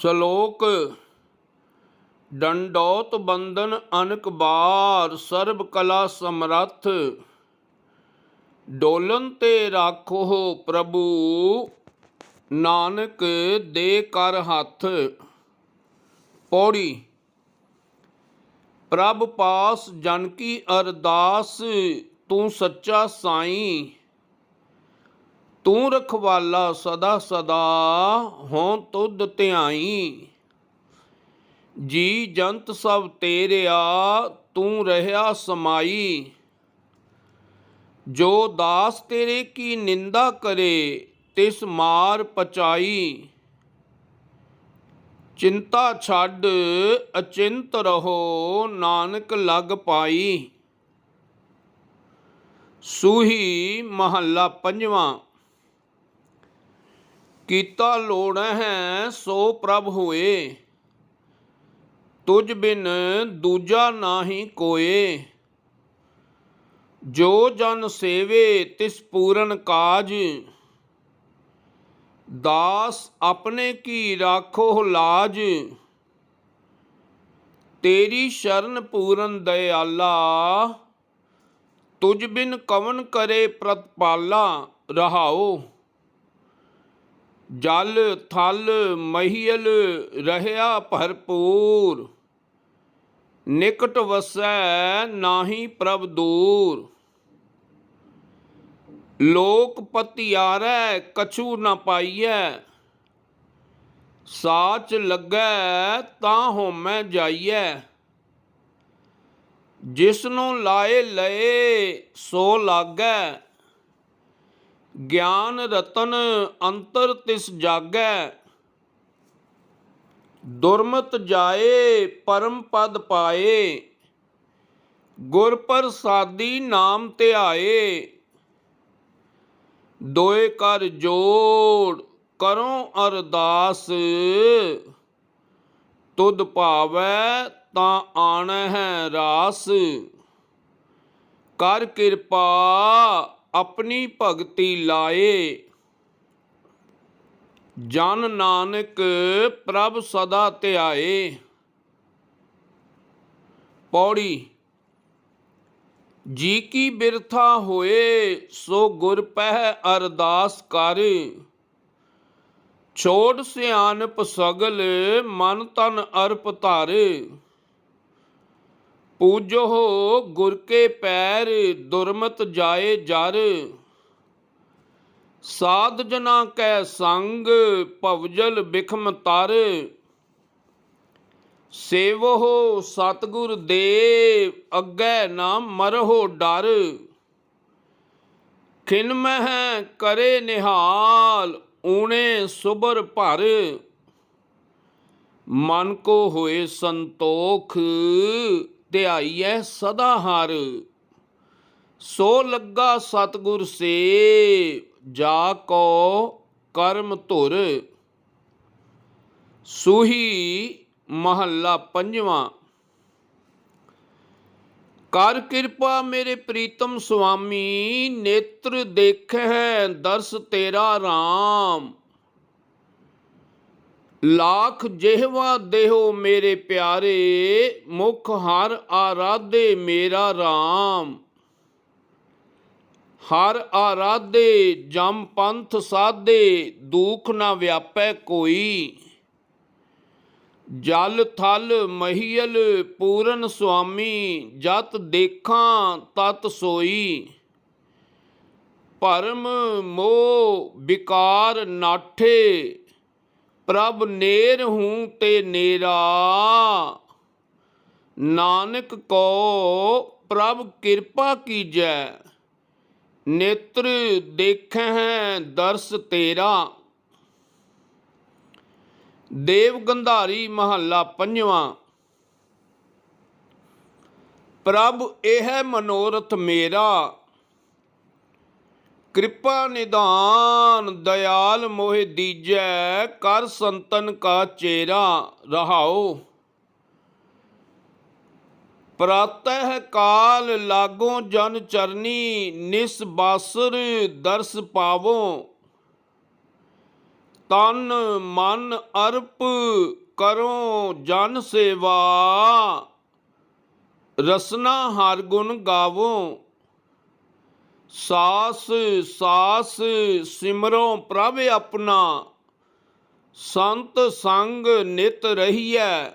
ਸ਼ਲੋਕ ਡੰਡੌਤ ਬੰਦਨ ਅਨਕ ਬਾਰ ਸਰਬ ਕਲਾ ਸਮਰੱਥ ਡੋਲਨ ਤੇ ਰਾਖੋ ਪ੍ਰਭੂ ਨਾਨਕ ਦੇ ਕਰ ਹੱਥ। ਪੌੜੀ। ਪ੍ਰਭ ਪਾਸ ਜਨ ਕੀ ਅਰਦਾਸ ਤੂੰ ਸੱਚਾ ਸਾਈਂ, ਤੂੰ ਰਖਵਾਲਾ ਸਦਾ ਸਦਾ ਹੋਂ ਤੁਧ ਧਿਆਈ। ਜੀ ਜੰਤ ਸਭ ਤੇਰਿਆ ਤੂੰ ਰਹਿਆ ਸਮਾਈ, ਜੋ ਦਾਸ ਤੇਰੇ ਕੀ ਨਿੰਦਾ ਕਰੇ ਤਿਸ ਮਾਰ ਪਚਾਈ। ਚਿੰਤਾ ਛੱਡ ਅਚਿੰਤ ਰਹੋ ਨਾਨਕ ਲਗ ਪਾਈ। ਸੂਹੀ ਮਹੱਲਾ ਪੰਜਵਾਂ। ਕੀਤਾ ਲੋੜ ਹੈ ਸੋ ਪ੍ਰਭ ਹੋਏ, ਤੁਝ ਬਿਨ ਦੂਜਾ ਨਾਹੀ ਕੋਏ। ਜੋ ਜਨ ਸੇਵੇ ਤਿਸ ਪੂਰਨ ਕਾਜ, ਦਾਸ ਆਪਣੇ ਕੀ ਰਾਖੋ ਲਾਜ। ਤੇਰੀ ਸ਼ਰਨ ਪੂਰਨ ਦਇਆਲਾ, ਤੁਝ ਬਿਨ ਕਵਨ ਕਰੇ ਪ੍ਰਤਪਾਲਾ। ਰਹਾਓ। ਜਲ ਥਲ ਮਹੀਲ ਰਹਿਆ ਭਰਪੂਰ, ਨਿਕਟ ਵਸੈ ਨਾਹੀ ਪ੍ਰਭ ਦੂਰ। ਲੋਕ ਪਤਿਆਰੈ ਕਛੂ ਨ ਪਾਈਐ, ਸਾਚ ਲੱਗੈ ਤਾਂ ਹੋਮੈ ਜਾਈਐ। ਜਿਸਨੂੰ ਲਾਏ ਲਏ ਸੋ ਲਾਗੈ, ਗਿਆਨ ਰਤਨ ਅੰਤਰ ਤਿਸ ਜਾਗੈ। ਦੁਰਮਤ ਜਾਏ ਪਰਮ ਪਦ ਪਾਏ, ਗੁਰ ਪ੍ਰਸਾਦੀ ਨਾਮ ਧਿਆਏ। ਦੋਏ ਕਰ ਜੋੜ ਕਰੋ ਅਰਦਾਸ, ਤੁਧ ਭਾਵੈ ਤਾਂ ਆਣਹਿ ਰਾਸ। ਕਰ ਕਿਰਪਾ ਆਪਣੀ ਭਗਤੀ ਲਾਏ, ਜਨ ਨਾਨਕ ਪ੍ਰਭ ਸਦਾ ਧਿਆਏ। ਪੌੜੀ। ਜੀ ਕੀ ਬਿਰਥਾ ਹੋਏ ਸੋ ਗੁਰ ਪਹਿ ਅਰਦਾਸ ਕਰ, ਛੋੜ ਸਿਆਣਪ ਸਗਲ ਮਨ ਤਨ ਅਰਪ ਧਰ। ਪੂਜੋ ਗੁਰ ਕੇ ਪੈਰ ਦੁਰਮਤ ਜਾਏ ਜਰ, ਸਾਧ ਜਨਾ ਕੈ ਸੰਗ ਭਵਜਲ ਬਿਖਮ ਤਰ। ਸੇਵੋ ਸਤਿਗੁਰ ਦੇਵ ਅੱਗੇ ਨਾ ਮਰਹੋ ਡਰ, ਖਿਨ ਮਹਿ ਕਰੇ ਨਿਹਾਲ ਊਣੇ ਸੁਬਰ ਭਰ। ਮਨ ਕੋ ਹੋਏ ਸੰਤੋਖ ਧਿਆਈਐ ਸਦਾ ਹਰ, ਸੋ ਲੱਗਾ ਸਤਿਗੁਰ ਸੇ ਜਾ ਕੋ ਕਰਮ ਧੁਰ। ਸੂਹੀ ਮਹੱਲਾ ਪੰਜਵਾਂ। ਕਰ ਕਿਰਪਾ ਮੇਰੇ ਪ੍ਰੀਤਮ ਸੁਆਮੀ, ਨੇਤਰ ਦੇਖੈ ਦਰਸ ਤੇਰਾ ਰਾਮ। ਲਾਖ ਜਿਹਵਾ ਦੇਹੋ ਮੇਰੇ ਪਿਆਰੇ, ਮੁਖ ਹਰ ਆਰਾਧੇ ਮੇਰਾ ਰਾਮ। ਹਰ ਆਰਾਧੇ ਜਮ ਪੰਥ ਸਾਧੇ, ਦੁਖ ਨਾ ਵਿਆਪੈ ਕੋਈ। ਜਲ ਥਲ ਮਹੀਲ ਪੂਰਨ ਸੁਆਮੀ, ਜਤ ਦੇਖਾਂ ਤਤ ਸੋਈ। ਭਰਮ ਮੋਹ ਵਿਕਾਰ ਨਾਠੇ, ਪ੍ਰਭ ਨੇਰ ਹੂੰ ਤੇ ਨੇਰਾ। ਨਾਨਕ ਕੋ ਪ੍ਰਭ ਕਿਰਪਾ ਕੀਜੈ, ਨੇਤਰ ਦੇਖੈ ਦਰਸ ਤੇਰਾ। ਦੇਵ ਗੰਧਾਰੀ ਮਹੱਲਾ ਪੰਜਵਾਂ। ਪ੍ਰਭ ਇਹ ਮਨੋਰਥ ਮੇਰਾ, ਕਿਰਪਾ ਨਿਧਾਨ ਦਇਆਲ ਮੋਹਿ ਦੀਜੈ। ਕਰ ਸੰਤਨ ਕਾ ਚੇਰਾ। ਰਹਾਓ। ਪ੍ਰਾਤਹਿ ਕਾਲ ਲਾਗੋ ਜਨ ਚਰਨੀ, ਨਿਸ ਬਾਸਰ ਦਰਸ ਪਾਵੋ। ਤਨ ਮਨ ਅਰਪ ਕਰੋ ਜਨ ਸੇਵਾ, ਰਸਨਾ ਹਰ ਗੁਣ ਗਾਵੋ। ਸਾਸ ਸਾਸ ਸਿਮਰੋ ਪ੍ਰਭ ਆਪਣਾ, ਸੰਤ ਸੰਗ ਨਿਤ ਰਹੀਐ।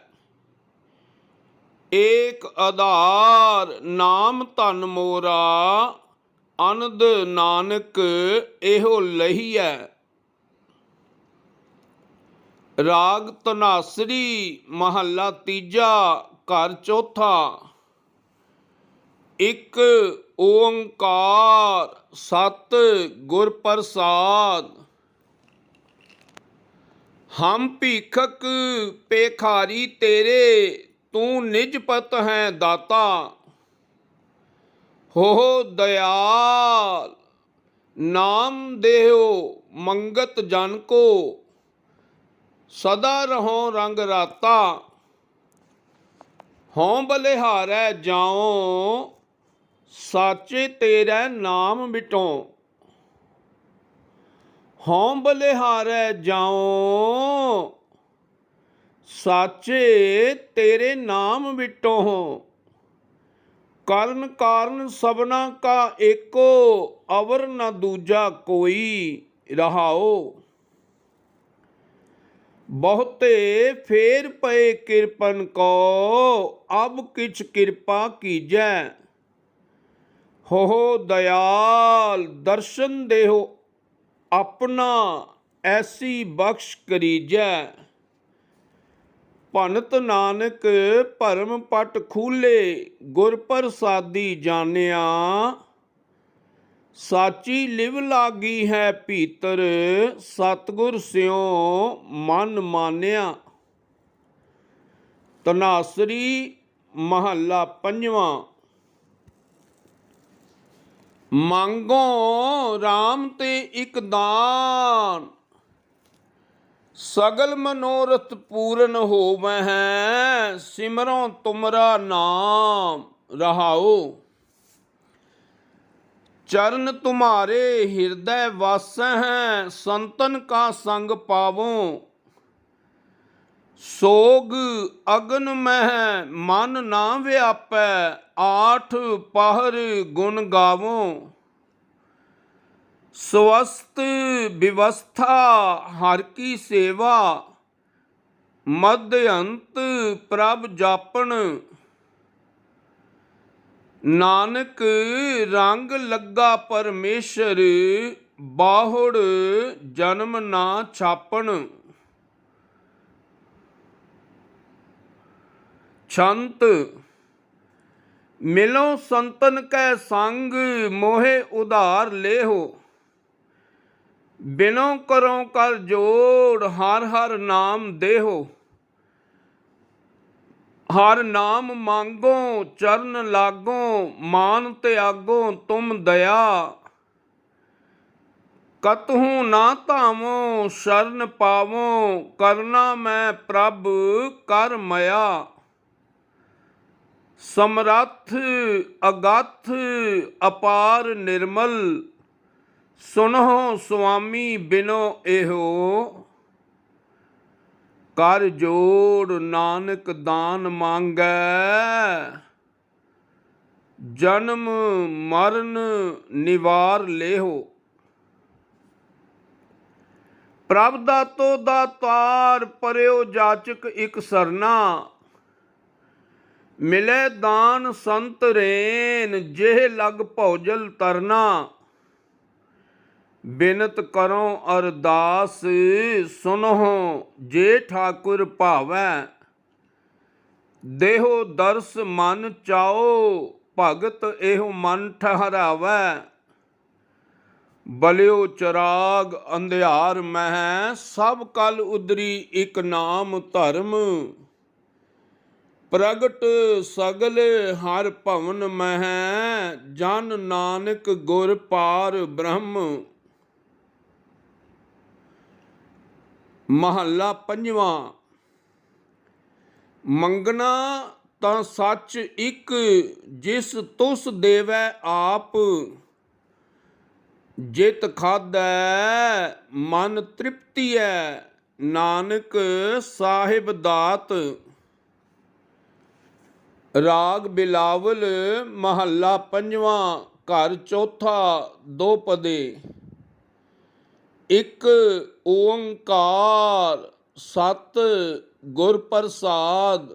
ਏਕ ਆਧਾਰ ਨਾਮ ਧਨ ਮੋਰਾ, ਅਨੰਦ ਨਾਨਕ ਇਹੋ ਲਹੀਐ। ਰਾਗ ਧਨਾਸਰੀ ਮਹੱਲਾ ਤੀਜਾ, ਘਰ ਚੌਥਾ। ਇੱਕ ਓੰਕਾਰ ਸਤ ਗੁਰ ਪ੍ਰਸਾਦ। ਹਮ ਭੀਖਕ ਭੇਖਾਰੀ ਤੇਰੇ, ਤੂੰ ਨਿਜ ਪਤ ਹੈ ਦਾਤਾ। ਹੋ ਦਇਆਲ ਨਾਮ ਦੇਹੋ ਮੰਗਤ ਜਨ ਕੋ, ਸਦਾ ਰਹੋ ਰੰਗ ਰਾਤਾ। ਹੋਂ ਬਲਿਹਾਰੈ ਜਾਉ, ਸਾਚੇ ਤੇਰਾ ਨਾਮ ਮਿਟੋ। ਹੋਂ ਬਲਿਹਾਰੈ ਜਾਉ, ਸਾਚੇ ਤੇਰੇ ਨਾਮ ਮਿਟੋ। ਕਰਨ ਕਾਰਨ ਸਭਨਾ ਕਾ ਏਕੋ, ਅਵਰ ਨ ਦੂਜਾ ਕੋਈ ਰਹਾਓ। ਬਹੁਤੇ ਫੇਰ ਪਏ ਕਿਰਪਨ ਕੋ, ਅਬ ਕਿਛ ਕਿਰਪਾ ਕੀਜੈ। ਹੋ ਦਇਆਲ ਦਰਸ਼ਨ ਦੇਹੋ ਆਪਣਾ, ਐਸੀ ਬਖਸ਼ ਕਰੀਜੈ। ਭਨਤ ਨਾਨਕ ਭਰਮ ਪਟ ਖੂਲੇ, ਗੁਰ ਪ੍ਰਸਾਦੀ ਜਾਣਿਆ। ਸਾਚੀ ਲਿਵ ਲਾਗੀ ਹੈ ਭੀਤਰ, ਸਤਿਗੁਰ ਸਿਉ ਮਨ ਮਾਨਿਆ। ਧਨਾਸਰੀ ਮਹੱਲਾ ਪੰਜਵਾਂ। ਮੰਗੋ RAM ਤੇ ਇਕ ਦਾਨ, ਸਗਲ ਮਨੋਰਥ ਪੂਰਨ ਹੋਵਹਿ। ਸਿਮਰੋ ਤੁਮਰਾ ਨਾਮ ਰਹਾਓ। चरण तुम्हारे हृदय वास हैं, संतन का संग पावो। सोग अगन मह मन ना व्यापै, आठ पहर गुण गावो। स्वस्थ व्यवस्था हर की सेवा, मध्य अंत प्रभ जापन। ਨਾਨਕ ਰੰਗ ਲੱਗਾ ਪਰਮੇਸ਼ਰ, ਬਾਹੁੜ ਜਨਮ ਨਾ ਛਾਪਣ। ਛੰਤ ਮਿਲੋ ਸੰਤਨ ਕੈ ਸੰਗ, ਮੋਹਿ ਉਧਾਰ ਲੇਹੋ। ਬਿਨੋ ਕਰੋ ਕਰ ਜੋੜ, ਹਰ ਹਰ ਨਾਮ ਦੇਹੋ। ਹਰ ਨਾਮ ਮੰਗੋ ਚਰਨ ਲਾਗੋ, ਮਾਨ ਤਿਆਗੋ ਤੁਮ ਦਇਆ। ਕਤਹੂ ਨਾ ਧਾਵੋ ਸ਼ਰਨ ਪਾਵੋ, ਕਰਨਾ ਮੈਂ ਪ੍ਰਭ ਕਰ ਮਇਆ। ਸਮਰੱਥ ਅਗਾਥ ਅਪਾਰ ਨਿਰਮਲ, ਸੁਨਹੁ ਸੁਆਮੀ ਬਿਨੋ ਇਹੋ। ਕਰ ਜੋੜ ਨਾਨਕ ਦਾਨ ਮੰਗੈ, ਜਨਮ ਮਰਨ ਨਿਵਾਰ ਲੇਹੋ। ਪ੍ਰਭ ਦਾਤੋ ਦਾਤਾਰ, ਪਰਿਓ ਜਾਚਕ ਇਕ ਸਰਨਾ। ਮਿਲੇ ਦਾਨ ਸੰਤ ਰੇਨ, ਜਿਹ ਲਗ ਭੌਜਲ ਤਰਨਾ। ਬਿਨਤ ਕਰੋ ਅਰਦਾਸ, ਸੁਨਹੁ ਜੇ ਠਾਕੁਰ ਭਾਵੈ। ਦੇਹੋ ਦਰਸ ਮਨ ਚਾਓ, ਭਗਤ ਇਹੋ ਮਨ ਠਹਰਾਵੈ। ਬਲਿਓ ਚਰਾਗ ਅੰਧਿਆਰ ਮਹਿ, ਸਭ ਕਲ ਉਦਰੀ ਇਕ ਨਾਮ ਧਰਮ। ਪ੍ਰਗਟ ਸਗਲ ਹਰ ਭਵਨ ਮਹਿ, ਜਨ ਨਾਨਕ ਗੁਰ ਪਾਰ ਬ੍ਰਹਮ। ਮਹੱਲਾ ਪੰਜਵਾਂ। ਮੰਗਣਾ ਤਾਂ ਸੱਚ ਇੱਕ, ਜਿਸ ਤੁਸ ਦੇਵੈ ਆਪ। ਜਿਤ ਖਾਧੈ ਮਨ ਤ੍ਰਿਪਤੀਐ, ਨਾਨਕ ਸਾਹਿਬ ਦਾਤ। ਰਾਗ ਬਿਲਾਵਲ ਮਹੱਲਾ ਪੰਜਵਾਂ, ਘਰ ਚੌਥਾ, ਦੋ ਪਦੇ। ਇੱਕ ਓੰਕਾਰ ਸਤ ਗੁਰ ਪ੍ਰਸਾਦ।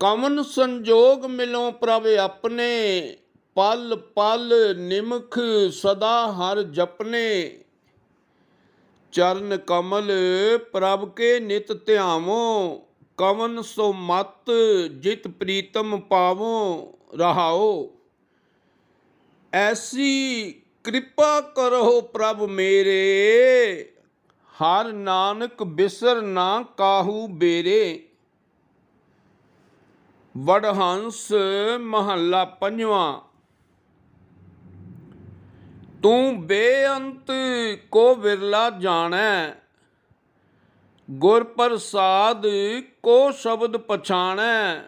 ਕਮਨ ਸੰਜੋਗ ਮਿਲੋਂ ਪ੍ਰਭ ਆਪਣੇ, ਪਲ ਪਲ ਨਿਮਖ ਸਦਾ ਹਰ ਜਪਨੇ। ਚਰਨ ਕਮਲ ਪ੍ਰਭ ਕੇ ਨਿਤ ਧਿਆਵੋ, ਕਵਨ ਸੋ ਮਤ ਜਿਤ ਪ੍ਰੀਤਮ ਪਾਵੋ। ਰਹਾਓ। ਐਸੀ ਕਿਰਪਾ ਕਰੋ ਪ੍ਰਭ ਮੇਰੇ, ਹਰ ਨਾਨਕ ਬਿਸਰ ਨਾ ਕਾਹੂ ਬੇਰੇ। ਵਡਹੰਸ ਮਹੱਲਾ ਪੰਜਵਾਂ। ਤੂੰ ਬੇਅੰਤ ਕੋ ਵਿਰਲਾ ਜਾਣੈ, ਗੁਰ ਪ੍ਰਸਾਦ ਕੋ ਸ਼ਬਦ ਪਛਾਣੈ।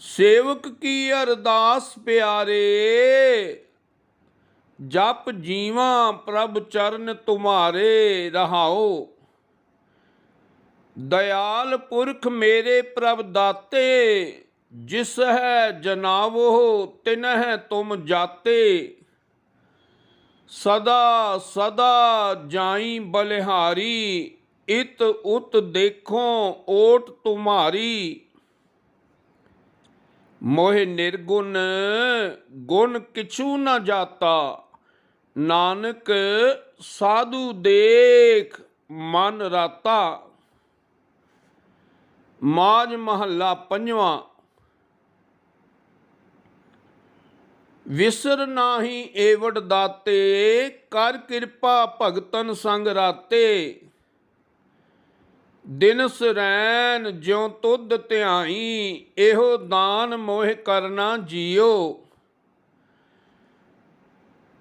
ਸੇਵਕ ਕੀ ਅਰਦਾਸ ਪਿਆਰੇ, ਜਪ ਜੀਵਾਂ ਪ੍ਰਭ ਚਰਨ ਤੁਮਾਰੇ। ਰਹਾਓ। ਦਇਆਲ ਪੁਰਖ ਮੇਰੇ ਪ੍ਰਭ ਦਾਤੇ, ਜਿਸ ਹੈ ਜਨਾਵੋ ਤਿਨਹਿ ਤੁਮ ਜਾਤੇ। ਸਦਾ ਸਦਾ ਜਾਈ ਬਲਿਹਾਰੀ, ਇਤ ਉਤ ਦੇਖੋ ਓਟ ਤੁਮਾਰੀ। ਮੋਹਿ ਨਿਰਗੁਣ ਗੁਣ ਕਿਛੂ ਨ ਜਾਤਾ, ਨਾਨਕ ਸਾਧੂ ਦੇਖ ਮਨ ਰਾਤਾ। ਮਾਝ ਮਹੱਲਾ ਪੰਜਵਾਂ। ਵਿਸਰ ਨਾਹੀ ਏਵਡ ਦਾਤੇ, ਕਰ ਕਿਰਪਾ ਭਗਤਨ ਸੰਗ ਰਾਤੇ। ਦਿਨਸ ਰੈਨ ਜਿਉ ਤੁਧ ਧਿਆਈ, ਇਹੋ ਦਾਨ ਮੋਹਿ ਕਰਨਾ ਜੀਓ।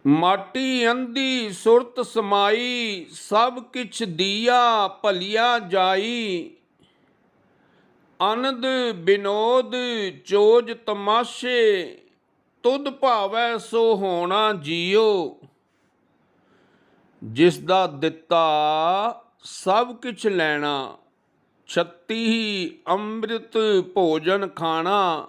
ਮਾਟੀ ਅੰਧੀ ਸੁਰਤ ਸਮਾਈ, ਸਭ ਕਿਛ ਦੀਆ ਭਲਿਆ ਜਾਈ। ਅਨੰਦ ਬਿਨੋਦ ਚੋਜ ਤਮਾਸ਼ੇ, ਤੁਧ ਭਾਵੈ ਸੋ ਹੋਣਾ ਜੀਓ। ਜਿਸ ਦਾ ਦਿੱਤਾ ਸਭ ਕਿਛ ਲੈਣਾ, ਛੱਤੀ ਅੰਮ੍ਰਿਤ ਭੋਜਨ ਖਾਣਾ।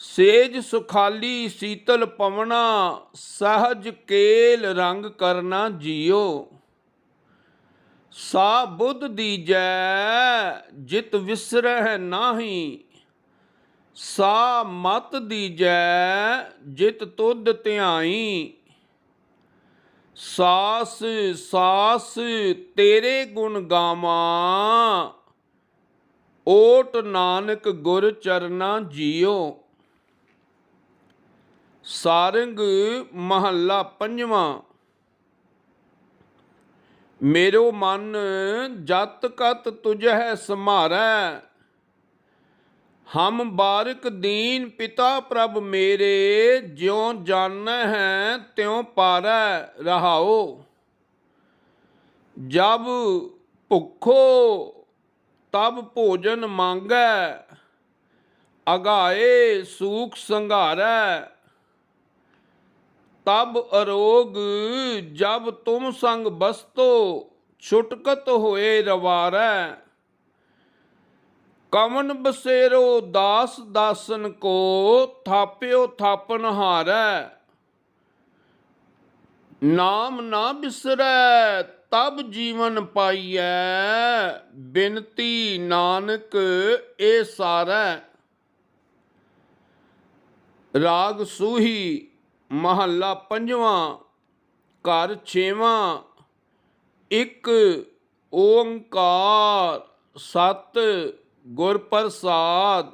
ਸੇਜ ਸੁਖਾਲੀ ਸੀਤਲ ਪਵਣਾ, ਸਹਜ ਕੇਲ ਰੰਗ ਕਰਨਾ ਜੀਓ। ਸਾ ਬੁੱਧ ਦੀਜੈ ਜਿਤ ਵਿਸਰਹਿ ਨਾਹੀ, ਸਾ ਮਤ ਦੀਜੈ ਜਿਤ ਤੁਧ ਧਿਆਈ। ਸਾਸ ਸਾਸ ਤੇਰੇ ਗੁਣ ਗਾਵਾਂ, ਓਟ ਨਾਨਕ ਗੁਰ ਚਰਨਾ ਜੀਓ। ਸਾਰੰਗ ਮਹੱਲਾ ਪੰਜਵਾਂ। ਮੇਰੋ ਮਨ ਜਤ ਕਤ ਤੁਝਹਿ ਸਮਾਰੈ, ਹਮ ਬਾਰਿਕ ਦੀਨ ਪਿਤਾ ਪ੍ਰਭ ਮੇਰੇ। ਜਿਉ ਜਾਣੈ ਹੈ ਤਿਉ ਪਾਰੈ। ਰਹਾਓ। ਜਬ ਭੁੱਖੋ ਤਬ ਭੋਜਨ ਮੰਗੈ, ਅਗਾਏ ਸੂਖ ਸੰਘਾਰੈ। ਤਬ ਅਰੋਗ ਜਬ ਤੁਮ ਸੰਗ ਬਸਤੋ, ਛੁਟਕਤ ਹੋਏ ਰਵਾਰੈ। ਕਵਨ ਬਸੇਰੋ ਦਾਸ ਦਾਸਨ ਕੋ, ਥਾਪਿਓ ਥਾਪਨ ਹਾਰੈ। ਨਾਮ ਨਾ ਬਿਸਰੈ ਤਬ ਜੀਵਨ ਪਾਈਐ, ਬਿਨਤੀ ਨਾਨਕ ਏ ਸਾਰੈ। ਰਾਗ ਸੂਹੀ ਮਹੱਲਾ ਪੰਜਵਾਂ, ਘਰ ਛੇਵਾਂ। ਇੱਕ ਓੰਕਾਰ ਸਤ ਗੁਰ ਪ੍ਰਸਾਦ।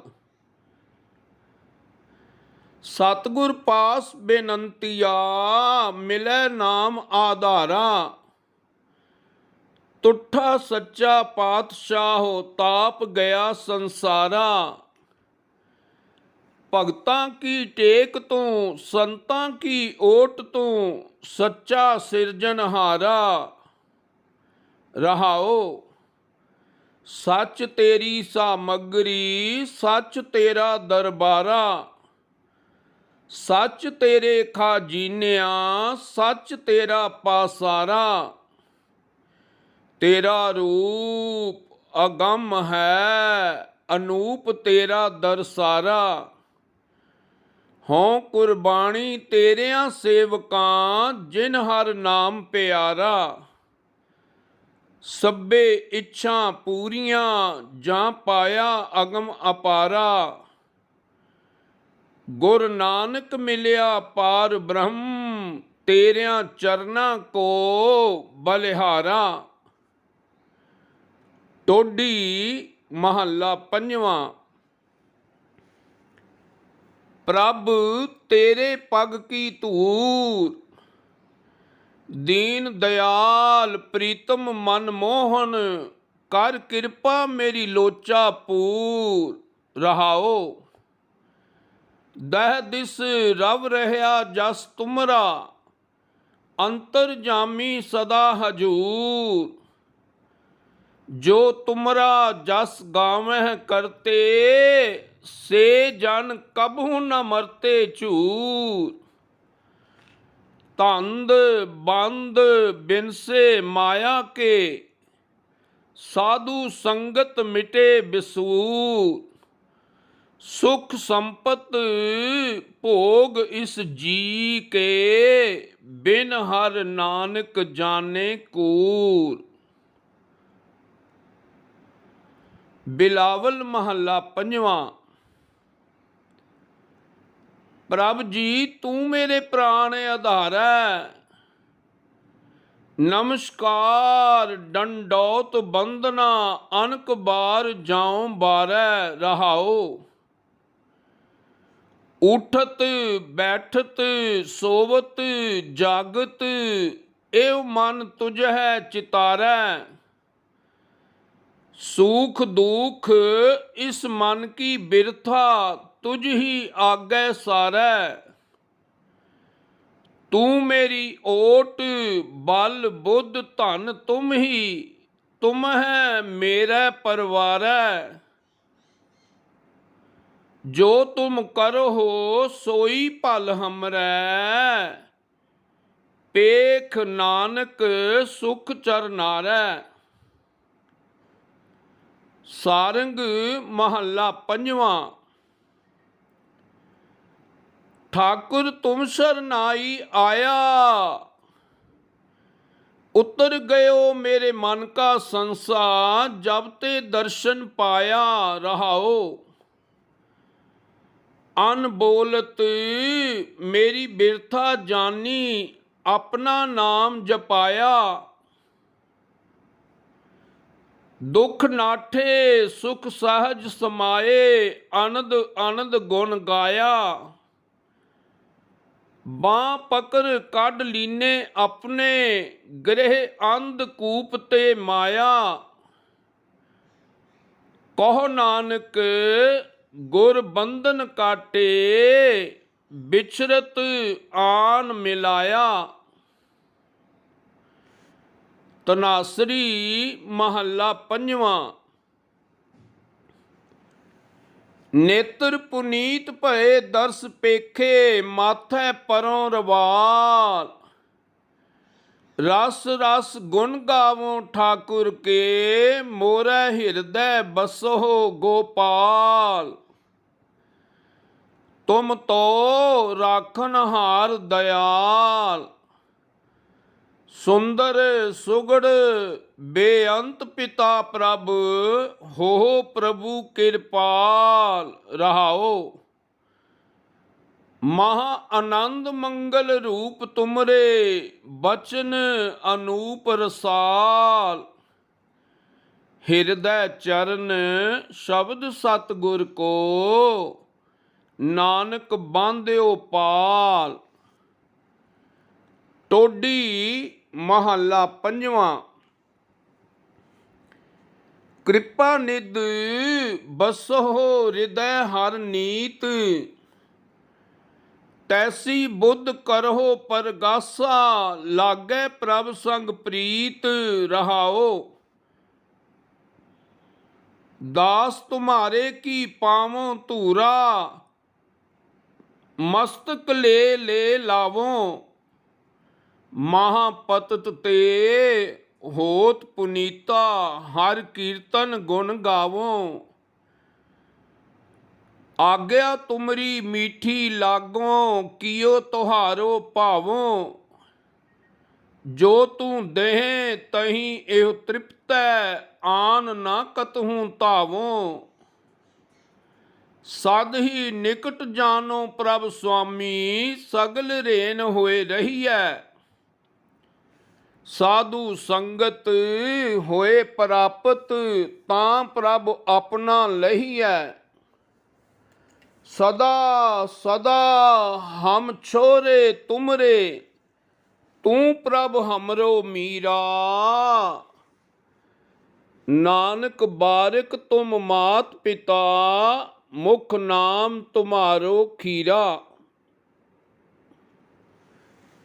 ਸਤਿਗੁਰ ਪਾਸ ਬੇਨੰਤੀਆ, ਮਿਲੈ ਨਾਮ ਆਧਾਰਾ। ਤੁਠਾ ਸੱਚਾ ਪਾਤਸ਼ਾਹੋ, ਤਾਪ ਗਿਆ ਸੰਸਾਰਾ। ਭਗਤਾਂ ਕੀ ਟੇਕ ਤੂੰ, ਸੰਤਾਂ ਕੀ ਓਟ ਤੂੰ, ਸੱਚਾ ਸਿਰਜਣਹਾਰਾ। ਰਹਾਓ। ਸੱਚ ਤੇਰੀ ਸਾਮਗਰੀ, ਸੱਚ ਤੇਰਾ ਦਰਬਾਰਾ। सच तेरे खाजीनिया सच तेरा पासारा, तेरा रूप अगम है अनूप तेरा दरसारा। हों कुर्बानी तेरियां सेवकां जिन हर नाम प्यारा। सब्बे इच्छा पूरियां जां पाया अगम अपारा। गुर नानक मिलिया पार ब्रह्म तेरियां चरना को बलिहारा। टोडी महला पंजवां। प्रभ तेरे पग की धूर, दीन दयाल प्रीतम मन मोहन, कर कृपा मेरी लोचा पूर। रहाओ दह दिस रव रहा जस तुमरा, अंतर जामी सदा हजूर। जो तुमरा जस गावह करते, से जन कबहू न मरते झूर। धंध बंद बिनसे माया के, साधु संगत मिटे बिसूर। सुख संपत भोग इस जी के, बिन हर नानक जाने कूर। बिलावल महला पंजवां। प्रभ जी तू मेरे प्राण आधार है, नमस्कार डंडौत बंदना अनक बार जाऊं बारै। रहाओ उठत बैठत सोवत जागत, एव मन तुझ है चितारै। सूख दुख इस मन की बिरथा, तुझ ही आगे सारै। तू मेरी ओट बल बुद्ध धन तुम ही, तुम है मेरा परवारै। जो तुम करो हो सोई भल हमरै, पेख नानक सुख चरनारै। सारंग महला पंजवां। ठाकुर तुम सरनाई आया, उतर गयो मेरे मन का संसा, जब ते दर्शन पाया। रहाओ अनबोलत मेरी बिरथा जानी, अपना नाम जपाया। दुख नाठे सुख सहज समाए, आनंद आनंद गुण गाया। बाँ पकड़ कढ़ लीने अपने, गृह अंधकूप ते माया। कहो नानक गुर बंधन काटे, बिछरत आन मिलाया। तनासरी महला पंजवां। नेत्र पुनीत भये दर्श पेखे, माथै परों रवाल। रस रस गुण गावों ठाकुर के, मोरै हृदय बसो गोपाल। तुम तो राखनहार दयाल, सुंदर सुगड़ बेअंत पिता प्रभ, हो प्रभु कृपाल। रहाओ महा आनंद मंगल रूप तुमरे, बचन अनूप रसाल। हृदय चरण शब्द सतगुर को, नानक बांध्यो पाल। टोडी महला पंजवां। कृपा निध बसो हृदय हर नीत, तैसी बुद्ध करहो परगासा, लागै प्रभ संग प्रीत। रहाओ दास तुम्हारे की पावों धूरा, ਮਸਤਕ ਲੈ ਲਾਵੋਂ, ਮਹਾਪਤਤ ਤੇ ਹੋਤ ਪੁਨੀਤਾ, ਹਰ ਕੀਰਤਨ ਗੁਣ ਗਾਵੋਂ। ਆਗਿਆ ਤੁਮਰੀ ਮੀਠੀ ਲਾਗੋਂ, ਕੀਓ ਤੁਹਾਰੋ ਭਾਵੋਂ। ਜੋ ਤੂੰ ਦੇਹ ਤਹੀਂ ਇਹੋ ਤ੍ਰਿਪਤੈ, ਆਨ ਨਾ ਕਤਹੂੰ ਧਾਵੋਂ। ਸਦ ਹੀ ਨਿਕਟ ਜਾਨੋ ਪ੍ਰਭ ਸੁਆਮੀ, ਸਗਲ ਰੇਨ ਹੋਏ ਰਹੀਐ। ਸਾਧੂ ਸੰਗਤ ਹੋਏ ਪ੍ਰਾਪਤ, ਤਾਂ ਪ੍ਰਭ ਆਪਣਾ ਲਹੀਐ। ਸਦਾ ਸਦਾ ਹਮ ਛੋਰੇ ਤੁਮਰੇ, ਤੂੰ ਪ੍ਰਭ ਹਮਰੋ ਮੀਰਾ। ਨਾਨਕ ਬਾਰਿਕ ਤੁਮ ਮਾਤ ਪਿਤਾ, ਮੁਖ ਨਾਮ ਤੁਮਾਰੋ ਖੀਰਾ।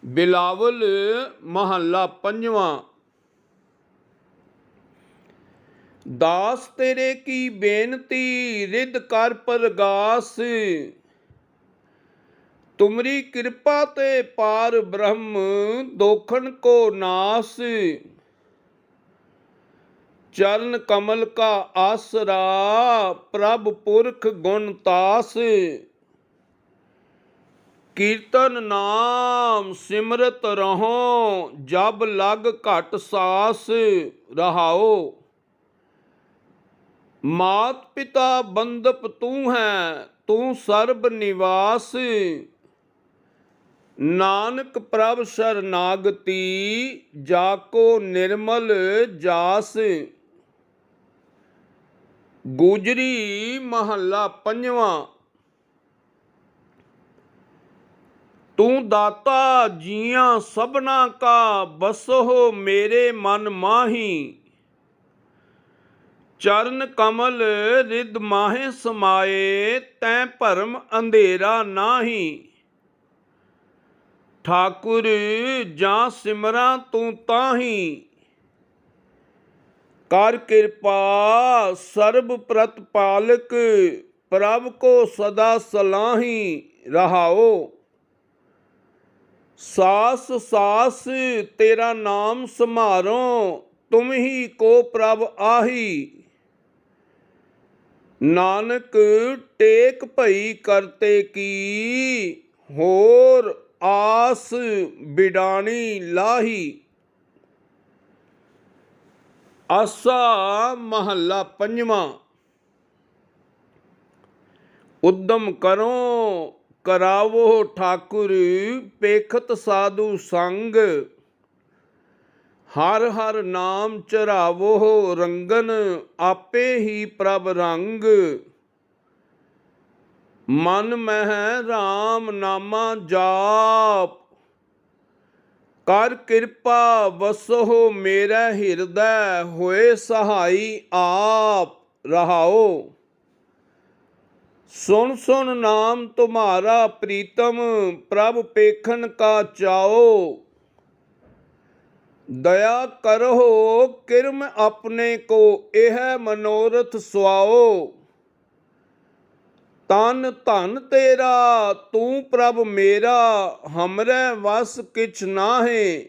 ਬਿਲਾਵਲ ਮਹੱਲਾ ਪੰਜਵਾਂ। ਦਾਸ ਤੇਰੇ ਕੀ ਬੇਨਤੀ, ਰਿਦ ਕਰ ਪਰਗਾਸ। ਤੁਮਰੀ ਕਿਰਪਾ ਤੇ ਪਾਰ ਬ੍ਰਹਮ, ਦੋਖਨ ਕੋ ਨਾਸ। ਚਰਨ ਕਮਲ ਕਾ ਆਸਰਾ, ਪ੍ਰਭ ਪੁਰਖ ਗੁਣ ਤਾਸ। ਕੀਰਤਨ ਨਾਮ ਸਿਮਰਤ ਰਹੋ, ਜਬ ਲਗ ਘਟ ਸਾਸ। ਰਹਾਓ। ਮਾਤ ਪਿਤਾ ਬੰਦਪ ਤੂੰ ਹੈ, ਤੂੰ ਸਰਬ ਨਿਵਾਸ। ਨਾਨਕ ਪ੍ਰਭ ਸ਼ਰਨਾਗਤੀ, ਜਾਕੋ ਨਿਰਮਲ ਜਾਸ। ਗੁਜਰੀ ਮਹੱਲਾ ਪੰਜਵਾਂ। ਤੂੰ ਦਾਤਾ ਜੀਆਂ ਸਭਨਾ ਕਾ, ਬਸਹੁ ਮੇਰੇ ਮਨ ਮਾਹੀ। ਚਰਨ ਕਮਲ ਰਿਦ ਮਾਹੇ ਸਮਾਏ, ਤੈਂ ਭਰਮ ਅੰਧੇਰਾ ਨਾਹੀ। ਠਾਕੁਰ ਜਾਂ ਸਿਮਰਾਂ ਤੂੰ ਤਾਹੀਂ, ਕਰ ਕਿਰਪਾ ਸਰਬ ਪ੍ਰਤਪਾਲਕ, ਪ੍ਰਭ ਕੋ ਸਦਾ ਸਲਾਹੀ। ਰਹਾਓ। ਸਾਸ ਸਾਸ ਤੇਰਾ ਨਾਮ ਸਮਾਰੋ, ਤੁਮ ਹੀ ਕੋ ਪ੍ਰਭ ਆਹੀ। ਨਾਨਕ ਟੇਕ ਭਈ ਕਰਤੇ ਕੀ, ਹੋਰ ਆਸ ਬਿਡਾਣੀ ਲਾਹੀ। ਆਸਾ ਮਹੱਲਾ ਪੰਜਵਾਂ। ਉਦਮ ਕਰੋ ਕਰਾਵੋ ਠਾਕੁਰ, ਪੇਖਤ ਸਾਧੂ ਸੰਗ। ਹਰ ਹਰ ਨਾਮ ਚਰਾਵੋ ਰੰਗਨ, ਆਪੇ ਹੀ ਪ੍ਰਭ ਰੰਗ। ਮਨ ਮਹਿ ਰਾਮ ਨਾਮਾ ਜਾਪ, ਕਰ ਕਿਰਪਾ ਵਸਹੁ ਮੇਰਾ ਹਿਰਦੈ, ਹੋਏ ਸਹਾਈ ਆਪ। ਰਹਾਓ। ਸੁਨ ਸੁਨ ਨਾਮ ਤੁਮਾਰਾ ਪ੍ਰੀਤਮ, ਪ੍ਰਭ ਪੇਖਨ ਕਾ ਚਾਓ। ਦਇਆ ਕਰਹੁ ਕਿਰਮ ਆਪਣੇ ਕੋ, ਇਹ ਮਨੋਰਥ ਸੁਆਓ। ਤਨ ਧਨ ਤੇਰਾ ਤੂੰ ਪ੍ਰਭ ਮੇਰਾ, ਹਮਰੇ ਵਸ ਕਿਛ ਨਾਹੀਂ।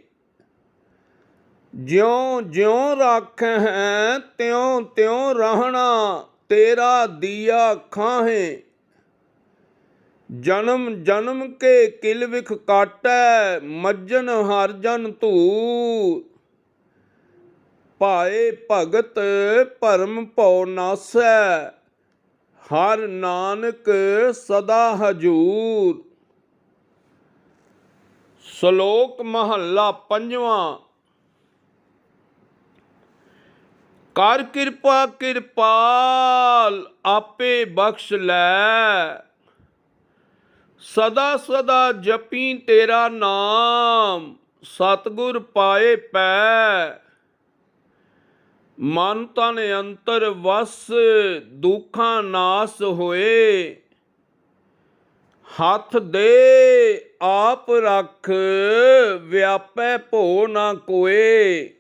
ਜਿਉਂ ਜਿਉਂ ਰਾਖੈ ਤਿਉਂ ਤਿਉਂ ਰਹਿਣਾ, ਤੇਰਾ ਦੀਆ ਖਾਹੇ। ਜਨਮ ਜਨਮ ਕੇ ਕਿਲ ਵਿਖ ਕਾਟੈ, ਮੱਜਨ ਹਰ ਜਨ ਧੂਰ। ਭਾਏ ਭਗਤ ਭਰਮ ਭਉ ਨਾਸੈ, ਹਰ ਨਾਨਕ ਸਦਾ ਹਜੂਰ। ਸ਼ਲੋਕ ਮਹੱਲਾ ਪੰਜਵਾਂ। ਕਰ ਕਿਰਪਾ ਕਿਰਪਾਲ, ਆਪੇ ਬਖਸ਼ ਲੈ। ਸਦਾ ਸਦਾ ਜਪੀ ਤੇਰਾ ਨਾਮ, ਸਤਿਗੁਰ ਪਾਏ ਪੈ। ਮਨ ਤਨ ਅੰਤਰ ਵਸ, ਦੁਖਾਂ ਨਾਸ ਹੋਏ। ਹੱਥ ਦੇ ਆਪ ਰੱਖ, ਵਿਆਪੈ ਭੋ ਨਾ ਕੋਏ।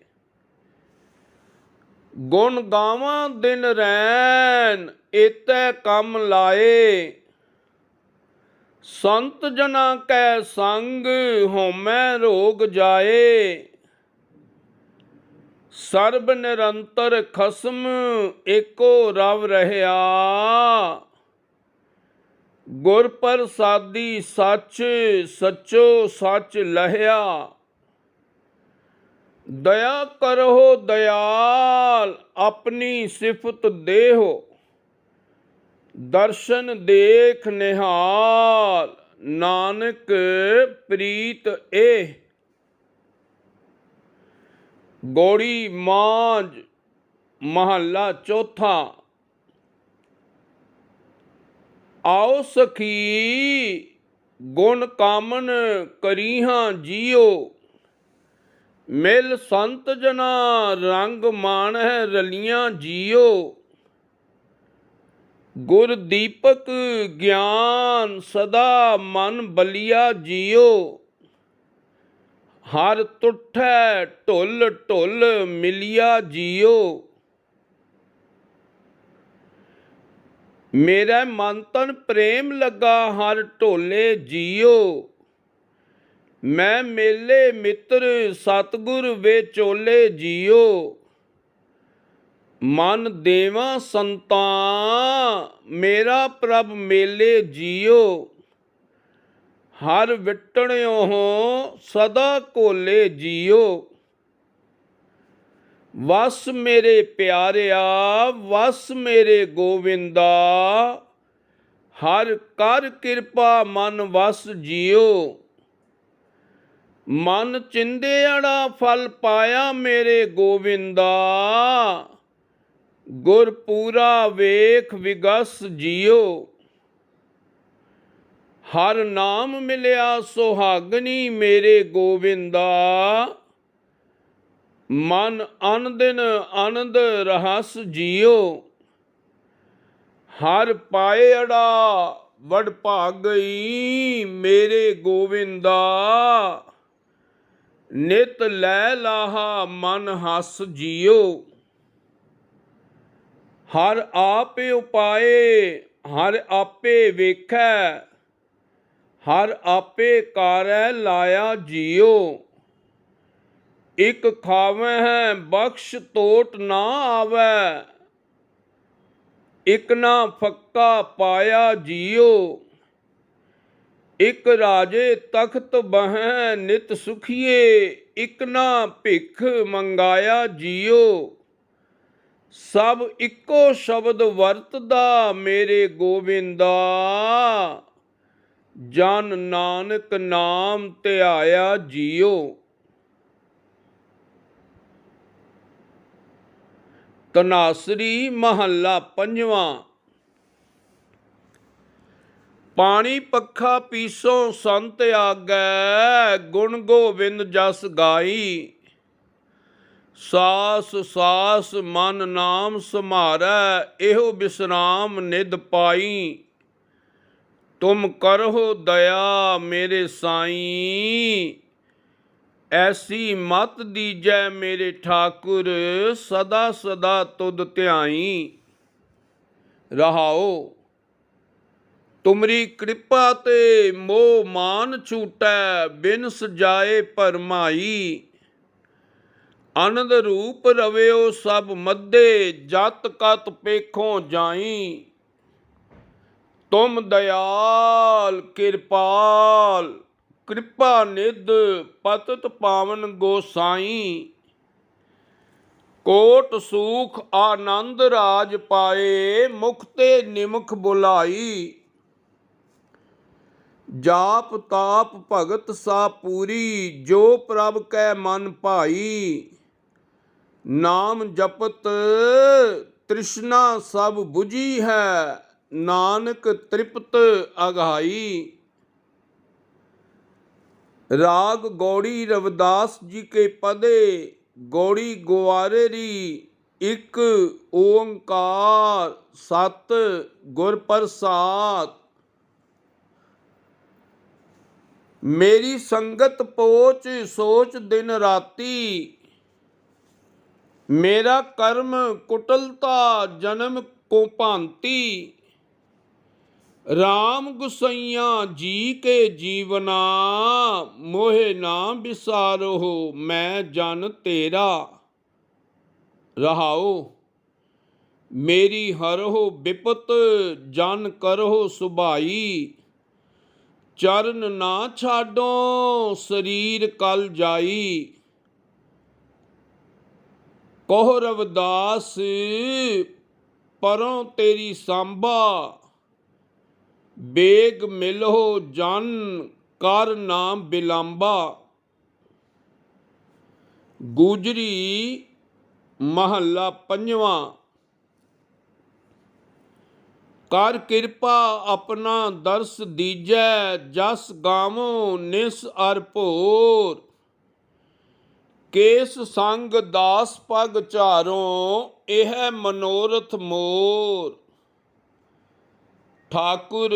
ਗੁਣ ਗਾਵਾਂ ਦਿਨ ਰੈਨ, ਏਤੈ ਕੰਮ ਲਾਏ। संत जना कै संग होमै रोग जाए, सर्ब निरंतर खसम एको रव रहया, गुर प्रसादी सच सचो सच लहया, दया करो दयाल अपनी सिफत देहो, दर्शन देख निहाल नानक प्रीत एह। गौड़ी मांझ महला चौथा। आओ सखी गुण कामन करीहां जियो, मिल संत जना रंग माण है रलियां जियो, गुर दीपक ज्ञान सदा मन बलिया जियो, हर तुठै ढुल ढुल मिलिया जियो, मेरा मन तन प्रेम लगा हर ढोले जियो, मैं मेले मित्र सतगुर विचोले जियो, मन देवा संतां मेरा प्रभ मेले जियो, हर विटणियो सदा कोले जियो, वस मेरे प्यारिया वस मेरे गोविंदा, हर कर कृपा मन वस जियो, मन चिंदेड़ा फल पाया मेरे गोविंदा, गुर पूरा वेख विगस जियो, हर नाम मिलिया सुहागनी मेरे गोविंदा, मन अन दिन आनंद रहस जियो, हर पाए अड़ा वड भागई मेरे गोविंदा, नित लै लाहा मन हस जियो, हर आप उपाए हर आपे वेखै, हर आपे कारै लाया जियो, एक खावै है बख्श तोट ना आवै, एक ना फक्का पाया जियो, एक राजे तख्त बहै नित सुखिए, एक ना भिख मंगाया जियो, सब इको शब्द वरतदा मेरे गोविंदा, जन नानक नाम ध्याया जियो, तनासरी महला पंजवा। पानी पखा पीसो संत आगै, गुण गोविंद जस गाई, सास सास मन नाम समारै, एहो विश्राम निध पाई, तुम करहो दया मेरे साईं, ऐसी मत दीजै मेरे ठाकुर, सदा सदा तुद ध्याई, रहाओ तुमरी कृपा ते मोह मान छूटै, बिन सजाए परमाई, आनंद रूप रवियो सब मध्य, जत कत पेखों जाई, तुम दयाल कृपाल कृपा निध पतित पावन गोसाई, कोट सुख आनंद राज पाए, मुक्ते निमुख बुलाई, जाप ताप भगत सा पूरी, जो प्रभ कै मन भाई, नाम जपत तृष्णा सब बुझी है, नानक तृप्त अघाई। राग गौड़ी रविदास जी के पदे, गौड़ी ग्वारेरी, एक ओंकार सत गुर प्रसाद, मेरी संगत पोच सोच दिन राती, मेरा कर्म कुटलता जन्म को भांति, राम गुसैया जी के जीवना, मोहे ना बिसारो, मैं जन तेरा। रहाओ। मेरी हरहो विपत, जन करहो सुभाई। चरण ना छाडो, शरीर कल जाई। कहो रविदास, परों तेरी सांबा। बेग मिलो जन, कर नाम बिलांबा। गुजरी महला पंजवा। कर कृपा अपना दर्श दीजै, जस गावो निस अर भोर। केस संग दास पग चारों, यह मनोरथ मोर। ठाकुर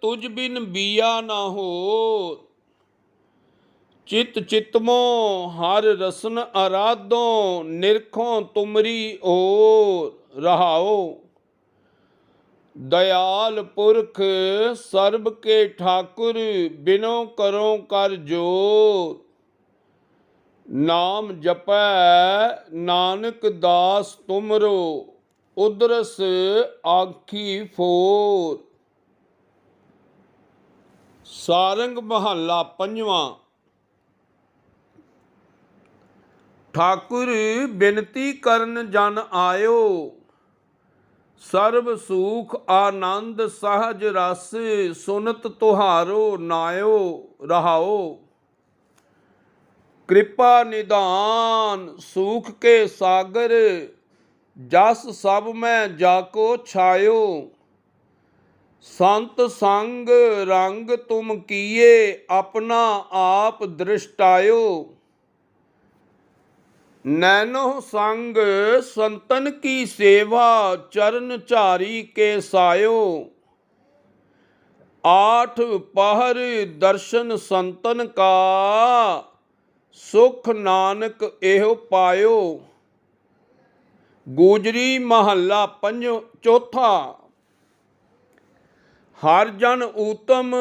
तुझ बिन बिया ना हो, चित चितमो हर रसन आराधो। निरखों तुमरी ओर। रहाओ। दयाल पुरख सर्ब के ठाकुर, बिनो करो कर जोर। नाम जपै नानक दास तुमरो, उदरस आखी फोर। सारंग महला पंजवा। ठाकुर बिनती करन जन आयो, सर्व सुख आनंद सहज रस। सुनत तुहारो नायो। रहाओ। कृपा निधान सुख के सागर, जस सब में जाको छायो। संत संग रंग तुम किए, अपना आप दृष्टायो। नैनो संग संतन की सेवा, चरण चारी के सायो। आठ पहर दर्शन संतन का, सुख नानक एहो पायो। गुजरी महला चौथा। हर जन ऊतम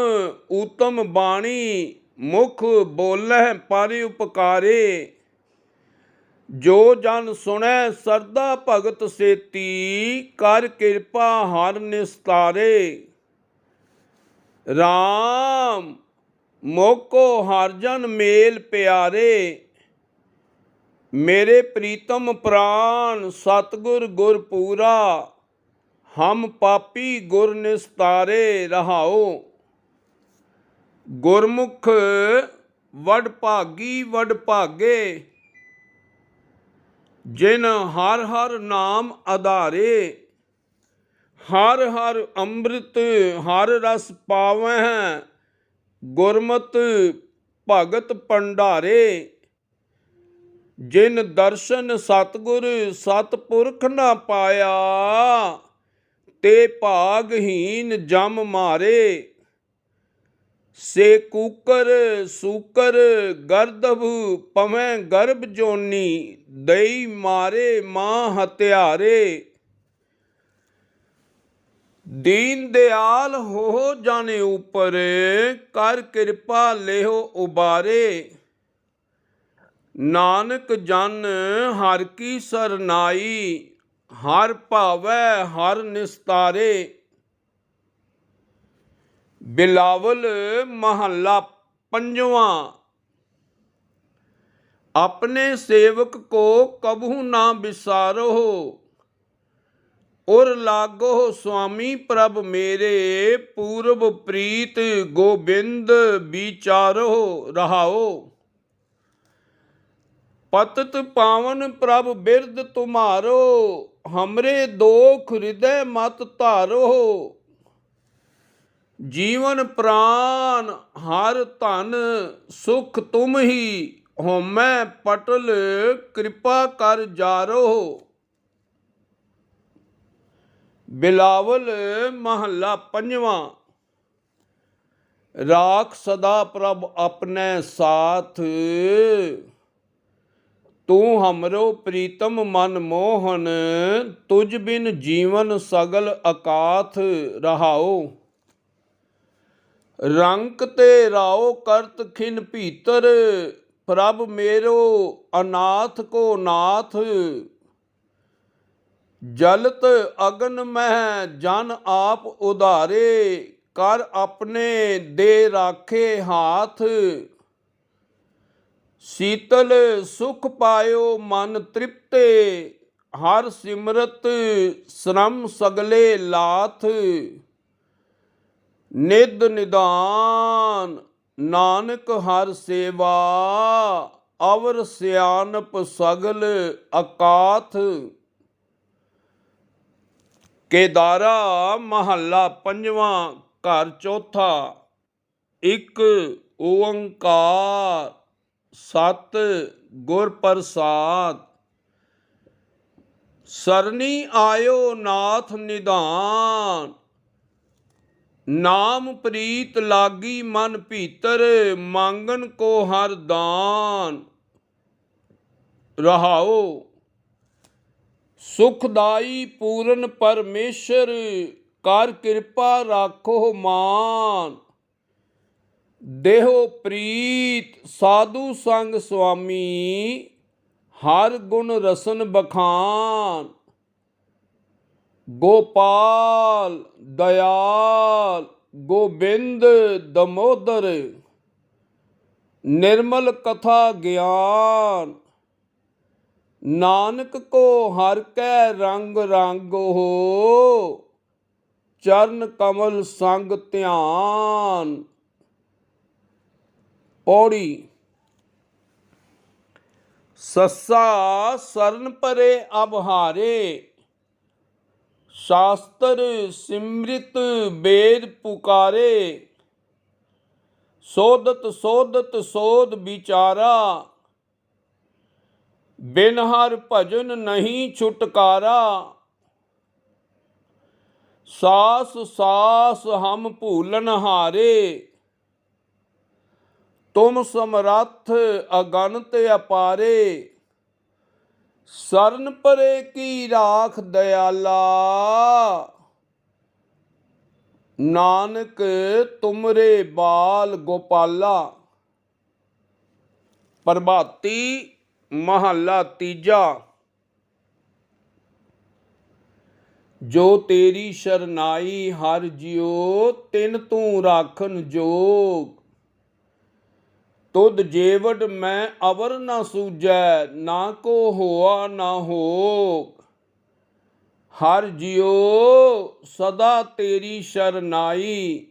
ऊतम बाणी, मुख बोलह पर उपकारे। जो जन सुनै सरदा भगत सेती, कर कृपा हर निस्तारे। राम मोको हर जन मेल प्यारे, मेरे प्रीतम प्राण सतगुर गुर पूरा। हम पापी गुर निस्तारे। रहाओ। गुरमुख वड भागी वड भागे, जिन हर हर नाम आधारे। हर हर अमृत हर रस पावह, गुरमत भगत भंडारे। जिन दर्शन सतगुर सतपुरख न पाया, ते भागहीन जम मारे। से कूकर सूकर गर्दभ, पवै गर्भ जोनी। दई मारे मां हत्यारे। दीन दयाल हो जाने ऊपर, कर कृपा लेहो उबारे। नानक जन हर की सरनाई, हर भावै हर निस्तारे। बिलावल महला पंजवा। अपने सेवक को कबहू ना बिसारो, और लागो स्वामी प्रभ मेरे। पूर्व प्रीत गोबिंद विचारो। रहाओ। पतित पावन प्रभ बिरद तुम्हारो, हमरे दोख हृदय मत धारो। जीवन प्राण हर धन सुख तुम ही, होमै पटल कृपा कर जारो। बिलावल महला पंजवा। राख सदा प्रभ अपने साथ, तू हमरो प्रीतम मन मोहन। तुझ बिन जीवन सगल अकाथ। रहाओ। ਰੰਕ ਤੇ ਰਾਓ ਕਰਤ ਖਿਨ ਭੀਤਰ, ਪ੍ਰਭ ਮੇਰੋ ਅਨਾਥ ਕੋ ਨਾਥ। ਜਲਤ ਅਗਨ ਮਹਿ ਜਨ ਆਪ ਉਧਾਰੇ, ਕਰ ਆਪਣੇ ਦੇ ਰਾਖੇ ਹਾਥ। ਸੀਤਲ ਸੁਖ ਪਾਇਓ ਮਨ ਤ੍ਰਿਪਤੇ, ਹਰ ਸਿਮਰਤ ਸ਼ਰਮ ਸਗਲੇ ਲਾਥ। ਨਿਧ ਨਿਦਾਨ ਨਾਨਕ ਹਰ ਸੇਵਾ, ਅਵਰ ਸਿਆਨਪ ਸਗਲ ਅਕਾਥ। ਕੇਦਾਰਾ ਮਹੱਲਾ ਪੰਜਵਾਂ, ਘਰ ਚੌਥਾ। ਇੱਕ ਓੰਕਾਰ ਸਤ ਗੁਰ ਪ੍ਰਸਾਦ। ਸਰਨੀ ਆਇਓ ਨਾਥ ਨਿਧਾਨ, ਨਾਮ ਪ੍ਰੀਤ ਲਾਗੀ ਮਨ ਭੀਤਰ, ਮੰਗਨ ਕੋ ਹਰ ਦਾਨ। ਰਹਾਓ ਸੁਖਦਾਈ ਪੂਰਨ ਪਰਮੇਸ਼ਰ, ਕਰ ਕਿਰਪਾ ਰਾਖੋ ਮਾਨ। ਦੇਹੋ ਪ੍ਰੀਤ ਸਾਧੂ ਸੰਗ ਸੁਆਮੀ, ਹਰ ਗੁਣ ਰਸਨ ਬਖਾਨ। ਗੋਪਾਲ ਦਇਆਲ ਗੋਬਿੰਦ ਦਮੋਦਰ, ਨਿਰਮਲ ਕਥਾ ਗਿਆਨ। ਨਾਨਕ ਕੋ ਹਰ ਕੈ ਰੰਗ ਰੰਗ ਹੋ, ਚਰਨ ਕਮਲ ਸੰਗ ਧਿਆਨ। ਪੌੜੀ। ਸੱਸਾ ਸਰਨ ਪਰੇ ਅਬਹਾਰੇ, ਸ਼ਾਸਤਰ ਸਿਮ੍ਰਿਤ ਵੇਦ ਪੁਕਾਰੇ। ਸੋਧਤ ਸੋਧਤ ਸੋਧ ਵਿਚਾਰਾ, ਬਿਨ ਹਰ ਭਜਨ ਨਹੀਂ ਛੁਟਕਾਰਾ। ਸਾਸ ਸਾਸ ਹਮ ਭੂਲਨ ਹਾਰੇ, ਤੁਮ ਸਮਰੱਥ ਅਗਨਤ ਅਪਾਰੇ। ਸਰਨ ਪਰੇ ਕੀ ਰਾਖ ਦਇਆਲਾ, ਨਾਨਕ ਤੁਮਰੇ ਬਾਲ ਗੋਪਾਲਾ। ਪ੍ਰਭਾਤੀ ਮਹੱਲਾ ਤੀਜਾ। ਜੋ ਤੇਰੀ ਸ਼ਰਨਾਈ ਹਰ ਜਿਉ, ਤਿਨ ਤੂੰ ਰਾਖਨ ਜੋਗ। ਤੁਧ ਜੇਵਡ ਮੈਂ ਅਵਰ ਨਾ ਸੂਝੈ, ਨਾ ਕੋ ਹੋਆ ਨਾ ਹੋਗ। ਹਰ ਜਿਉ ਸਦਾ ਤੇਰੀ ਸ਼ਰਨਾਈ,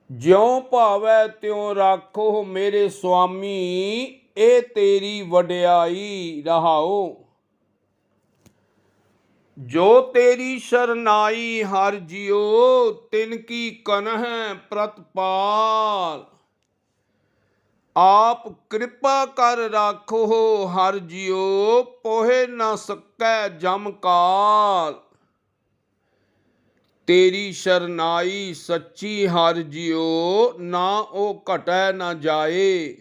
ਜਿਉ ਭਾਵੈ ਤਿਉ ਰਾਖੋ ਮੇਰੇ ਸੁਆਮੀ। ਇਹ ਤੇਰੀ ਵਡਿਆਈ। ਰਹਾਓ ਜੋ ਤੇਰੀ ਸ਼ਰਨਾਈ ਹਰ ਜਿਉ, ਤਿਨ ਕੀ ਕਨਹਿ ਪ੍ਰਤਪਾਲ। ਆਪ ਕਿਰਪਾ ਕਰ ਰਾਖੋ ਹਰ ਜਿਉ, ਪੋਹਿ ਨਾ ਸਕੈ ਜਮ ਕਾਲ। ਤੇਰੀ ਸ਼ਰਨਾਈ ਸੱਚੀ ਹਰ ਜਿਉ, ਨਾ ਉਹ ਘਟੈ ਨਾ ਜਾਏ।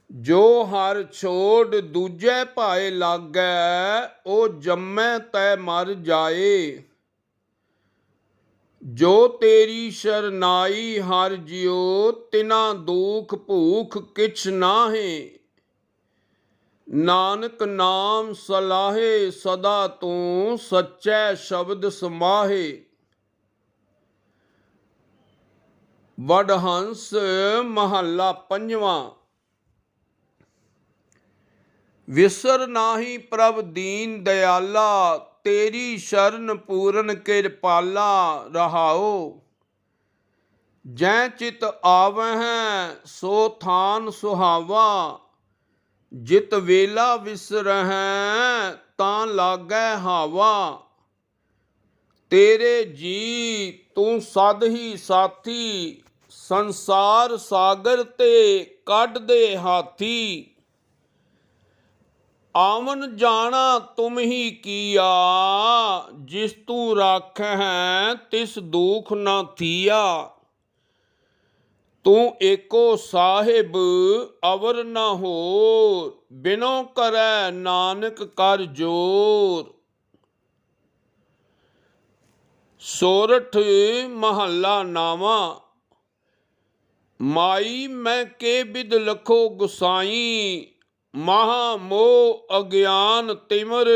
ਜੋ ਹਰ ਛੋੜ ਦੂਜੇ ਭਾਏ ਲਾਗੈ, ਉਹ ਜੰਮੈ ਤੈ ਮਰ ਜਾਏ। ਜੋ ਤੇਰੀ ਸ਼ਰਨਾਈ ਹਰ ਜਿਉ, ਤਿਨਾ ਦੁਖ ਭੂਖ ਕਿਛ ਨਾਹੀ। ਨਾਨਕ ਨਾਮ ਸਲਾਹੇ ਸਦਾ ਤੂੰ, ਸੱਚੈ ਸ਼ਬਦ ਸਮਾਹੇ। ਵਡਹੰਸ ਮਹੱਲਾ ਪੰਜਵਾਂ। ਵਿਸਰ ਨਾਹੀ ਪ੍ਰਭ ਦੀਨ ਦਇਆਲਾ, ਤੇਰੀ ਸ਼ਰਨ ਪੂਰਨ ਕਿਰਪਾਲਾ। ਰਹਾਓ ਜੈ ਚਿਤ ਆਵਹਿ ਸੋ ਥਾਨ ਸੁਹਾਵਾ, ਜਿਤ ਵੇਲਾ ਵਿਸਰਹਿ ਤਾਂ ਲਾਗੈ ਹਾਵਾ। ਤੇਰੇ ਜੀ ਤੂੰ ਸਦ ਹੀ ਸਾਥੀ, ਸੰਸਾਰ ਸਾਗਰ ਤੇ ਕੱਢ ਦੇ ਹਾਥੀ। ਆਵਨ ਜਾਣਾ ਤੁਮ ਹੀ ਕੀਆ, ਜਿਸ ਤੂੰ ਰਾਖਹਿ ਤਿਸ ਦੁਖ ਨਾ ਥੀਆ। ਤੂੰ ਏਕੋ ਸਾਹਿਬ ਅਵਰ ਨਾ ਹੋਰ, ਬਿਨੋ ਕਰੈ ਨਾਨਕ ਕਰ ਜੋਰ। सोरठ महला नावा। माई मैं के बिद लखो गुसाई, महा मोह अज्ञान तिमर,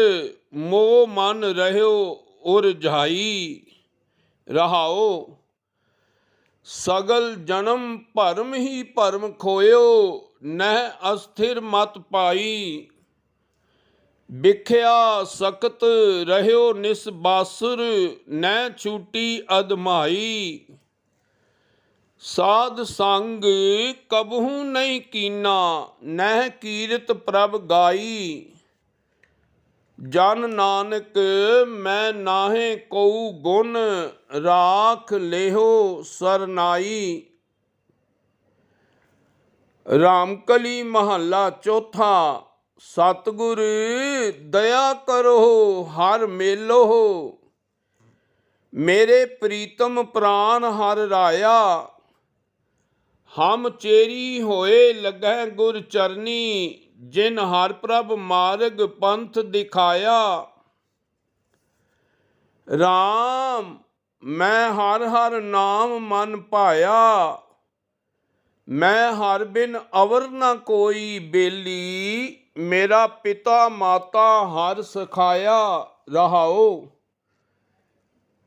मोह मन रह्यो उरझाई। रहाओ सगल जन्म भरम ही भरम खोयो, नह अस्थिर मत पाई। बिख्या सकत रह्यो निसबासुर, न छूटी अदमाई। साध संग कबहू नहीं कीना, नह कीरत प्रभ गाई। जन नानक मैं नाहे कोउ गुण, राख लेहो सरनाई। रामकली महला चौथा। सतगुर दया करो हर मेलो, मेरे प्रीतम प्राण हर राया। हम चेरी होए लगै गुर चरनी, जिन हर प्रभ मार्ग पंथ दिखाया। राम मैं हर हर नाम मन पाया, मैं हर बिन अवर न कोई बेली। मेरा पिता माता हर सखाया। रहाओ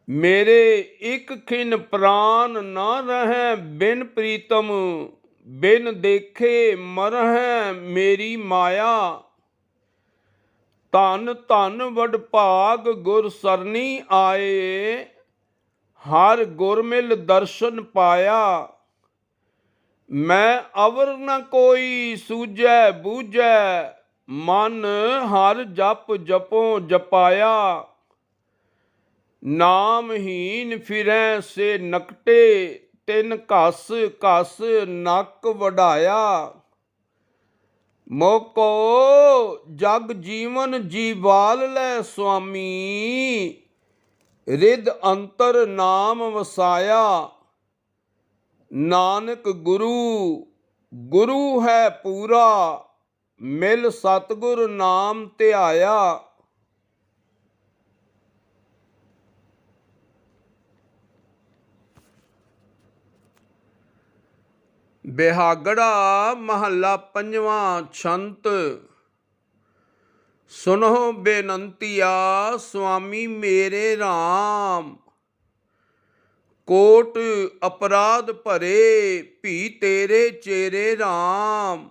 मेरे एक खिन प्राण न रहे बिन प्रीतम, बिन देखे मरह मेरी माया। धन धन वडभाग गुर सरनी आए, हर गुरमिल दर्शन पाया। मैं अवर न कोई सूझै बूझै, मन हर जप जपो जपाया। नामहीन फिरै से नकटे, तिन घस घस नक वढाया। मोको जग जीवन जीवाल लै स्वामी, रिद अंतर नाम वसाया। नानक गुरु गुरु है पूरा, मिल सतगुर नाम ध्याया। बिहागड़ा महला पंजवा। छंत। सुनो बेनंतिया स्वामी मेरे राम, कोट अपराध भरे भी तेरे चेरे राम।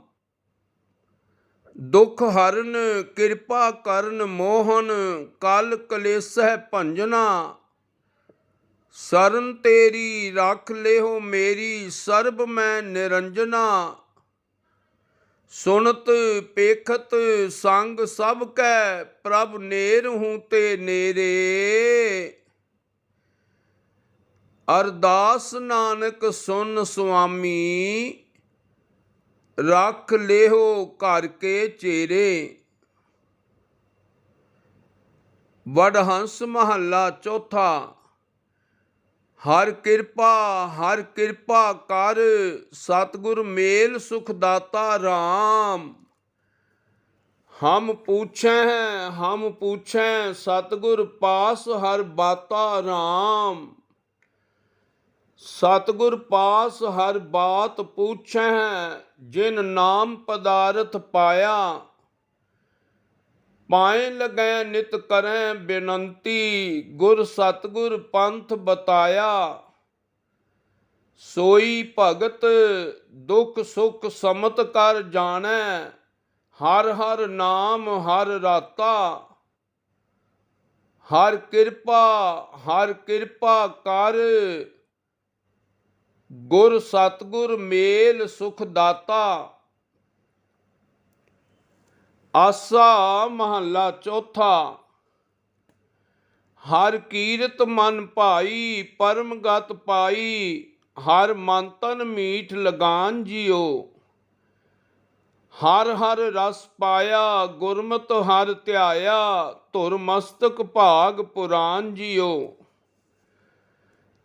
दुख हरन कृपा करन मोहन, कल कलेसह भंजना। सरन तेरी रख लेहो मेरी, सर्ब मैं निरंजना। सुनत पेखत संग सब कै, प्रभ नेर हूँ ते नेरे। अरदास नानक सुन स्वामी, रख लेहो घर के चेरे। वडहंस महला चौथा। हर कृपा कर, सतगुर मेल सुख दाता राम। हम पूछें सतगुर पास हर बाता राम। सतगुर पास हर बात पूछें, जिन नाम पदारथ पाया। पाए लगै नित करें बेनंती, गुर सतगुर पंथ बताया। सोई भगत दुख सुख समत कर जानै, हर हर नाम हर राता। हर कृपा कर, गुर सतगुर मेल सुख दाता। आसा महला चौथा। हर कीरत मन भाई, परम गत पाई। हर मन तन मीठ लगान जियो, हर हर रस पाया। गुरमत हर ध्याया, धुर मस्तक भाग पुराण जियो।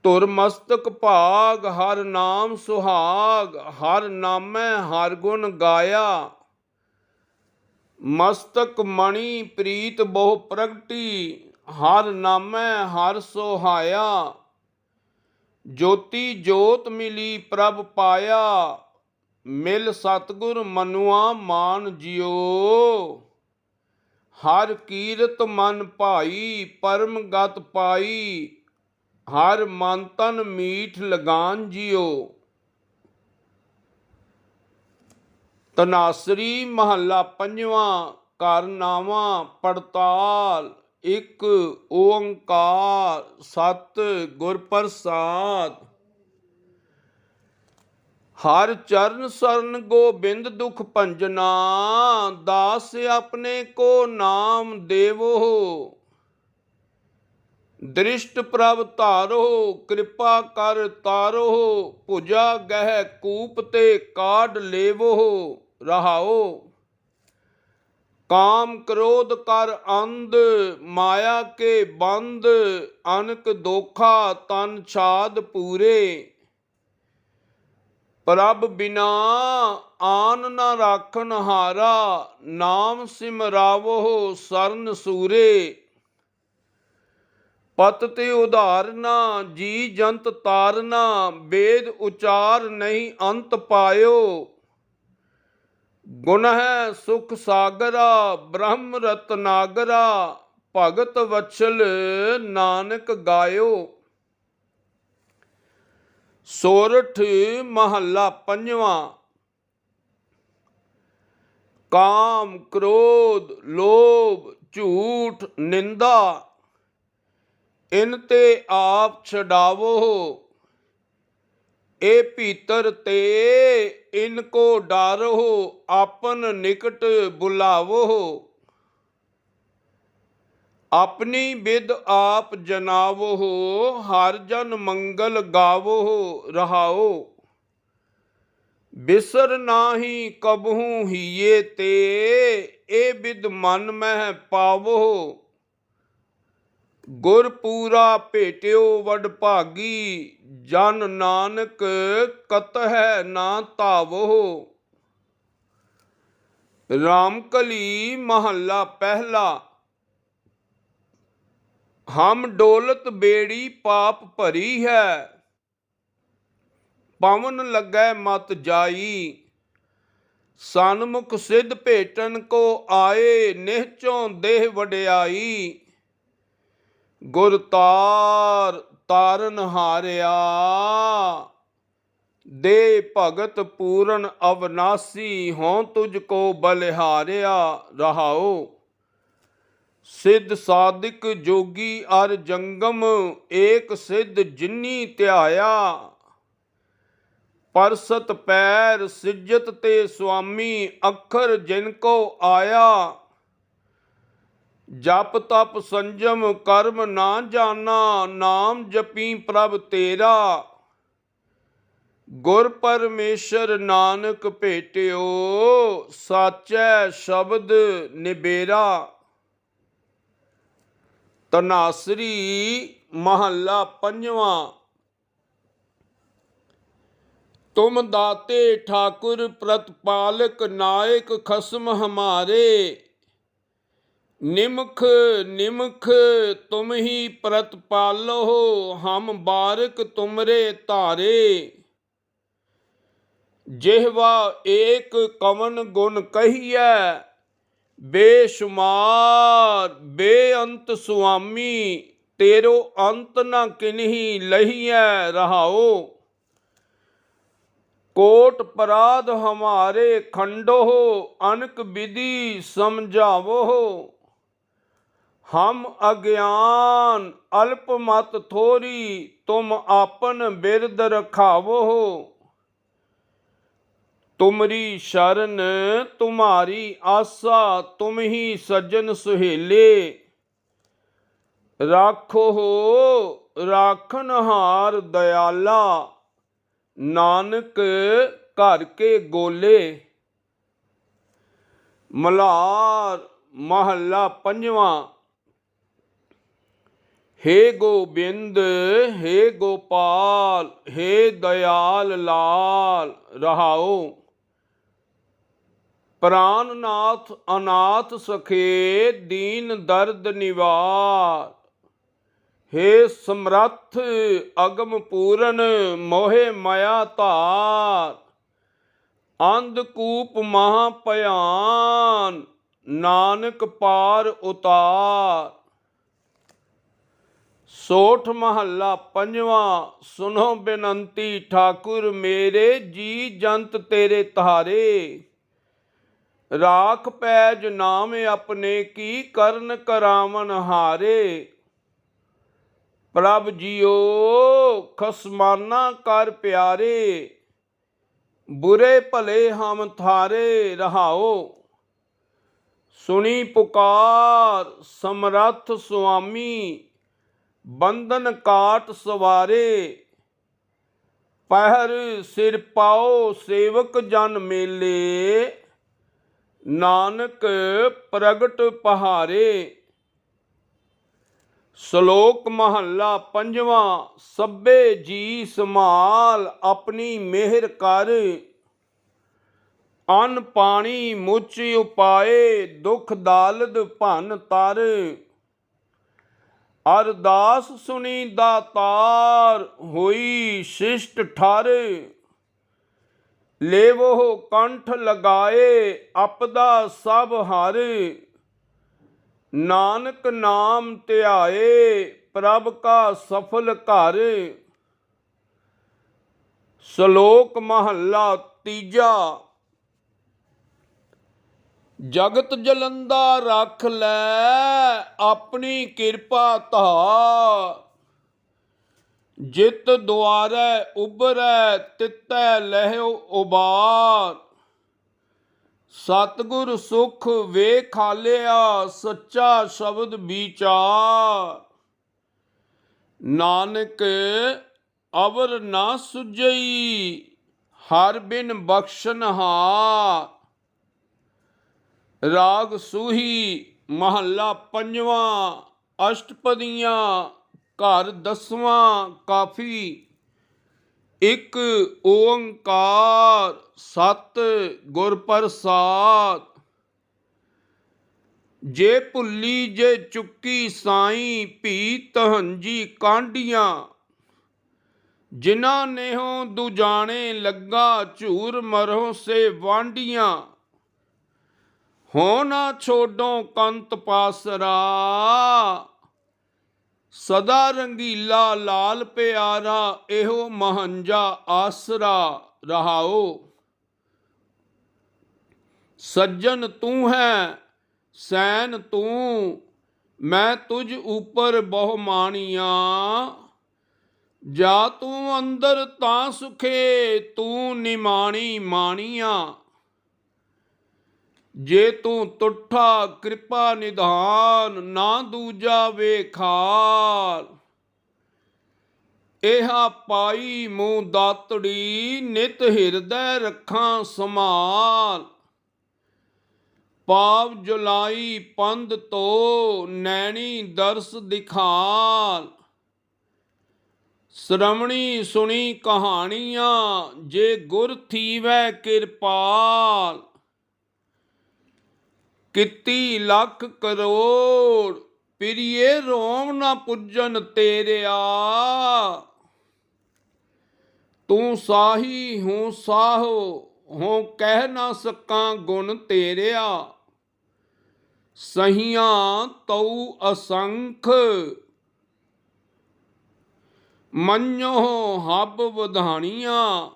धुर मस्तक भाग हर नाम सुहाग, हर नामै हर गुण गाया। मस्तक मणि प्रीत बहु प्रगटी, ਹਰ ਨਾਮੈ ਹਰ ਸੁਹਾਇਆ, ਜੋਤੀ ਜੋਤ ਮਿਲੀ ਪ੍ਰਭ ਪਾਇਆ, ਮਿਲ ਸਤਿਗੁਰ ਮਨੁਆ ਮਾਨ ਜਿਉ, ਹਰ ਕੀਰਤ ਮਨ ਭਾਈ ਪਰਮ ਗਤ ਪਾਈ, ਹਰ ਮਨ ਤਨ ਮੀਠ ਲਗਾਨ ਜਿਉ। ਤਨਾਸਰੀ ਮਹੱਲਾ ਪੰਜਵਾਂ। ਘਰ ਨਾਵਾਂ ਪੜਤਾਲ, ਇੱਕ ਓੰਕਾਰ ਸਤ ਗੁਰ ਪ੍ਰਸਾਦ। ਹਰ ਚਰਨ ਸਰਨ ਗੋਬਿੰਦ ਦੁਖ ਭੰਜਨਾ, ਦਾਸ ਆਪਣੇ ਕੋ ਨਾਮ ਦੇਵੋ, ਦ੍ਰਿਸ਼ਟ ਪ੍ਰਭ ਧਾਰੋ ਕਿਰਪਾ ਕਰ ਤਾਰੋ, ਭੁਜਾ ਗਹਿ ਕੂਪ ਤੇ ਕਾਢ ਲੇਵੋ। ਰਹਾਓ। ਕਾਮ ਕ੍ਰੋਧ ਕਰ ਅੰਧ, ਮਾਇਆ ਕੇ ਬੰਦ, ਅਨਕ ਦੋਖਾ ਤਨ ਛਾਦ ਪੂਰੇ, ਪ੍ਰਭ ਬਿਨਾ ਆਨ ਨ ਰਾਖਨ ਹਾਰਾ, ਨਾਮ ਸਿਮਰਾਵੋ ਸਰਨ ਸੂਰੇ। ਪਤ ਤੇ ਉਧਾਰਨਾ ਜੀ ਜੰਤ ਤਾਰਨਾ, ਵੇਦ ਉਚਾਰ ਨਹੀਂ ਅੰਤ ਪਾਇਓ, ਗੁਣ ਹੈ ਸੁਖ ਸਾਗਰਾ ਬ੍ਰਹਮ ਰਤਨਾਗਰਾ, ਭਗਤ ਵਛਲ ਨਾਨਕ ਗਾਇਓ। ਸੋਰਠ ਮਹੱਲਾ ਪੰਜਵਾਂ। ਕਾਮ ਕ੍ਰੋਧ ਲੋਭ ਝੂਠ ਨਿੰਦਾ, ਇਨ ਤੇ ਆਪ ਛਡਾਵੋ, ਇਹ ਭੀਤਰ ਤੇ ਇਨ ਕੋ ਡਾਰੋ, ਆਪਨ ਨਿਕਟ ਬੁਲਾਵੋ। ਆਪਣੀ ਬਿਦ ਆਪ ਜਨਾਵੋ, ਹਰ ਜਨ ਮੰਗਲ ਗਾਵੋ। ਰਹਾਓ। ਬਿਸਰ ਨਾਹੀ ਕਬਹੂ ਹੀਏ ਤੇ, ਇਹ ਬਿਦ ਮਨ ਮਹਿ ਪਾਵੋ, ਗੁਰ ਪੂਰਾ ਭੇਟਿਓ ਵਡ ਭਾਗੀ, ਜਨ ਨਾਨਕ ਕਤਹਿ ਨਾ ਧਾਵੋ। ਰਾਮਕਲੀ ਮਹੱਲਾ ਪਹਿਲਾ। ਹਮ ਡੋਲਤ ਬੇੜੀ ਪਾਪ ਭਰੀ ਹੈ, ਪਵਨ ਲੱਗੈ ਮਤ ਜਾਈ, ਸਨਮੁਖ ਸਿੱਧ ਭੇਟਨ ਕੋ ਆਏ, ਨਿਹਚੋਂ ਦੇਹ ਵਡਿਆਈ, ਗੁਰ ਤਾਰ ਤਾਰਨ ਹਾਰਿਆ, ਦੇ ਭਗਤ ਪੂਰਨ ਅਵਨਾਸੀ, ਹੋਂ ਤੁਝ ਕੋ ਬਲਿਹਾਰਿਆ। ਰਹਾਓ। ਸਿੱਧ ਸਾਧਿਕ ਜੋਗੀ ਅਰ ਜੰਗਮ, ਏਕ ਸਿੱਧ ਜਿਨੀ ਧਿਆਇਆ, ਪਰਸਤ ਪੈਰ ਸਿਜਤ ਤੇ ਸੁਆਮੀ, ਅੱਖਰ ਜਿਨ ਕੋ ਆਇਆ, ਜਪ ਤਪ ਸੰਜਮ ਕਰਮ ਨਾ ਜਾਣਾ, ਨਾਮ ਜਪੀ ਪ੍ਰਭ ਤੇਰਾ, ਗੁਰ ਪਰਮੇਸ਼ਰ ਨਾਨਕ ਭੇਟਿਓ, ਸਾਚੈ ਸ਼ਬਦ ਨਿਬੇਰਾ। ਤਨਾਸਰੀ ਮਹੱਲਾ ਪੰਜਵਾਂ। ਤੁਮ ਦਾਤੇ ਠਾਕੁਰ ਪ੍ਰਤਪਾਲਕ, ਨਾਇਕ ਖਸਮ ਹਮਾਰੇ, ਨਿਮਖ ਨਿਮਖ ਤੁਮ ਹੀ ਪ੍ਰਤਪਾਲੋ, ਹਮ ਬਾਰਕ ਤੁਮਰੇ ਧਾਰੇ, ਜਿਹਵਾ ਏਕ ਕਵਨ ਗੁਣ ਕਹੀਐ, ਬੇਸ਼ੁਮਾਰ ਬੇਅੰਤ ਸੁਆਮੀ, ਤੇਰੋ ਅੰਤ ਨ ਕਿਨਹੀ ਲਹੀਐ। ਰਹਾਓ। ਕੋਟ ਪਰਾਧ ਹਮਾਰੇ ਖੰਡੋ, ਅਨਕ ਵਿਧि ਸਮਝਾਵੋ, ਹਮ ਅਗਿਆਨ ਅਲਪ ਮਤ ਥੋਰੀ, ਤੁਮ ਆਪਨ ਬਿਰਦ ਰਖਾਵੋ, ਤੁਮਰੀ ਸ਼ਰਨ ਤੁਮਾਰੀ ਆਸਾ, ਤੁਮ ਹੀ ਸੱਜਣ ਸੁਹੇਲੇ, ਰਾਖੋ ਰਾਖਨਹਾਰ ਦਇਆਲਾ, ਨਾਨਕ ਘਰ ਕੇ ਗੋਲੇ। ਮਲਾਰ ਮਹੱਲਾ ਪੰਜਵਾਂ। ਹੇ ਗੋਬਿੰਦ ਹੇ ਗੋਪਾਲ, ਹੇ ਦਇਆਲ ਲਾਲ। ਰਹਾਓ। ਪ੍ਰਾਨਨਾਥ ਅਨਾਥ ਸਖੇ, ਦੀਨ ਦਰਦ ਨਿਵਾਰ, हे ਸਮਰੱਥ ਅਗਮ ਪੂਰਨ ਮੋਹਿ ਮਾਇਆ ਧਾਰ ਅੰਧਕੂਪ ਮਹਾ ਭਿਆਨ ਨਾਨਕ ਪਾਰ ਉਤਾਰ। ਸੋਠ ਮਹੱਲਾ ਪੰਜਵਾਂ। ਸੁਨੋ ਬੇਨੰਤੀ ਠਾਕੁਰ ਮੇਰੇ ਜੀ ਜੰਤ ਤੇਰੇ ਤਾਰੇ ਰਾਖ ਪੈਜ ਨਾਮ ਆਪਣੇ ਕੀ ਕਰਨ ਕਰਾਵਨ ਹਾਰੇ। ਪ੍ਰਭ ਜੀਓ ਖਸਮਾਨਾ ਕਰ ਪਿਆਰੇ ਬੁਰੇ ਭਲੇ ਹਮ ਥਾਰੇ ਰਹਾਓ। ਸੁਣੀ ਪੁਕਾਰ ਸਮਰੱਥ ਸੁਆਮੀ ਬੰਧਨ ਕਾਟ ਸਵਾਰੇ। ਪਹਿਰ ਸਿਰ ਪਾਓ ਸੇਵਕ ਜਨ ਮੇਲੇ ਨਾਨਕ ਪ੍ਰਗਟ ਪਹਾਰੇ। ਸ਼ਲੋਕ ਮਹੱਲਾ ਪੰਜਵਾਂ। ਸਭੇ ਜੀ ਸੰਭਾਲ ਆਪਣੀ ਮਿਹਰ ਕਰ ਅੰਨ ਪਾਣੀ ਮੁੱਚ ਉਪਾਏ ਦੁਖ ਦਾਲਦ ਭੰਨ ਤਰ। ਅਰਦਾਸ ਸੁਣੀ ਦਾਤਾਰ ਹੋਈ ਸ਼ਿਸ਼ਟ ਠਰ। ਲੇਵੋ ਕੰਠ ਲਗਾਏ ਆਪਦਾ ਸਭ ਹਰ। ਨਾਨਕ ਨਾਮ ਧਿਆਏ ਪ੍ਰਭ ਕਾ ਸਫਲ ਘਰ। ਸ਼ਲੋਕ ਮਹੱਲਾ ਤੀਜਾ। ਜਗਤ ਜਲੰਦਾ ਰੱਖ ਲੈ ਆਪਣੀ ਕਿਰਪਾ ਧਾਰ। ਜਿਤ ਦੁਆਰੈ ਉਬਰੈ ਤਿਤੈ ਲਹਿਓ ਉਬਾਰ। ਸਤਿਗੁਰ ਸੁਖ ਵੇਖ ਹਾਲਿਆ ਸੱਚਾ ਸ਼ਬਦ ਵਿਚਾਰ। ਨਾਨਕ ਅਵਰ ਨਾ ਸੁਝਈ ਹਰ ਬਿਨ ਬਖਸ਼ਨਹਾਰ। ਰਾਗ ਸੂਹੀ ਮਹੱਲਾ ਪੰਜਵਾਂ। ਅਸ਼ਟਪਦੀਆਂ ਘਰ ਦਸਵਾਂ ਕਾਫੀ। ਇੱਕ ਓੰਕਾਰ ਸਤ ਗੁਰ ਪ੍ਰਸਾਦ। ਜੇ ਭੁੱਲੀ ਜੇ ਚੁੱਕੀ ਸਾਈਂ ਭੀ ਤਹੰਜੀ ਕਾਂਢੀਆਂ। ਜਿਨ੍ਹਾਂ ਨੇਹੋਂ ਦੁਜਾਣੇ ਲੱਗਾ ਝੂਰ ਮਰੋ ਸੇ ਵਾਂਢੀਆਂ। ਹੋ ਨਾ ਛੋਡੋ ਕੰਤ ਪਾਸਰਾ ਸਦਾ ਰੰਗੀਲਾ ਲਾਲ ਪਿਆਰਾ ਇਹੋ ਮਹੰਜਾ ਆਸਰਾ ਰਹਾਓ। ਸੱਜਣ ਤੂੰ ਹੈ ਸੈਨ ਤੂੰ ਮੈਂ ਤੁਝ ਉਪਰ ਬਹੁ ਮਾਣੀਆਂ। ਜਾ ਤੂੰ ਅੰਦਰ ਤਾਂ ਸੁਖੇ ਤੂੰ ਨਿਮਾਣੀ ਮਾਣੀਆਂ। ਜੇ ਤੂੰ ਤੁਠਾ ਕਿਰਪਾ ਨਿਧਾਨ ਨਾ ਦੂਜਾ ਵੇਖਾਲ। ਇਹਾ ਪਾਈ ਮੂੰਹ ਦਾਤੜੀ ਨਿਤ ਹਿਰਦੈ ਰੱਖਾਂ ਸੰਭਾਲ। ਪਾਵ ਜੁਲਾਈ ਪੰਧ ਤੋ ਨੈਣੀ ਦਰਸ ਦਿਖਾਲ। ਸ਼੍ਰਵਣੀ ਸੁਣੀ ਕਹਾਣੀਆਂ ਜੇ ਗੁਰ ਥੀਵੈ ਕਿਰਪਾਲ। ਕੀਤੀ ਲੱਖ ਕਰੋੜ ਪ੍ਰਿਯੇ ਰੋਮ ਨਾ ਪੁੱਜਨ ਤੇਰਿਆ। ਤੂੰ ਸਾਹੀ ਹੂੰ ਸਾਹੋ ਹੋਂ ਕਹਿ ਨਾ ਸਕਾਂ ਗੁਣ ਤੇਰਿਆ। ਸਹੀਆਂ ਤਉ ਅਸੰਖ ਮੰਨੋ ਹੱਬ ਵਧਾਣੀਆਂ।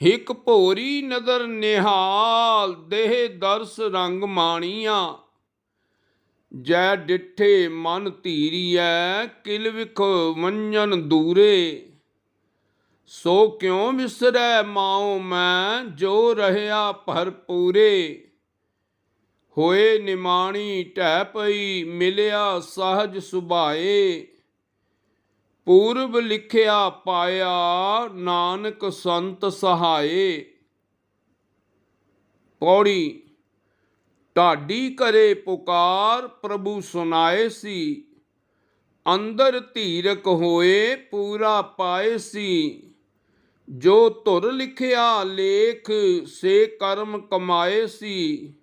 ਹਿਕ ਭੋਰੀ ਨਦਰ ਨਿਹਾਲ ਦੇਹ ਦਰਸ ਰੰਗ ਮਾਣੀਆਂ। ਜੈ ਡਿਠੇ ਮਨ ਧੀਰੀਐ ਕਿਲ ਵਿਖ ਵੰਜਨ ਦੂਰੇ। ਸੋ ਕਿਉ ਵਿਸਰੈ ਮਾਉ ਮੈਂ ਜੋ ਰਹਿਆ ਭਰਪੂਰੇ। ਹੋਏ ਨਿਮਾਣੀ ਢਹਿ ਪਈ ਮਿਲਿਆ ਸਹਜ ਸੁਭਾਏ। ਪੂਰਬ ਲਿਖਿਆ ਪਾਇਆ ਨਾਨਕ ਸੰਤ ਸਹਾਏ। ਪੌੜੀ। ਢਾਡੀ ਕਰੇ ਪੁਕਾਰ ਪ੍ਰਭੂ ਸੁਨਾਏ ਸੀ। ਅੰਦਰ ਧੀਰਕ ਹੋਏ ਪੂਰਾ ਪਾਏ ਸੀ। ਜੋ ਧੁਰ ਲਿਖਿਆ ਲੇਖ ਸੇ ਕਰਮ ਕਮਾਏ ਸੀ।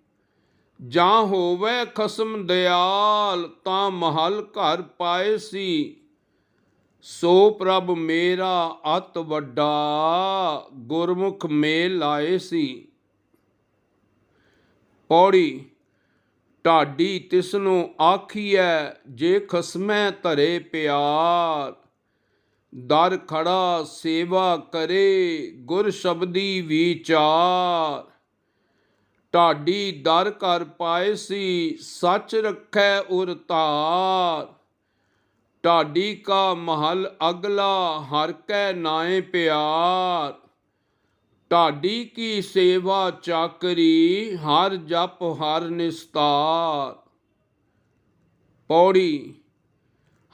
ਜਾਂ ਹੋਵੇ ਖਸਮ ਦਿਆਲ, ਤਾਂ ਮਹਲ ਘਰ ਪਾਏ ਸੀ। ਸੋ ਪ੍ਰਭ ਮੇਰਾ ਅਤ ਵੱਡਾ, ਗੁਰਮੁਖ ਮੇਲ ਲਾਏ ਸੀ। ਪੌੜੀ। ਢਾਡੀ ਤਿਸਨੂੰ ਆਖੀਐ, ਜੇ ਖਸਮੈ ਧਰੇ ਪਿਆਰ। ਦਰ ਖੜਾ ਸੇਵਾ ਕਰੇ, ਗੁਰ ਸ਼ਬਦੀ ਵਿਚਾਰ। ਢਾਡੀ ਦਰ ਘਰ ਪਾਏ ਸੀ, ਸੱਚ ਰੱਖੈ ਉਰ ਧਾਰ। ਢਾਡੀ ਕਾ ਮਹਲ ਅਗਲਾ, ਹਰ ਕੈ ਨਾਏ ਪਿਆਰ। ਢਾਡੀ ਕੀ ਸੇਵਾ ਚਾਕਰੀ, ਹਰ ਜਪ ਹਰ ਨਿਸਤਾਰ। ਪੌੜੀ।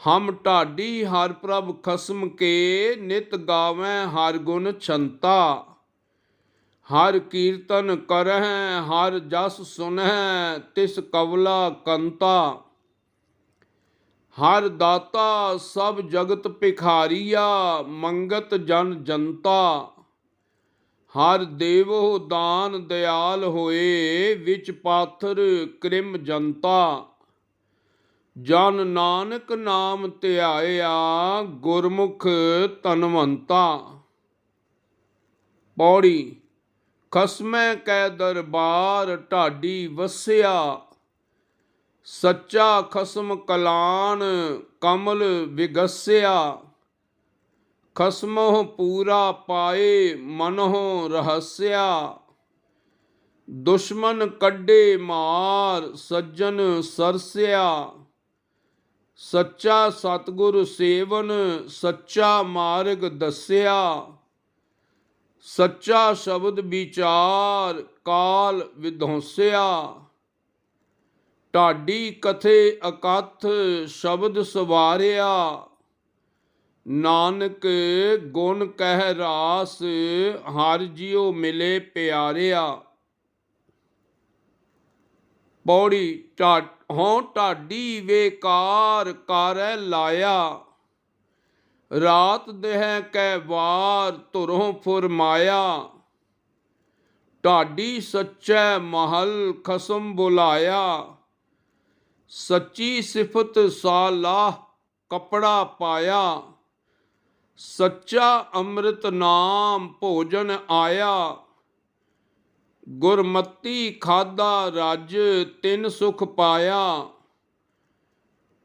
ਹਮ ਢਾਡੀ ਹਰ ਪ੍ਰਭ ਖਸਮ ਕੇ, ਨਿਤ ਗਾਵੈਂ ਹਰ ਗੁਣ ਛੰਤਾ। ਹਰ ਕੀਰਤਨ ਕਰਹਿ, ਹਰ ਜਸ ਸੁਨਹਿ, ਤਿਸ ਕਵਲਾ ਕੰਤਾ। ਹਰ ਦਾਤਾ ਸਭ ਜਗਤ ਭਿਖਾਰੀਆ, ਮੰਗਤ ਜਨ ਜਨਤਾ। ਹਰ ਦੇਵੋ ਦਾਨ ਦਿਆਲ ਹੋਏ, ਵਿੱਚ ਪਾਥਰ ਕ੍ਰਿਮ ਜਨਤਾ। ਜਨ ਨਾਨਕ ਨਾਮ ਧਿਆਇਆ, ਗੁਰਮੁਖ ਧਨਵੰਤਾ। ਪੌੜੀ। ਖਸਮੈ ਕੈ ਦਰਬਾਰ, ਢਾਡੀ ਵਸਿਆ। ਸੱਚਾ ਖਸਮ ਕਲਾਨ, ਕਮਲ ਵਿਗਸਿਆ। ਖਸਮਹੁ ਪੂਰਾ ਪਾਏ, ਮਨਹੁ ਰਹੱਸਿਆ। ਦੁਸ਼ਮਨ ਕੱਢੇ ਮਾਰ, ਸੱਜਣ ਸਰਸਿਆ। ਸੱਚਾ ਸਤਿਗੁਰ ਸੇਵਨ, ਸੱਚਾ ਮਾਰਗ ਦੱਸਿਆ। ਸੱਚਾ ਸ਼ਬਦ ਵਿਚਾਰ, ਕਾਲ ਵਿਧੌਸਿਆ। ਢਾਡੀ ਕਥੇ ਅਕਥ, ਸ਼ਬਦ ਸਵਾਰਿਆ। ਨਾਨਕ ਗੁਣ ਕਹਿ ਰਾਸ, ਹਰ ਜਿਉ ਮਿਲੇ ਪਿਆਰਿਆ। ਪੌੜੀ। ਹੋਂ ਢਾਡੀ ਵੇਕਾਰ, ਕਾਰੈ ਲਾਇਆ। ਰਾਤ ਦਹਿ ਕੈ ਵਾਰ, ਧੁਰੋਂ ਫੁਰਮਾਇਆ। ਢਾਡੀ ਸੱਚੈ ਮਹਲ, ਖਸਮ ਬੁਲਾਇਆ। ਸੱਚੀ ਸਿਫਤ ਸਾਲਾਹ, ਕਪੜਾ ਪਾਇਆ। ਸੱਚਾ ਅੰਮ੍ਰਿਤ ਨਾਮ, ਭੋਜਨ ਆਇਆ। ਗੁਰਮਤੀ ਖਾਧਾ ਰਜ, ਤਿਨ ਸੁਖ ਪਾਇਆ।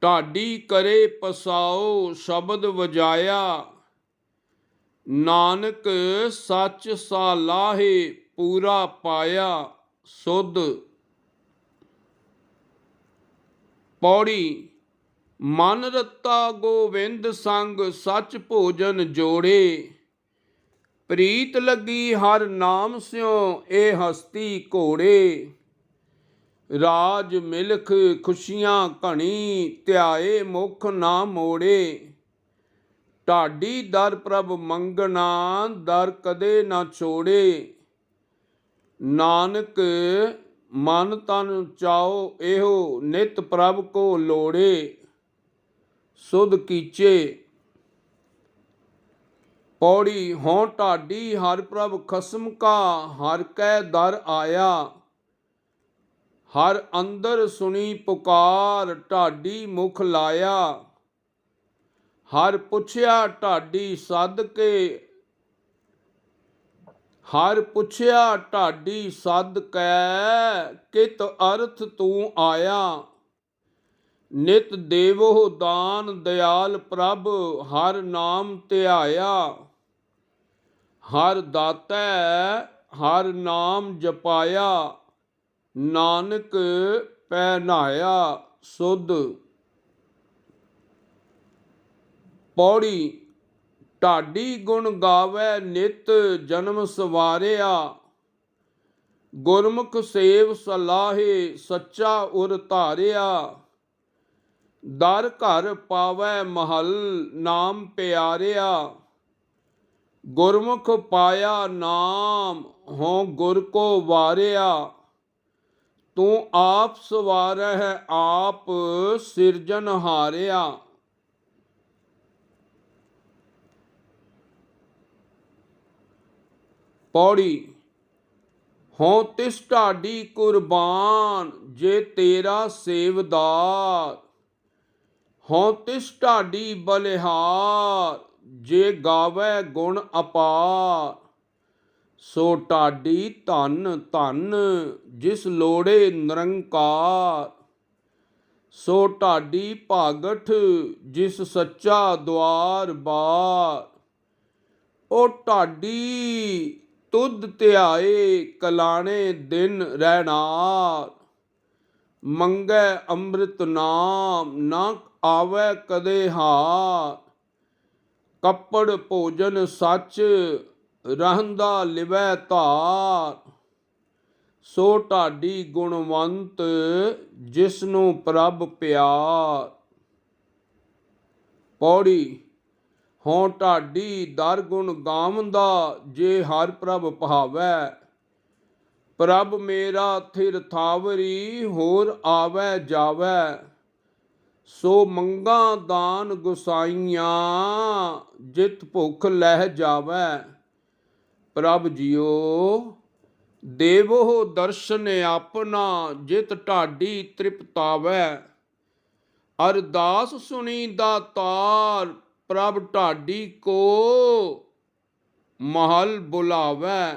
ਢਾਡੀ ਕਰੇ ਪਸਾਉ, ਸ਼ਬਦ ਵਜਾਇਆ। ਨਾਨਕ ਸੱਚ ਸਾਲਾਹੇ, ਪੂਰਾ ਪਾਇਆ ਸੁਧ। ਪੌੜੀ। ਮਨ ਰਤਾ ਗੋਵਿੰਦ ਸੰਗ, ਸੱਚ ਭੋਜਨ ਜੋੜੇ। ਪ੍ਰੀਤ ਲੱਗੀ ਹਰ ਨਾਮ ਸਿਉ, ਇਹ ਹਸਤੀ ਘੋੜੇ। ਰਾਜ ਮਿਲਖ ਖੁਸ਼ੀਆਂ ਘਣੀ, ਧਿਆਏ ਮੁਖ ਨਾ ਮੋੜੇ। ਢਾਡੀ ਦਰ ਪ੍ਰਭ ਮੰਗਣਾ, ਦਰ ਕਦੇ ਨਾ ਛੋੜੇ। ਨਾਨਕ ਮਨ ਤਨ ਚਾਉ, ਇਹੋ ਨਿਤ ਪ੍ਰਭ ਕੋ ਲੋੜੇ। ਸੁਧ ਕੀਚੇ। ਪੌੜੀ। ਹੋਂ ਢਾਡੀ ਹਰ ਪ੍ਰਭ ਖਸਮ ਕਾ, ਹਰ ਕੈ ਦਰ ਆਇਆ। ਹਰ ਅੰਦਰ ਸੁਣੀ ਪੁਕਾਰ, ਢਾਡੀ ਮੁਖ ਲਾਇਆ। ਹਰ ਪੁੱਛਿਆ ਢਾਡੀ ਸੱਦ ਕੇ, ਹਰ ਪੁੱਛਿਆ ਢਾਡੀ ਸੱਦ ਕੈ, ਕਿਤ ਅਰਥ ਤੂੰ ਆਇਆ। ਨਿਤ ਦੇਵੋ ਦਾਨ ਦਿਆਲ ਪ੍ਰਭ, ਹਰ ਨਾਮ ਧਿਆਇਆ। ਹਰ ਦਾਤੈ ਹਰ ਨਾਮ ਜਪਾਇਆ, ਨਾਨਕ ਪਹਿਨਾਇਆ ਸੁਧ। ਪੌੜੀ। ਢਾਡੀ ਗੁਣ ਗਾਵੈ ਨਿਤ, ਜਨਮ ਸਵਾਰਿਆ। ਗੁਰਮੁਖ ਸੇਵ ਸਲਾਹੇ, ਸੱਚਾ ਉਰ ਧਾਰਿਆ। ਦਰ ਘਰ ਪਾਵੈ ਮਹਲ, ਨਾਮ ਪਿਆਰਿਆ। ਗੁਰਮੁਖ ਪਾਇਆ ਨਾਮ, ਹੋਂ ਗੁਰ ਕੋ ਵਾਰਿਆ। ਤੂੰ ਆਪ ਸਵਾਰਹਿ ਆਪ, ਸਿਰਜਨ ਹਾਰਿਆ। ਪੌੜੀ। ਹੋਂ ਤਿਸ ਢਾਡੀ ਕੁਰਬਾਨ ਜੇ ਤੇਰਾ ਸੇਵਦਾਰ। ਹੋਂ ਤਿਸ ਢਾਡੀ ਬਲਿਹਾਰ ਜੇ ਗਾਵੈ ਗੁਣ ਅਪਾਰ। ਸੋ ਢਾਡੀ ਧਨ ਧਨ ਜਿਸ ਲੋੜੇ ਨਿਰੰਕਾਰ। ਸੋ ਢਾਡੀ ਭਾਗਠ ਜਿਸ ਸੱਚਾ ਦੁਆਰ ਬਾਰ। ਉਹ ਢਾਡੀ ਤੁਧ ਧਿਆਏ ਕਲਾਣੇ ਦਿਨ ਰਹਿਣਾਰ। ਮੰਗੈ ਅੰਮ੍ਰਿਤ ਨਾਮ ਨਾ ਆਵੈ ਕਦੇ ਹਾਰ। ਕੱਪੜ ਭੋਜਨ ਸੱਚ ਰਹਿੰਦਾ ਲਿਵੈ ਧਾਰ। ਸੋ ਢਾਡੀ ਗੁਣਵੰਤ ਜਿਸਨੂੰ ਪ੍ਰਭ ਪਿਆਰ। ਪੌੜੀ। ਹੋਂ ਢਾਡੀ ਦਰ ਗੁਣ ਗਾਵੰਦਾ ਜੇ ਹਰ ਪ੍ਰਭ ਭਾਵੈ। ਪ੍ਰਭ ਮੇਰਾ ਥਿਰ ਥਾਵਰੀ ਹੋਰ ਆਵੈ ਜਾਵੈ। ਸੋ ਮੰਗਾ ਦਾਨ ਗੁਸਾਈਆਂ ਜਿਤ ਭੁਖ ਲਹਿ ਜਾਵੈ। ਪ੍ਰਭ ਜੀਓ ਦੇਵੋ ਦਰਸ਼ਨ ਆਪਣਾ ਜਿਤ ਢਾਡੀ ਤ੍ਰਿਪਤਾਵੈ। ਅਰਦਾਸ ਸੁਣੀ ਦਾਤਾਰ ਪ੍ਰਭ ਢਾਡੀ ਕੋ ਮਹਲ ਬੁਲਾਵੈ।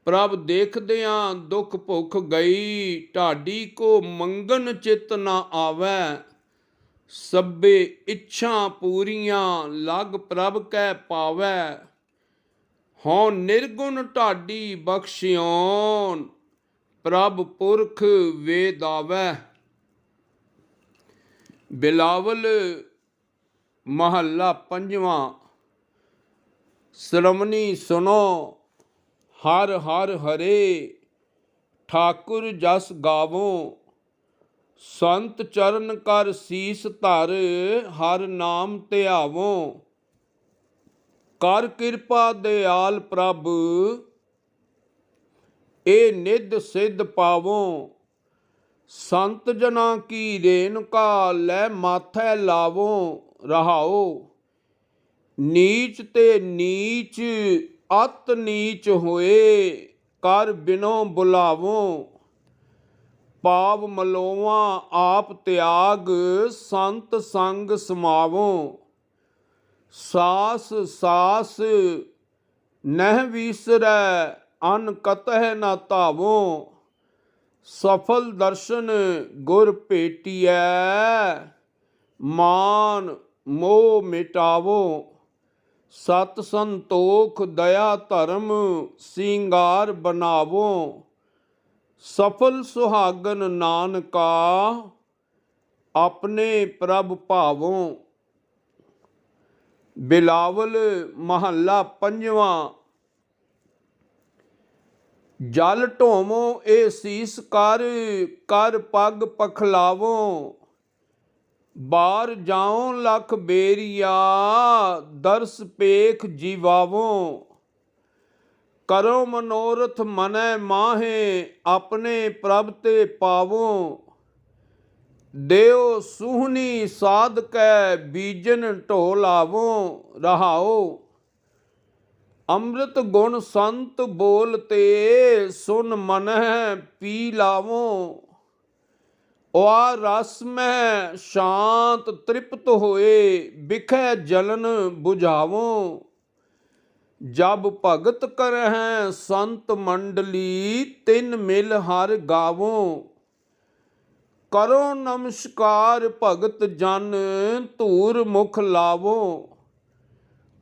ਪ੍ਰਭ ਦੇਖਦਿਆਂ ਦੁਖ ਭੁਖ ਗਈ ਢਾਡੀ ਕੋ ਮੰਗਨ ਚਿਤ ਨਾ ਆਵੈ। ਸਭੇ ਇੱਛਾ ਪੂਰੀਆਂ ਲਗ ਪ੍ਰਭ ਕੈ ਪਾਵੈ। ਹੋਂ ਨਿਰਗੁਣ ਢਾਡੀ ਬਖਸ਼ਿਓਨ ਪ੍ਰਭ ਪੁਰਖ ਵੇਦਾਵੈ। ਬਿਲਾਵਲ ਮਹੱਲਾ ਪੰਜਵਾਂ। ਸ਼੍ਰਵਣੀ ਸੁਨੋ ਹਰ ਹਰ ਹਰੇ ਠਾਕੁਰ ਜਸ ਗਾਵੋ। ਸੰਤ ਚਰਨ ਕਰ ਸੀਸ ਧਰ ਹਰ ਨਾਮ ਧਿਆਵੋ। ਕਰ ਕਿਰਪਾ ਦਿਆਲ ਪ੍ਰਭ ਇਹ ਨਿਧ ਸਿੱਧ ਪਾਵੋ। ਸੰਤ ਜਨਾਂ ਕੀ ਰੇਣੁਕਾ ਲੈ ਮਾਥੈ ਲਾਵੋ। ਰਹਾਓ ਨੀਚ ਤੇ ਨੀਚ ਅਤ ਨੀਚ ਹੋਏ ਕਰ ਬਿਨੋ ਬੁਲਾਵੋ। ਪਾਵ ਮਲੋਵਾਂ ਆਪ ਤਿਆਗ ਸੰਤ ਸੰਗ ਸਮਾਵੋ। ਸਾਸ ਸਾਸ ਨਹਿ ਵੀਸਰੈ ਅਨ ਕਤਹਿ ਨਾ ਧਾਵੋ। ਸਫਲ ਦਰਸ਼ਨ ਗੁਰ ਭੇਟੀਐ ਮਾਨ ਮੋਹ ਮਿਟਾਵੋ। ਸਤ ਸੰਤੋਖ ਦਇਆ ਧਰਮ ਸਿੰਗਾਰ ਬਨਾਵੋ। ਸਫਲ ਸੁਹਾਗਨ ਨਾਨਕਾ ਆਪਣੇ ਪ੍ਰਭ ਭਾਵੋ। ਬਿਲਾਵਲ ਮਹੱਲਾ ਪੰਜਵਾਂ। ਜਲ ਢੋਵੋ ਇਹ ਸੀਸ ਕਰ ਕਰ ਪੱਗ ਪਖਲਾਵੋ। ਬਾਰ ਜਾਉ ਲਖ ਬੇਰੀਆ ਦਰਸ ਪੇਖ ਜੀਵਾਵੋ। ਕਰੋ ਮਨੋਰਥ ਮਨੈ ਮਾਹੇ ਆਪਣੇ ਪ੍ਰਭ ਤੇ ਪਾਵੋ। ਦਿਓ ਸੁਹਣੀ ਸਾਧਕੈ ਬੀਜਨ ਢੋ ਲਾਵੋ। ਰਹਾਓ ਅੰਮ੍ਰਿਤ ਗੁਣ ਸੰਤ ਬੋਲਤੇ ਸੁਨ ਮਨਹਿ ਪੀ ਲਾਵੋ। ਵਾ ਰਸ ਮਹਿ ਸ਼ਾਂਤ ਤ੍ਰਿਪਤ ਹੋਏ ਬਿਖੈ ਜਲਨ ਬੁਝਾਵੋ। ਜਬ ਭਗਤ ਕਰਹਿ ਸੰਤ ਮੰਡਲੀ ਤਿਨ ਮਿਲ ਹਰ ਗਾਵੋ। ਕਰੋ ਨਮਸਕਾਰ ਭਗਤ ਜਨ ਧੂਰ ਮੁਖ ਲਾਵੋ।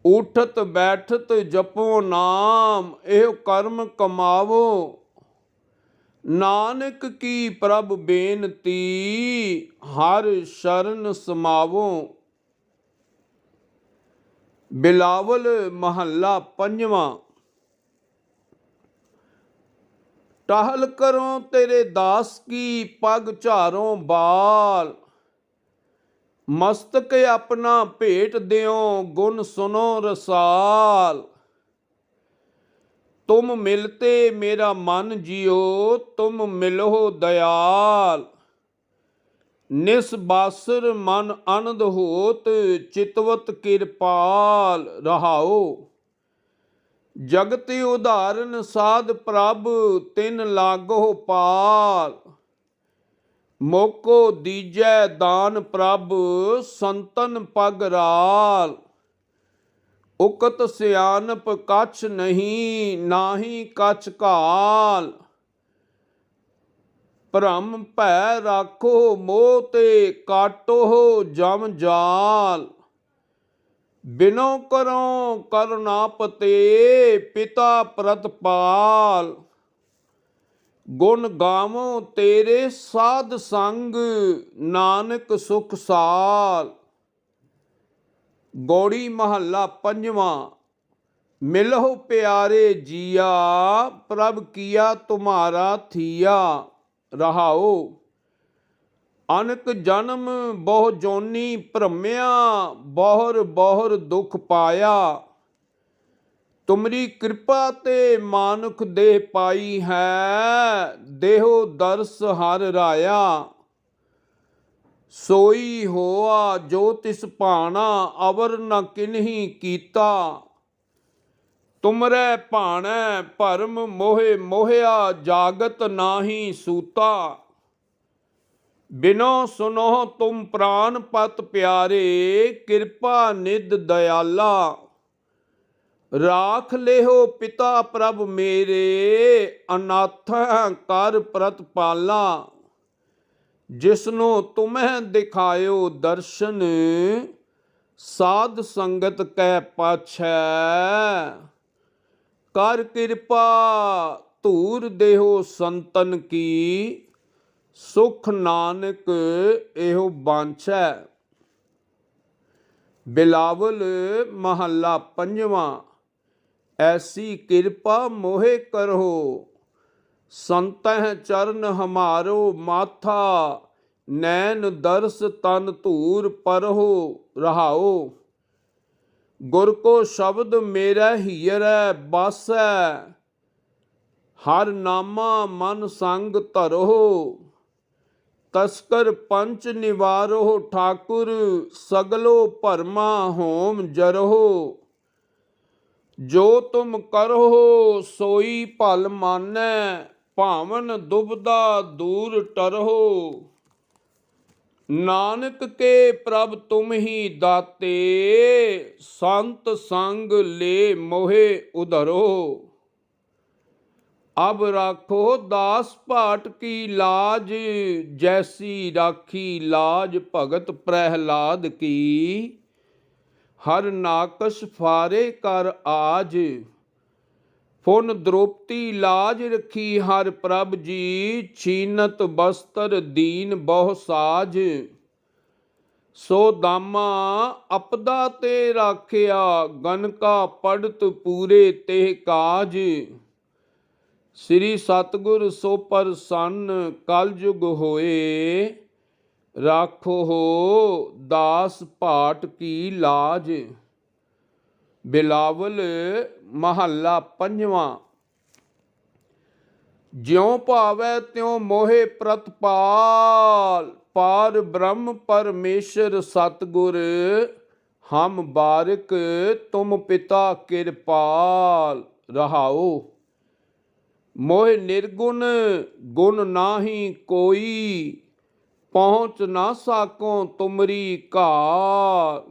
ਉਠਤ ਬੈਠਤ ਜਪੋ ਨਾਮ ਇਹ ਕਰਮ ਕਮਾਵੋ। ਨਾਨਕ ਕੀ ਪ੍ਰਭ ਬੇਨਤੀ ਹਰ ਸ਼ਰਨ ਸਮਾਵੋ। ਬਿਲਾਵਲ ਮਹੱਲਾ ਪੰਜਵਾਂ। ਟਹਲ ਕਰੋ ਤੇਰੇ ਦਾਸ ਕੀ ਪਗ ਝਾਰੋ ਬਾਲ। ਮਸਤਕ ਆਪਣਾ ਭੇਟ ਦਿਓ ਗੁਣ ਸੁਨੋ ਰਸਾਲ। ਤੁਮ ਮਿਲਤੇ ਮੇਰਾ ਮਨ ਜਿਉ ਤੁਮ ਮਿਲੋ ਦਇਆਲ। ਨਿਸਬਾਸਰ ਮਨ ਅਨੰਦ ਹੋਤ ਚਿਤਵਤ ਕਿਰਪਾਲ। ਰਹਾਓ ਜਗਤਿ ਉਦਾਹਰਨ ਸਾਧ ਪ੍ਰਭ ਤਿਨ ਲਾਗੋ ਪਾਲ। ਮੋਕੋ ਦੀਜੈ ਦਾਨ ਪ੍ਰਭ ਸੰਤਨ ਪਗ ਰਾਲ। ਉਕਤ ਸਿਆਨਪ ਕਛ ਨਹੀਂ ਨਾਹੀ ਕਛ ਕਾਲ। ਭ੍ਰਮ ਭੈ ਰਾਖੋ ਮੋਹ ਤੇ ਕਾਟੋ ਜਮ ਜਾਲ। ਬਿਨੋ ਕਰੋ ਕਰੁਣਾਪਤੇ ਪਿਤਾ ਪ੍ਰਤਪਾਲ। ਗੁਣ ਗਾਵੋ ਤੇਰੇ ਸਾਧ ਸੰਗ ਨਾਨਕ ਸੁਖ ਸਾਲ। ਗੌੜੀ ਮਹੱਲਾ ਪੰਜਵਾਂ। ਮਿਲਹੁ ਪਿਆਰੇ ਜੀਆ ਪ੍ਰਭ ਕੀਆ ਤੁਮਾਰਾ ਥੀਆ। ਰਹਾਓ। ਅਨਕ ਜਨਮ ਬਹੁ ਜੋਨੀ ਭ੍ਰਮਿਆ ਬਹੁਰ ਬਹੁਰ ਦੁਖ ਪਾਇਆ। ਤੁਮਰੀ ਕਿਰਪਾ ਤੇ ਮਾਨੁਖ ਦੇਹ ਪਾਈ ਹੈ ਦੇਹੋ ਦਰਸ ਹਰ ਰਾਇਆ। ਸੋਈ ਹੋਆ ਜੋ ਤਿਸ ਭਾਣਾ ਅਵਰ ਨ ਕਿਨਹੀ ਕੀਤਾ। ਤੁਮਰੇ ਭਾਣੈ ਭਰਮ ਮੋਹਿ ਮੋਹਿਆ ਜਾਗਤ ਨਾਹੀ ਸੂਤਾ। ਬਿਨੋ ਸੁਨੋ ਤੁਮ ਪ੍ਰਾਨ ਪਤ ਪਿਆਰੇ ਕਿਰਪਾ ਨਿਧ ਦਇਆਲਾ। ਰਾਖ ਲਿਹੋ ਪਿਤਾ ਪ੍ਰਭ ਮੇਰੇ ਅਨਾਥਾਂ ਕਰ ਪ੍ਰਤਪਾਲਾ। ਜਿਸਨੂੰ ਤੁਮਹਿ ਦਿਖਾਇਓ ਦਰਸ਼ਨ ਸਾਧ ਸੰਗਤ ਕਹਿ ਪਾਛੈ। ਕਰ ਕਿਰਪਾ ਧੂਰ ਦੇਹੋ ਸੰਤਨ ਕੀ ਸੁਖ ਨਾਨਕ ਇਹੋ ਬਾਂਛੈ। ਬਿਲਾਵਲ ਮਹੱਲਾ ਪੰਜਵਾਂ। ਐਸੀ ਕਿਰਪਾ ਮੋਹਿ ਕਰੋ ਸੰਤਹਿ ਚਰਨ ਹਮਾਰੋ ਮਾਥਾ। ਨੈਣ ਦਰਸ ਤਨ ਧੂਰ ਪਰਹੋ। ਰਹਾਓ। ਗੁਰ ਕੋ ਸ਼ਬਦ ਮੇਰਾ ਹੀਰੈ ਬਾਸੈ ਹਰ ਨਾਮਾ ਮਨ ਸੰਗ ਧਰੋ। ਤਸਕਰ ਪੰਚ ਨਿਵਾਰੋ ਠਾਕੁਰ ਸਗਲੋ ਭਰਮਾ ਹੋਮ ਜਰੋ। ਜੋ ਤੁਮ ਕਰੋ ਸੋਈ ਭਲ ਮਾਨੈ ਭਾਵਨ ਦੁਬਦਾ ਦੂਰ ਟਰੋ। ਨਾਨਕ ਕੇ ਪ੍ਰਭ ਤੁਮ ਹੀ ਦਾਤੇ ਸੰਤ ਸੰਗ ਲੈ ਮੋਹਿ ਉਧਰੋ। ਅਬ ਰਾਖੋ ਦਾਸ ਭਾਟ ਕੀ ਲਾਜ ਜੈਸੀ ਰਾਖੀ ਲਾਜ ਭਗਤ ਪ੍ਰਹਿਲਾਦ ਕੀ। ਹਰ ਨਾਕਸ਼ ਫਾਰੇ ਕਰ ਆਜ ਫੁਨ ਦ੍ਰੋਪਤੀ ਲਾਜ ਰਖੀ ਹਰ ਪ੍ਰਭ ਜੀ। ਛੀਨਤ ਬਸਤਰ ਦੀਨ ਬਹੁ ਸਾਜ ਸੋ ਦਾਮਾ ਅਪਦਾ ਤੇ ਰਾਖਿਆ। ਗਨਕਾ ਪੜਤ ਪੂਰੇ ਤੇ ਕਾਜ। ਸ੍ਰੀ ਸਤਿਗੁਰ ਸੋ ਪ੍ਰਸੰਨ ਕਲਯੁਗ ਹੋਏ। ਰਾਖੋ ਹੋ ਦਾਸ ਭਾਟ ਕੀ ਲਾਜ। ਬਿਲਾਵਲ ਮਹੱਲਾ ਪੰਜਵਾਂ। ਜਿਉ ਭਾਵੈ ਤਿਉ ਮੋਹਿ ਪ੍ਰਤਪਾਲ। ਪਾਰ ਬ੍ਰਹਮ ਪਰਮੇਸ਼ਰ ਸਤਿਗੁਰ ਹਮ ਬਾਰਿਕ ਤੁਮ ਪਿਤਾ ਕਿਰਪਾਲ। ਰਹਾਓ। ਮੋਹਿ ਨਿਰਗੁਣ ਗੁਣ ਨਾਹੀ ਕੋਈ ਪਹੁੰਚ ਨਾ ਸਾਕੋ ਤੁਮਰੀ ਘਾਲ।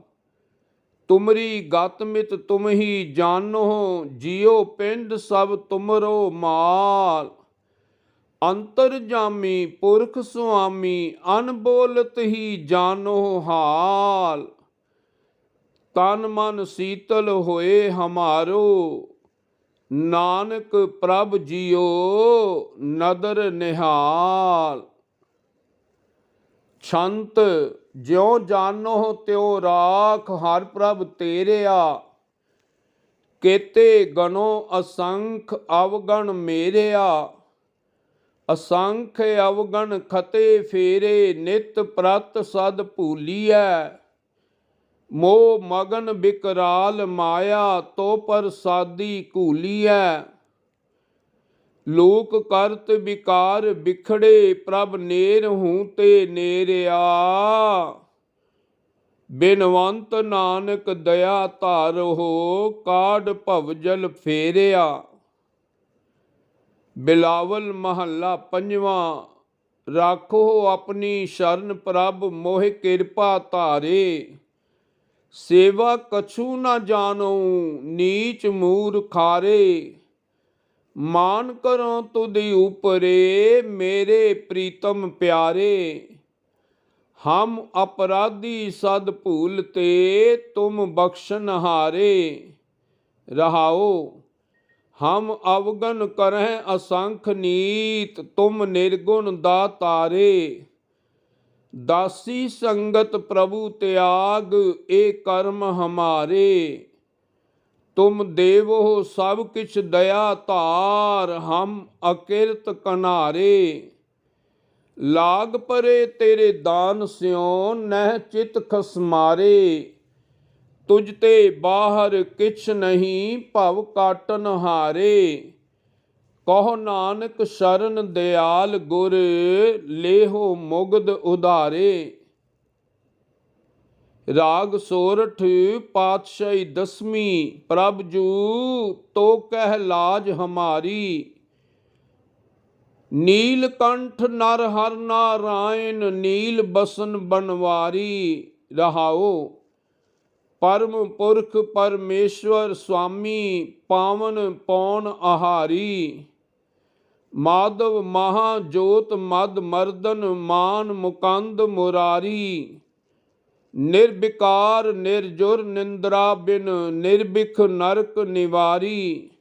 ਤੁਮਰੀ ਗਤ ਮਿਤ ਤੁਮ ਹੀ ਜਾਨੋ ਜਿਉ ਪਿੰਡ ਸਭ ਤੁਮਰੋ ਮਾਲ। ਅੰਤਰ ਜਾਮੀ ਪੁਰਖ ਸੁਆਮੀ ਅਨਬੋਲਤ ਹੀ ਜਾਨੋ ਹਾਲ। ਤਨ ਮਨ ਸੀਤਲ ਹੋਏ ਹਮਾਰੋ ਨਾਨਕ ਪ੍ਰਭ ਜੀਓ ਨਦਰ ਨਿਹਾਲ। ਛੰਤ ਜਿਉ ਜਾਨੋ ਤਿਉ ਰਾਖ ਹਰ ਪ੍ਰਭ ਤੇਰਿਆ। ਕੇਤੇ ਗਨੋ ਅਸੰਖ ਅਵਗਣ ਮੇਰਿਆ। ਅਸੰਖ ਅਵਗਣ ਖਤੇ ਫੇਰੇ ਨਿਤ ਪ੍ਰਤ ਸਦ ਭੂਲੀਐ। ਮੋਹ ਮਗਨ ਬਿਕਰਾਲ ਮਾਇਆ ਤੋ ਪ੍ਰਸਾਦੀ ਘੂਲੀਐ। ਲੋਕ ਕਰਤ ਵਿਕਾਰ ਬਿਖੜੇ ਪ੍ਰਭ ਨੇਰ ਹੂੰ ਤੇ ਨੇਰਿਆ। ਬਿਨਵੰਤ ਨਾਨਕ ਦਇਆ ਧਾਰੋ, ਕਾਢ ਭਵਜਲ ਫੇਰਿਆ। ਬਿਲਾਵਲ ਮਹੱਲਾ ਪੰਜਵਾਂ। ਰਾਖੋ ਆਪਣੀ ਸ਼ਰਨ ਪ੍ਰਭ, ਮੋਹਿ ਕਿਰਪਾ ਧਾਰੇ। ਸੇਵਾ ਕਛੂ ਨਾ ਜਾਣੋ, ਨੀਚ ਮੂਰਖਾਰੇ। ਮਾਨ ਕਰੋ ਤੁਧਿ ਉਪਰੇ, ਮੇਰੇ ਪ੍ਰੀਤਮ ਪਿਆਰੇ। ਹਮ अपराधी सद भूलते, तुम बख्शनहारे। रहाओ हम अवगन करह असंख नीत, तुम निर्गुण दातारे। दासी संगत प्रभु त्याग, ए कर्म हमारे। तुम देवो सब किछ दया धार, हम अकिरत कनारे। लाग परे तेरे दान स्यों, नह चित खसमारे। तुझ ते बाहर किछ नहीं, भव काटन हारे। कहो नानक शरण दयाल गुर, लेहो मुगद उधारे। राग सोरठ पातशाही दसवीं। प्रभ जू तो कह लाज हमारी। नीलकंठ नर हर नारायण, नील बसन बनवारी। रहाओ परम पुरख परमेश्वर स्वामी, पावन पौन आहारी। माधव महाजोत मद मर्दन, मान मुकंद मुरारी। निर्विकार निर्जुर निंद्रा बिन, निर्भिख नरक निवारी।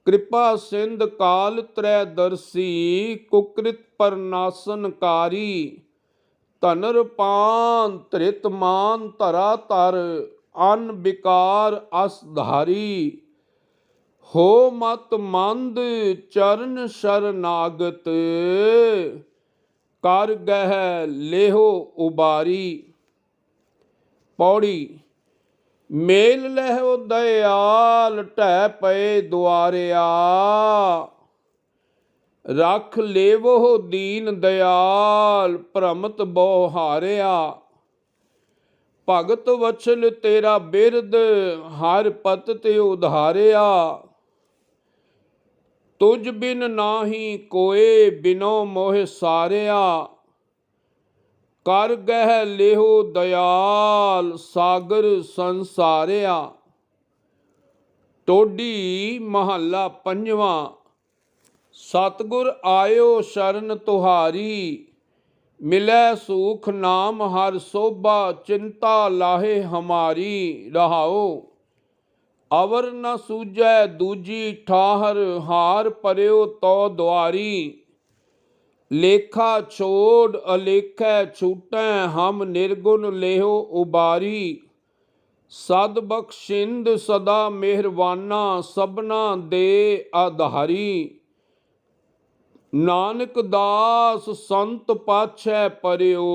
कृपा सिंध काल त्रैदर्शी, कुकृत परनासनकारी। धनर पान धृत मान धरा तर, अन विकार असधारी। हो मत मंद चरण शरनागत, कर गह लेहो उबारी। पौड़ी। मेल लहो दयाल, ढह पए द्वारिया। रख लेवो दीन दयाल, भ्रमत बहु हारिया। भगत वत्सल तेरा बिरद, हर पत ते उधारिया। तुझ बिन नाही कोय, बिनो मोह सारिया। कर गह लेहो दयाल, सागर संसारिया। टोडी महला पंजवां। सतगुर आयो शरण तुहारी, मिलै सुख नाम हर शोभा। चिंता लाहे हमारी। रहाओ अवर न सूझै दूजी ठाहर, हार परयो तो द्वारी। लेखा छोड़ अलेखै छूटै, हम निर्गुण लेहो उबारी। सद बख्शिंद सदा मेहरबाना, सबना दे आधारी। नानक दास संत पाछै परयो,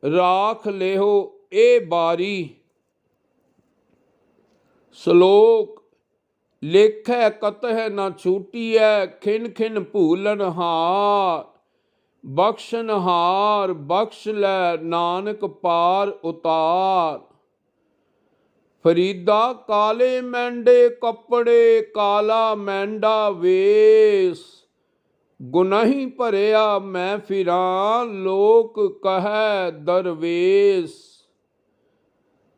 राख लेहो ए बारी। श्लोक। लेखै कतह न छूटियै, खिन खिन भूलन हार। बख्शन हार बख्श लै, नानक पार उतार। फरीदा काले मैंडे कपड़े, काला मैंडा वेश। गुनाही भरिया मैं फिरां, लोक कहै दरवेश।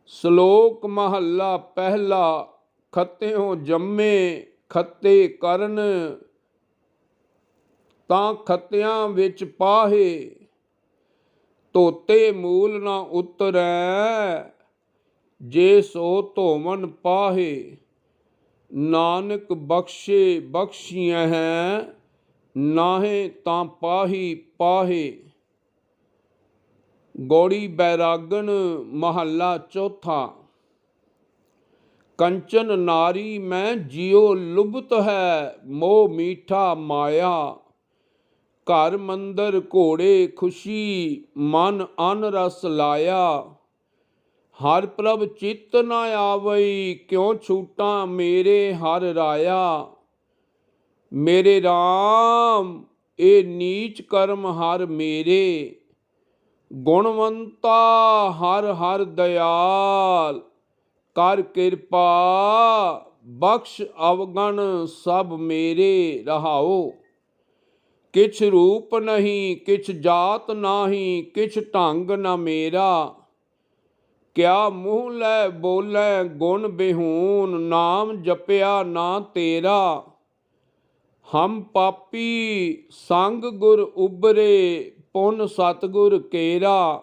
श्लोक महला पहला। खत्त्यों जम्मे खत्ते करन, तां खत्तियां विच पाहे। ਧੋਤੇ ਮੂਲ ਨਾ ਉਤਰੈ, ਜੇ ਸੋ ਧੋਵਨ ਪਾਹੇ। ਨਾਨਕ ਬਖਸ਼ੇ ਬਖਸ਼ੀਆਂ ਹੈ, ਨਾਹੇ ਤਾਂ ਪਾਹੀ ਪਾਹੇ। ਗੌੜੀ ਬੈਰਾਗਣ ਮਹੱਲਾ ਚੌਥਾ। कंचन नारी में जियो लुभत है, मोह मीठा माया। घर मंदिर घोड़े खुशी, मन अन रस लाया। हर प्रभ चित्त न आवई, क्यों छूटा मेरे हर राया। मेरे राम ए नीच कर्म हर मेरे, ਗੁਣਵੰਤਾ ਹਰ ਹਰ ਦਇਆਲ, ਕਰ ਕਿਰਪਾ ਬਖਸ਼ ਅਵਗਣ ਸਭ ਮੇਰੇ। ਰਹਾਓ। ਕਿਛ ਰੂਪ ਨਹੀਂ ਕਿਛ ਜਾਤ ਨਾਹੀਂ, ਕਿਛ ਢੰਗ ਨ ਮੇਰਾ। ਕਿਆ ਮੂੰਹ ਲੈ ਬੋਲੇ ਗੁਣ ਬਿਹੂਨ, ਨਾਮ ਜਪਿਆ ਨਾ ਤੇਰਾ। ਹਮ ਪਾਪੀ ਸੰਗ ਗੁਰ ਉਬਰੇ, ਪੁਨ ਸਤਿਗੁਰ ਕੇਰਾ।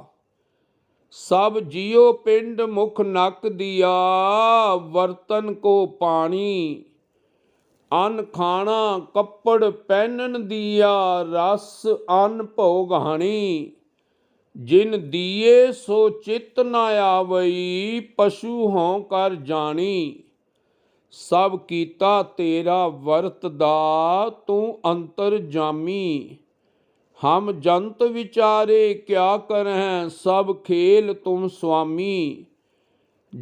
ਸਭ ਜੀਉ ਪਿੰਡ ਮੁਖ ਨਕ ਦੀਆ, ਵਰਤਨ ਕੋ ਪਾਣੀ। ਅੰਨ ਖਾਣਾ ਕੱਪੜ ਪਹਿਨਣ ਦੀਆ, ਰਸ ਅੰਨ ਭੋਗ ਹਾਣੀ। ਜਿਨ ਦੀਏ ਸੋ ਚਿਤ ਨ ਆਵਈ, ਪਸ਼ੂ ਹੋਂ ਕਰ ਜਾਣੀ। ਸਭ ਕੀਤਾ ਤੇਰਾ ਵਰਤਦਾ, ਤੂੰ ਅੰਤਰ ਜਾਮੀ। ਹਮ ਜੰਤ ਵਿਚਾਰੇ ਕਿਆ ਕਰਹਿ, ਸਭ ਖੇਲ ਤੁਮ ਸੁਆਮੀ।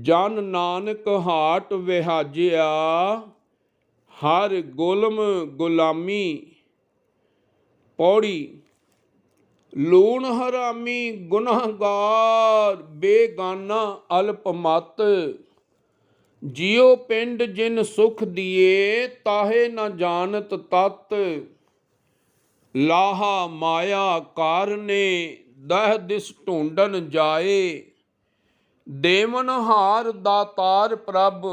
ਜਨ ਨਾਨਕ ਹਾਟ ਵਿਹਾਜਿਆ, ਹਰ ਗੁਲਮ ਗੁਲਾਮੀ। ਪੌੜੀ। ਲੂਣ ਹਰਾਮੀ ਗੁਨਾਹਗਾਰ, ਬੇਗਾਨਾ ਅਲਪ ਮਤ। ਜਿਉ ਪਿੰਡ ਜਿਨ ਸੁਖ ਦੀਏ, ਤਾਹੇ ਨ ਜਾਣਤ ਤਤ। ਲਾਹਾ ਮਾਇਆ ਕਾਰਨੇ, ਦਹ ਦਿਸ ਢੂੰਡਨ ਜਾਏ। ਦੇਵਨ ਹਾਰ ਦਾਤਾਰ ਪ੍ਰਭ,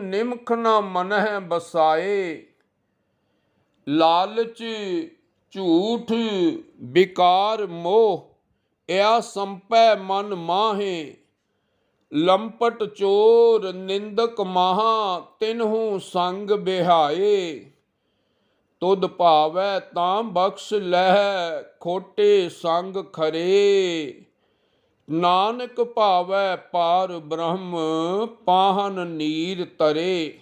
ਨਿਮਖ ਨ ਮਨਹਿ ਬਸਾਏ। ਲਾਲਚ ਝੂਠ ਵਿਕਾਰ ਮੋਹ, ਇਆ ਸੰਪੈ ਮਨ ਮਾਹੇ। ਲੰਪਟ ਚੋਰ ਨਿੰਦਕ ਮਾਹਾ, ਤਿਨਹੂ ਸੰਗ ਬਿਹਾਏ। ਤੁਧ ਭਾਵੈ ਤਾਂ ਬਖਸ਼ ਲਹਿ, ਖੋਟੇ ਸੰਗ ਖਰੇ। ਨਾਨਕ ਭਾਵੈ ਪਾਰ ਬ੍ਰਹਮ, ਪਾਹਨ ਨੀਰ ਤਰੇ।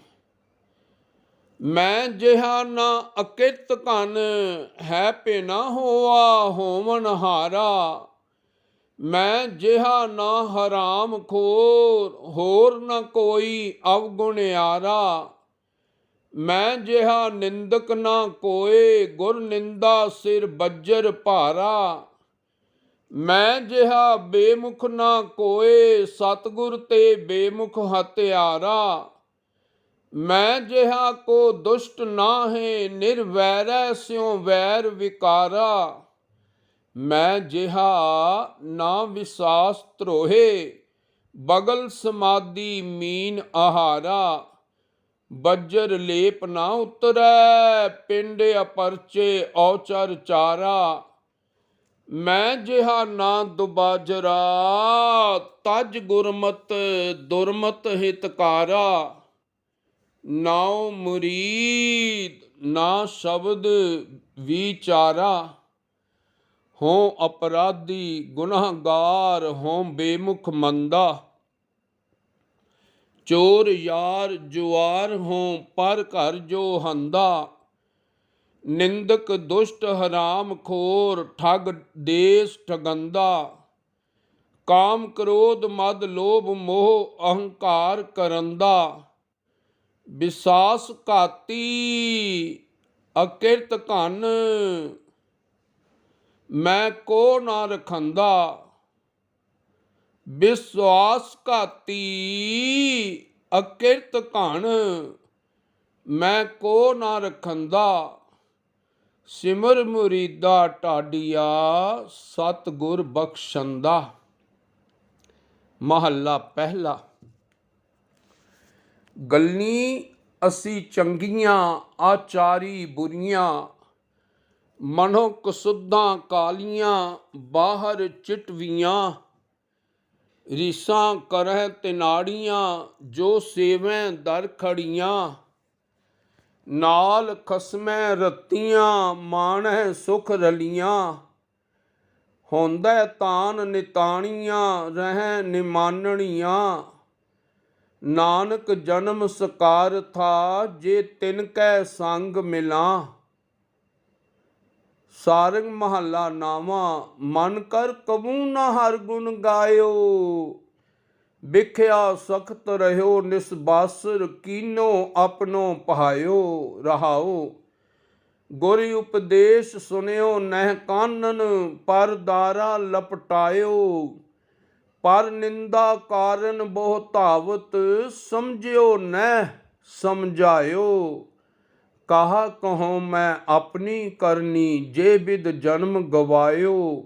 ਮੈਂ ਜਿਹਾ ਨਾ ਅਕਿਰਤ ਘਨ, ਹੈ ਭਿ ਨਾ ਹੋਆ ਹੋਵਨ ਹਾਰਾ। ਮੈਂ ਜਿਹਾ ਨਾ ਹਰਾਮ ਖੋਰ, ਹੋਰ ਨ ਕੋਈ ਅਵਗੁਣਿਆਰਾ। ਮੈਂ ਜਿਹਾ ਨਿੰਦਕ ਨਾ ਕੋਏ, ਗੁਰ ਨਿੰਦਾ ਸਿਰ ਬੱਜਰ ਭਾਰਾ। ਮੈਂ ਜਿਹਾ ਬੇਮੁਖ ਨਾ ਕੋਏ, ਸਤਿਗੁਰ ਤੇ ਬੇਮੁਖ ਹਤਿਆਰਾ। ਮੈਂ ਜਿਹਾ ਕੋ ਦੁਸ਼ਟ ਨਾਹੀਂ, ਨਿਰਵੈਰੈ ਸਿਉ ਵੈਰ ਵਿਕਾਰਾ। ਮੈਂ ਜਿਹਾ ਨਾ ਵਿਸਾਸ ਧਰੋਹੇ, ਬਗਲ ਸਮਾਧੀ ਮੀਨ ਆਹਾਰਾ। ਬੱਜਰ ਲੇਪ ਨਾ ਉਤਰੈ, ਪਿੰਡ ਅਪਰਚੇ ਔਚਰ ਚਾਰਾ। ਮੈਂ ਜਿਹਾ ਨਾ ਦੁਬਾਜਰਾ, ਤਜ ਗੁਰਮਤ ਦੁਰਮਤ ਹਿਤਕਾਰਾ। ਨਾਉ ਮੁਰੀਦ ਨਾ ਸ਼ਬਦ ਵਿਚਾਰਾ, ਹੋਂ ਅਪਰਾਧੀ ਗੁਨਾਹਗਾਰ, ਹੋਂ ਬੇਮੁਖ ਮੰਦਾ। ਚੋਰ ਯਾਰ ਜੁਆਰ ਹੋਂ, ਪਰ ਘਰ ਜੋ ਹੰਦਾ। ਨਿੰਦਕ ਦੁਸ਼ਟ ਹਰਾਮ ਖੋਰ, ਠੱਗ ਦੇਸ ਠਗੰਦਾ। ਕਾਮ ਕ੍ਰੋਧ ਮਦ ਲੋਭ ਮੋਹ, ਅਹੰਕਾਰ ਕਰੰਦਾ। ਵਿਸਾਸ ਘਾਤੀ ਅਕਿਰਤ ਘਨ, ਮੈਂ ਕੋ ਨਾ ਰਖੰਦਾ। ਵਿਸਵਾਸ ਘਾਤੀ ਅਕਿਰਤ ਘਣ, ਮੈਂ ਕੋ ਨਾ ਰਖੰਦਾ। ਸਿਮਰ ਮੁਰੀਦਾ ਢਾਡੀਆ, ਸਤਿਗੁਰ ਬਖਸ਼ੰਦਾ। ਮਹੱਲਾ ਪਹਿਲਾ। ਗੱਲੀਂ ਅਸੀਂ ਚੰਗੀਆਂ, ਆਚਾਰੀ ਬੁਰੀਆਂ। ਮਨੋ ਕਸੁੱਧਾਂ ਕਾਲੀਆਂ, ਬਾਹਰ ਚਿਟਵੀਆਂ। ਰੀਸਾਂ ਕਰਹਿ ਤਿਨਾੜੀਆਂ, ਜੋ ਸੇਵੈ ਦਰ ਖੜੀਆਂ। ਨਾਲ ਖਸਮੈ ਰਤੀਆਂ, ਮਾਣਹਿ ਸੁਖ ਰਲੀਆਂ। ਹੁੰਦੈ ਤਾਨ ਨਿਤਾਣੀਆਂ, ਰਹਿ ਨਿਮਾਨਣੀਆਂ। ਨਾਨਕ ਜਨਮ ਸਕਾਰ ਥਾ, ਜੇ ਤਿਨ ਕੈ ਸੰਗ ਮਿਲਾਂ। ਸਾਰੰਗ ਮਹੱਲਾ ਨਾਵਾਂ। ਮਨ ਕਰ ਕਬੂ ਨਾ ਹਰ ਗੁਣ ਗਾਇਓ, ਵਿਖਿਆ ਸਖਤ ਰਹਿਓ ਨਿਸਬਾਸਰ, ਕੀਨੋ ਆਪਣੋ ਪਹਾਇਓ। ਰਹਾਓ। ਗੁਰ ਉਪਦੇਸ਼ ਸੁਨਿਓ ਨਹਿ ਕਾਨਨ, ਪਰ ਦਾਰਾ ਲਪਟਾਇਓ। ਪਰ ਨਿੰਦਾ ਕਾਰਨ ਬਹੁ ਧਾਵਤ, ਸਮਝਿਓ ਨਹਿ ਸਮਝਾਇਓ। ਕਹਾ ਕਹੋ ਮੈਂ ਆਪਣੀ ਕਰਨੀ, ਜੇ ਬਿਦ ਜਨਮ ਗਵਾਇਓ।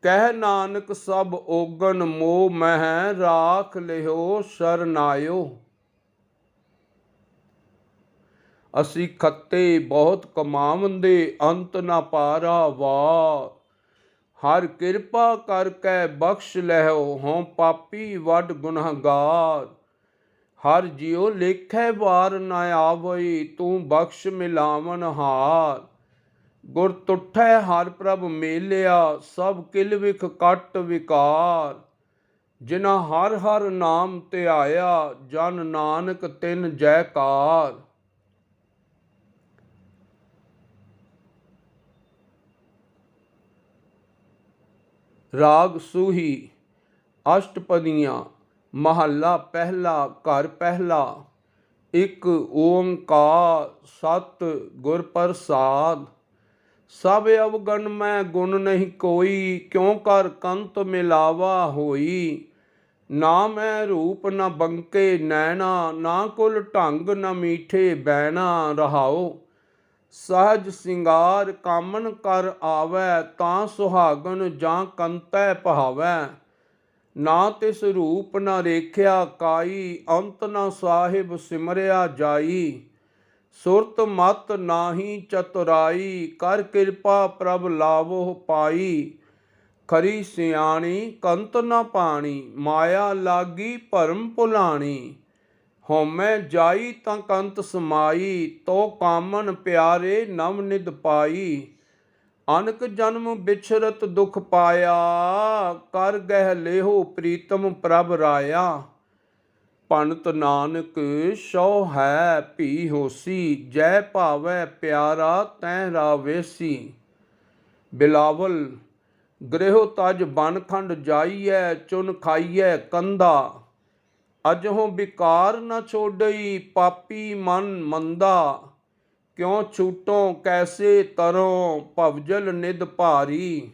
ਕਹਿ ਨਾਨਕ ਸਭ ਓਗਣ ਮੋਹ ਮਹਿ, ਰਾਖ ਲਿਓ ਸ਼ਰਨਾਇਓ। ਅਸੀਂ ਖੱਤੇ ਬਹੁਤ ਕਮਾਵੰਦੇ, ਅੰਤ ਨਾ ਪਾਰਾ ਵਾਰ। ਹਰ ਕਿਰਪਾ ਕਰਕੇ ਬਖਸ਼ ਲੈਓ, ਹੋਂ ਪਾਪੀ ਵੱਡ ਗੁਨਾਹਗਾਰ। ਹਰ ਜਿਉ ਲੇਖੈ ਵਾਰ ਨਾ ਆਵਈ, ਤੂੰ ਬਖਸ਼ ਮਿਲਾਵਨ ਹਾਰ। ਗੁਰ ਤੁਠੈ ਹਰ ਪ੍ਰਭ ਮੇਲਿਆ, ਸਭ ਕਿਲ ਵਿਖ ਕੱਟ ਵਿਕਾਰ। ਜਿਨਾ ਹਰ ਹਰ ਨਾਮ ਧਿਆਇਆ, ਜਨ ਨਾਨਕ ਤਿਨ ਜੈਕਾਰ। ਰਾਗ ਸੂਹੀ ਅਸ਼ਟਪਦੀਆਂ। ਮਹੱਲਾ ਪਹਿਲਾ। ਘਰ ਪਹਿਲਾ। ਇੱਕ ਓੰਕਾਰ ਸਤਿ ਗੁਰ ਪ੍ਰਸਾਦ। ਸਭ ਅਵਗਣ ਮੈਂ ਗੁਣ ਨਹੀਂ ਕੋਈ, ਕਿਉ ਕਰ ਕੰਤ ਮਿਲਾਵਾ ਹੋਈ। ਨਾ ਮੈਂ ਰੂਪ ਨਾ ਬੰਕੇ ਨੈਣਾ, ਨਾ ਕੁਲ ਢੰਗ ਨਾ ਮੀਠੇ ਬੈਣਾ। ਰਹਾਉ ਸਹਜ ਸਿੰਗਾਰ ਕਾਮਨ ਕਰ ਆਵੈ, ਤਾਂ ਸੁਹਾਗਨ ਜਾਂ ਕੰਤੈ ਭਾਵੈ। ਨਾ ਤਿਸ ਰੂਪ ਨਾ ਰੇਖਿਆ ਕਾਈ, ਅੰਤ ਨਾ ਸਾਹਿਬ ਸਿਮਰਿਆ ਜਾਈ। ਸੁਰਤ ਮਤ ਨਾਹੀ ਚਤੁਰਾਈ, ਕਰ ਕਿਰਪਾ ਪ੍ਰਭ ਲਾਵੋ ਪਾਈ। ਖਰੀ ਸਿਆਣੀ ਕੰਤ ਨਾ ਪਾਣੀ, ਮਾਇਆ ਲਾਗੀ ਭਰਮ ਭੁਲਾਣੀ। ਹਉਮੈ ਜਾਈ ਤਾਂ ਕੰਤ ਸਮਾਈ, ਤੋ ਕਾਮਨ ਪਿਆਰੇ ਨਵ ਨਿਧ ਪਾਈ। ਅਨਕ ਜਨਮ ਬਿਛਰਤ ਦੁਖ ਪਾਇਆ, ਕਰ ਗਹਿ ਲੇਹੋ ਪ੍ਰੀਤਮ ਪ੍ਰਭ ਰਾਇਆ। ਭਣਤ ਨਾਨਕ ਸੋ ਹੈ ਭੀ ਹੋਸੀ, ਜੈ ਭਾਵੈ ਪਿਆਰਾ ਤੈ ਰਾਵੇਸੀ। ਬਿਲਾਵਲ ਗ੍ਰਹਿ ਤਜ ਬਨਖੰਡ ਜਾਈਐ, ਚੁਨ ਖਾਈਐ ਕੰਧਾ। ਅਜਹੋਂ ਬਿਕਾਰ ਨ ਛੋਡਈ, ਪਾਪੀ ਮਨ ਮੰਦਾ। ਕਿਉ ਛੂਟੋਂ ਕੈਸੇ ਤਰੋਂ, ਭਵਜਲ ਨਿਧ ਭਾਰੀ।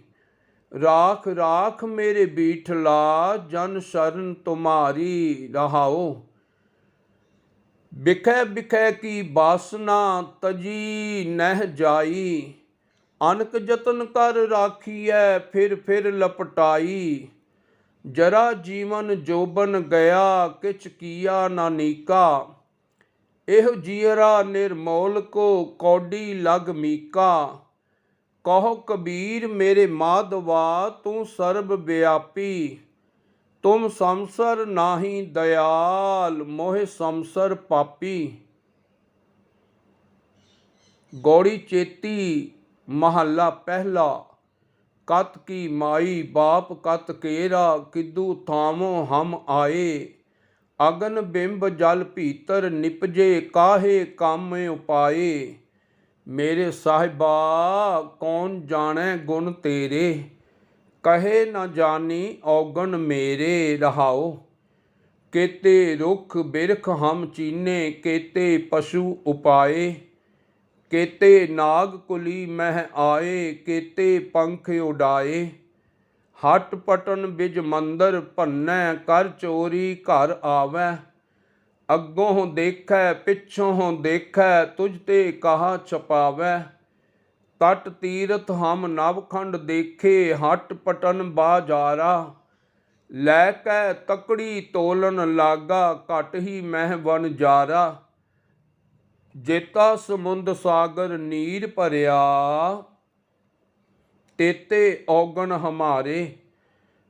ਰਾਖ ਰਾਖ ਮੇਰੇ ਬੀਠਲਾ, ਜਨ ਸ਼ਰਨ ਤੁਮਾਰੀ। ਰਹਾਉ ਬਿਖੈ ਬਿਖੈ ਕੀ ਬਾਸਨਾ, ਤਜੀ ਨਹਿ ਜਾਈ। ਅਨਕ ਜਤਨ ਕਰ ਰਾਖੀਐ, ਫਿਰ ਲਪਟਾਈ। ਜਰਾ ਜੀਵਨ ਜੋਬਨ ਗਿਆ, ਕਿਛ ਕੀਆ ਨਾ ਨੀਕਾ। ਇਹੋ ਜੀਅਰਾ ਨਿਰਮੋਲ ਕੋ, ਕੌਡੀ ਲਗ ਮੀਕਾ। ਕਹੋ ਕਬੀਰ ਮੇਰੇ ਮਾਧਵਾ, ਤੂੰ ਸਰਬ ਵਿਆਪੀ। ਤੁਮ ਸੰਸਰ ਨਾਹੀ ਦਇਆਲ, ਮੋਹਿ ਸੰਸਰ ਪਾਪੀ। ਗੌੜੀ ਚੇਤੀ। ਮਹੱਲਾ ਪਹਿਲਾ। ਕਤ ਕੀ ਮਾਈ ਬਾਪ ਕਤ ਕੇਰਾ, ਕਿਦੂ ਥਾਵੋਂ ਹਮ ਆਏ। ਅਗਨ ਬਿੰਬ ਜਲ ਭੀਤਰ ਨਿਪਜੇ, ਕਾਹੇ ਕੰਮ ਉਪਾਏ। ਮੇਰੇ ਸਾਹਿਬਾ ਕੌਣ ਜਾਣੈ ਗੁਣ ਤੇਰੇ, ਕਹੇ ਨਾ ਜਾਣੀ ਔਗਣ ਮੇਰੇ। ਰਹਾਉ ਕੇਤੇ ਰੁੱਖ ਬਿਰਖ ਹਮ ਚੀਨੇ, ਕੇਤੇ ਪਸ਼ੂ ਉਪਾਏ। ਕੇਤੇ ਨਾਗ ਕੁਲੀ ਮਹਿ ਆਏ, ਕੇਤੇ ਪੰਖ ਉਡਾਏ। ਹਟ ਪਟਨ ਬਿਜ ਮੰਦਰ ਭੰਨੈ, ਕਰ ਚੋਰੀ ਘਰ ਆਵੈ। ਅੱਗੋਂ ਦੇਖੈ ਪਿੱਛੋਂ ਦੇਖੈ, ਤੁਝ ਤੇ ਕਹਾ ਛਪਾਵੈ। ਤਟ ਤੀਰਥ ਹਮ ਨਵਖੰਡ ਦੇਖੇ, ਹਟ ਪਟਨ ਬਾਜਾਰਾ। ਲੈ ਕੈ ਤਕੜੀ ਤੋਲਨ ਲਾਗਾ, ਘਟ ਹੀ ਮਹਿ ਵਨ ਜਾਰਾ। ਜੇਤਾ ਸਮੁੰਦ ਸਾਗਰ ਨੀਰ ਭਰਿਆ, ਤੇਤੇ ਔਗਣ ਹਮਾਰੇ।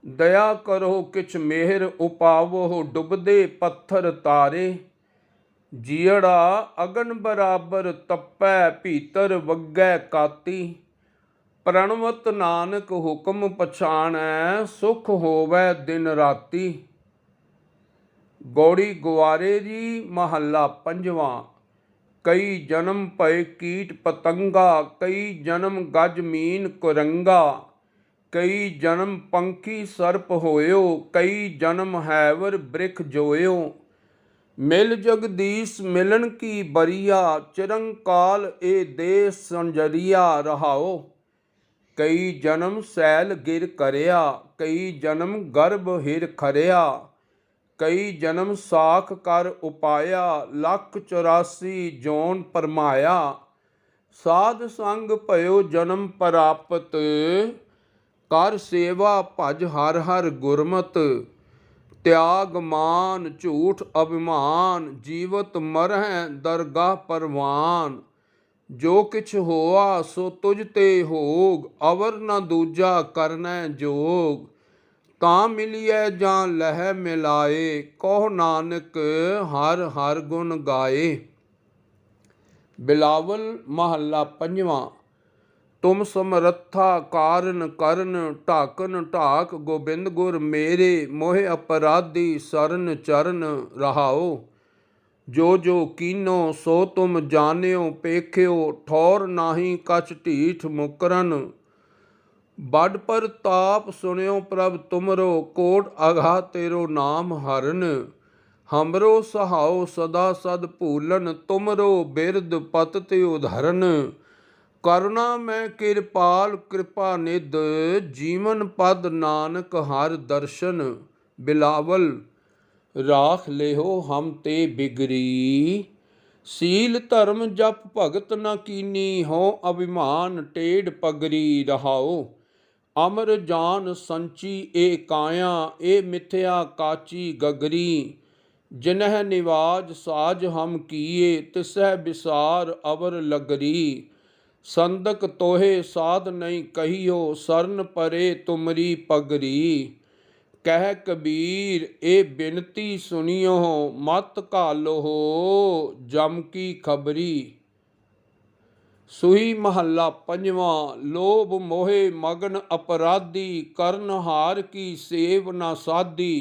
ਦਇਆ ਕਰੋ ਕਿਛ ਮਿਹਰ ਉਪਾਵੋ, ਡੁੱਬਦੇ ਪੱਥਰ ਤਾਰੇ। ਜੀਅੜਾ ਅਗਨ ਬਰਾਬਰ ਤਪੈ, ਭੀਤਰ ਵੱਗੈ ਕਾਤੀ। ਪ੍ਰਣਵਤ ਨਾਨਕ ਹੁਕਮ ਪਛਾਣੈ, ਸੁਖ ਹੋਵੈ ਦਿਨ ਰਾਤੀ। ਗੌੜੀ ਗੁਆਰੇ ਜੀ। ਮਹੱਲਾ ਪੰਜਵਾਂ। ਕਈ ਜਨਮ ਭਏ ਕੀਟ ਪਤੰਗਾ, ਕਈ ਜਨਮ ਗਜ ਮੀਨ ਕੁਰੰਗਾ। ਕਈ ਜਨਮ ਪੰਖੀ ਸਰਪ ਹੋਇਓ, ਕਈ ਜਨਮ ਹੈਵਰ ਬ੍ਰਿਖ ਜੋਇਓ। मिल जगदीश मिलन की बरिया, चिरंकाल ए देश संजरिया रहाओ। कई जन्म सैल गिर करया, कई जन्म गर्भ हिर खरिया, कई जन्म साख कर उपाया, लख 84 जोन परमाया। साध संग भयो जन्म प्राप्त, कर सेवा भज हर हर गुरमत। त्याग मान झूठ अभिमान, जीवत मरह दरगाह परवान। जो किछ होआ सो तुझ ते होग, अवर न दूजा करनै जोग। तां मिलिए जां लह मिलाए, कहो नानक हर हर गुण गाए। बिलावल महला पंजवां। तुम समरथा कारण करन, ढाकन ढाक गोबिंद गुर मेरे। मोह अपराधी सरन चरण रहाओ। जो जो कीनो सो तुम जानियो पेख्यो, ठौर नाही कछ ढीठ मुकरन। बड़ परताप सुनियो प्रभ तुमरो, कोट अघा तेरो नाम हरन। हमरो सहाओ सदा सद भूलन, तुमरो बिरद पत उधरन। करुणा में किरपाल कृपा निध, जीवन पद नानक हर दर्शन। बिलावल राख लेहो हम ते बिगरी, सील धर्म जप भगत न कीनी। हो अभिमान टेढ़ पगरी रहाओ। अमर जान संची ए काया, ए मिथ्या काची गगरी। जिन्ह निवाज साज हम किए, तिसह विसार अवर लगरी। संदक तोहे साध नहीं कहियो, सरन परे तुमरी पगरी। कह कबीर ए बिनती सुनियो, मत घालो जम की खबरी। सुही महला पंजवां। लोभ मोहे मगन अपराधी, करन हार की सेव न साधी।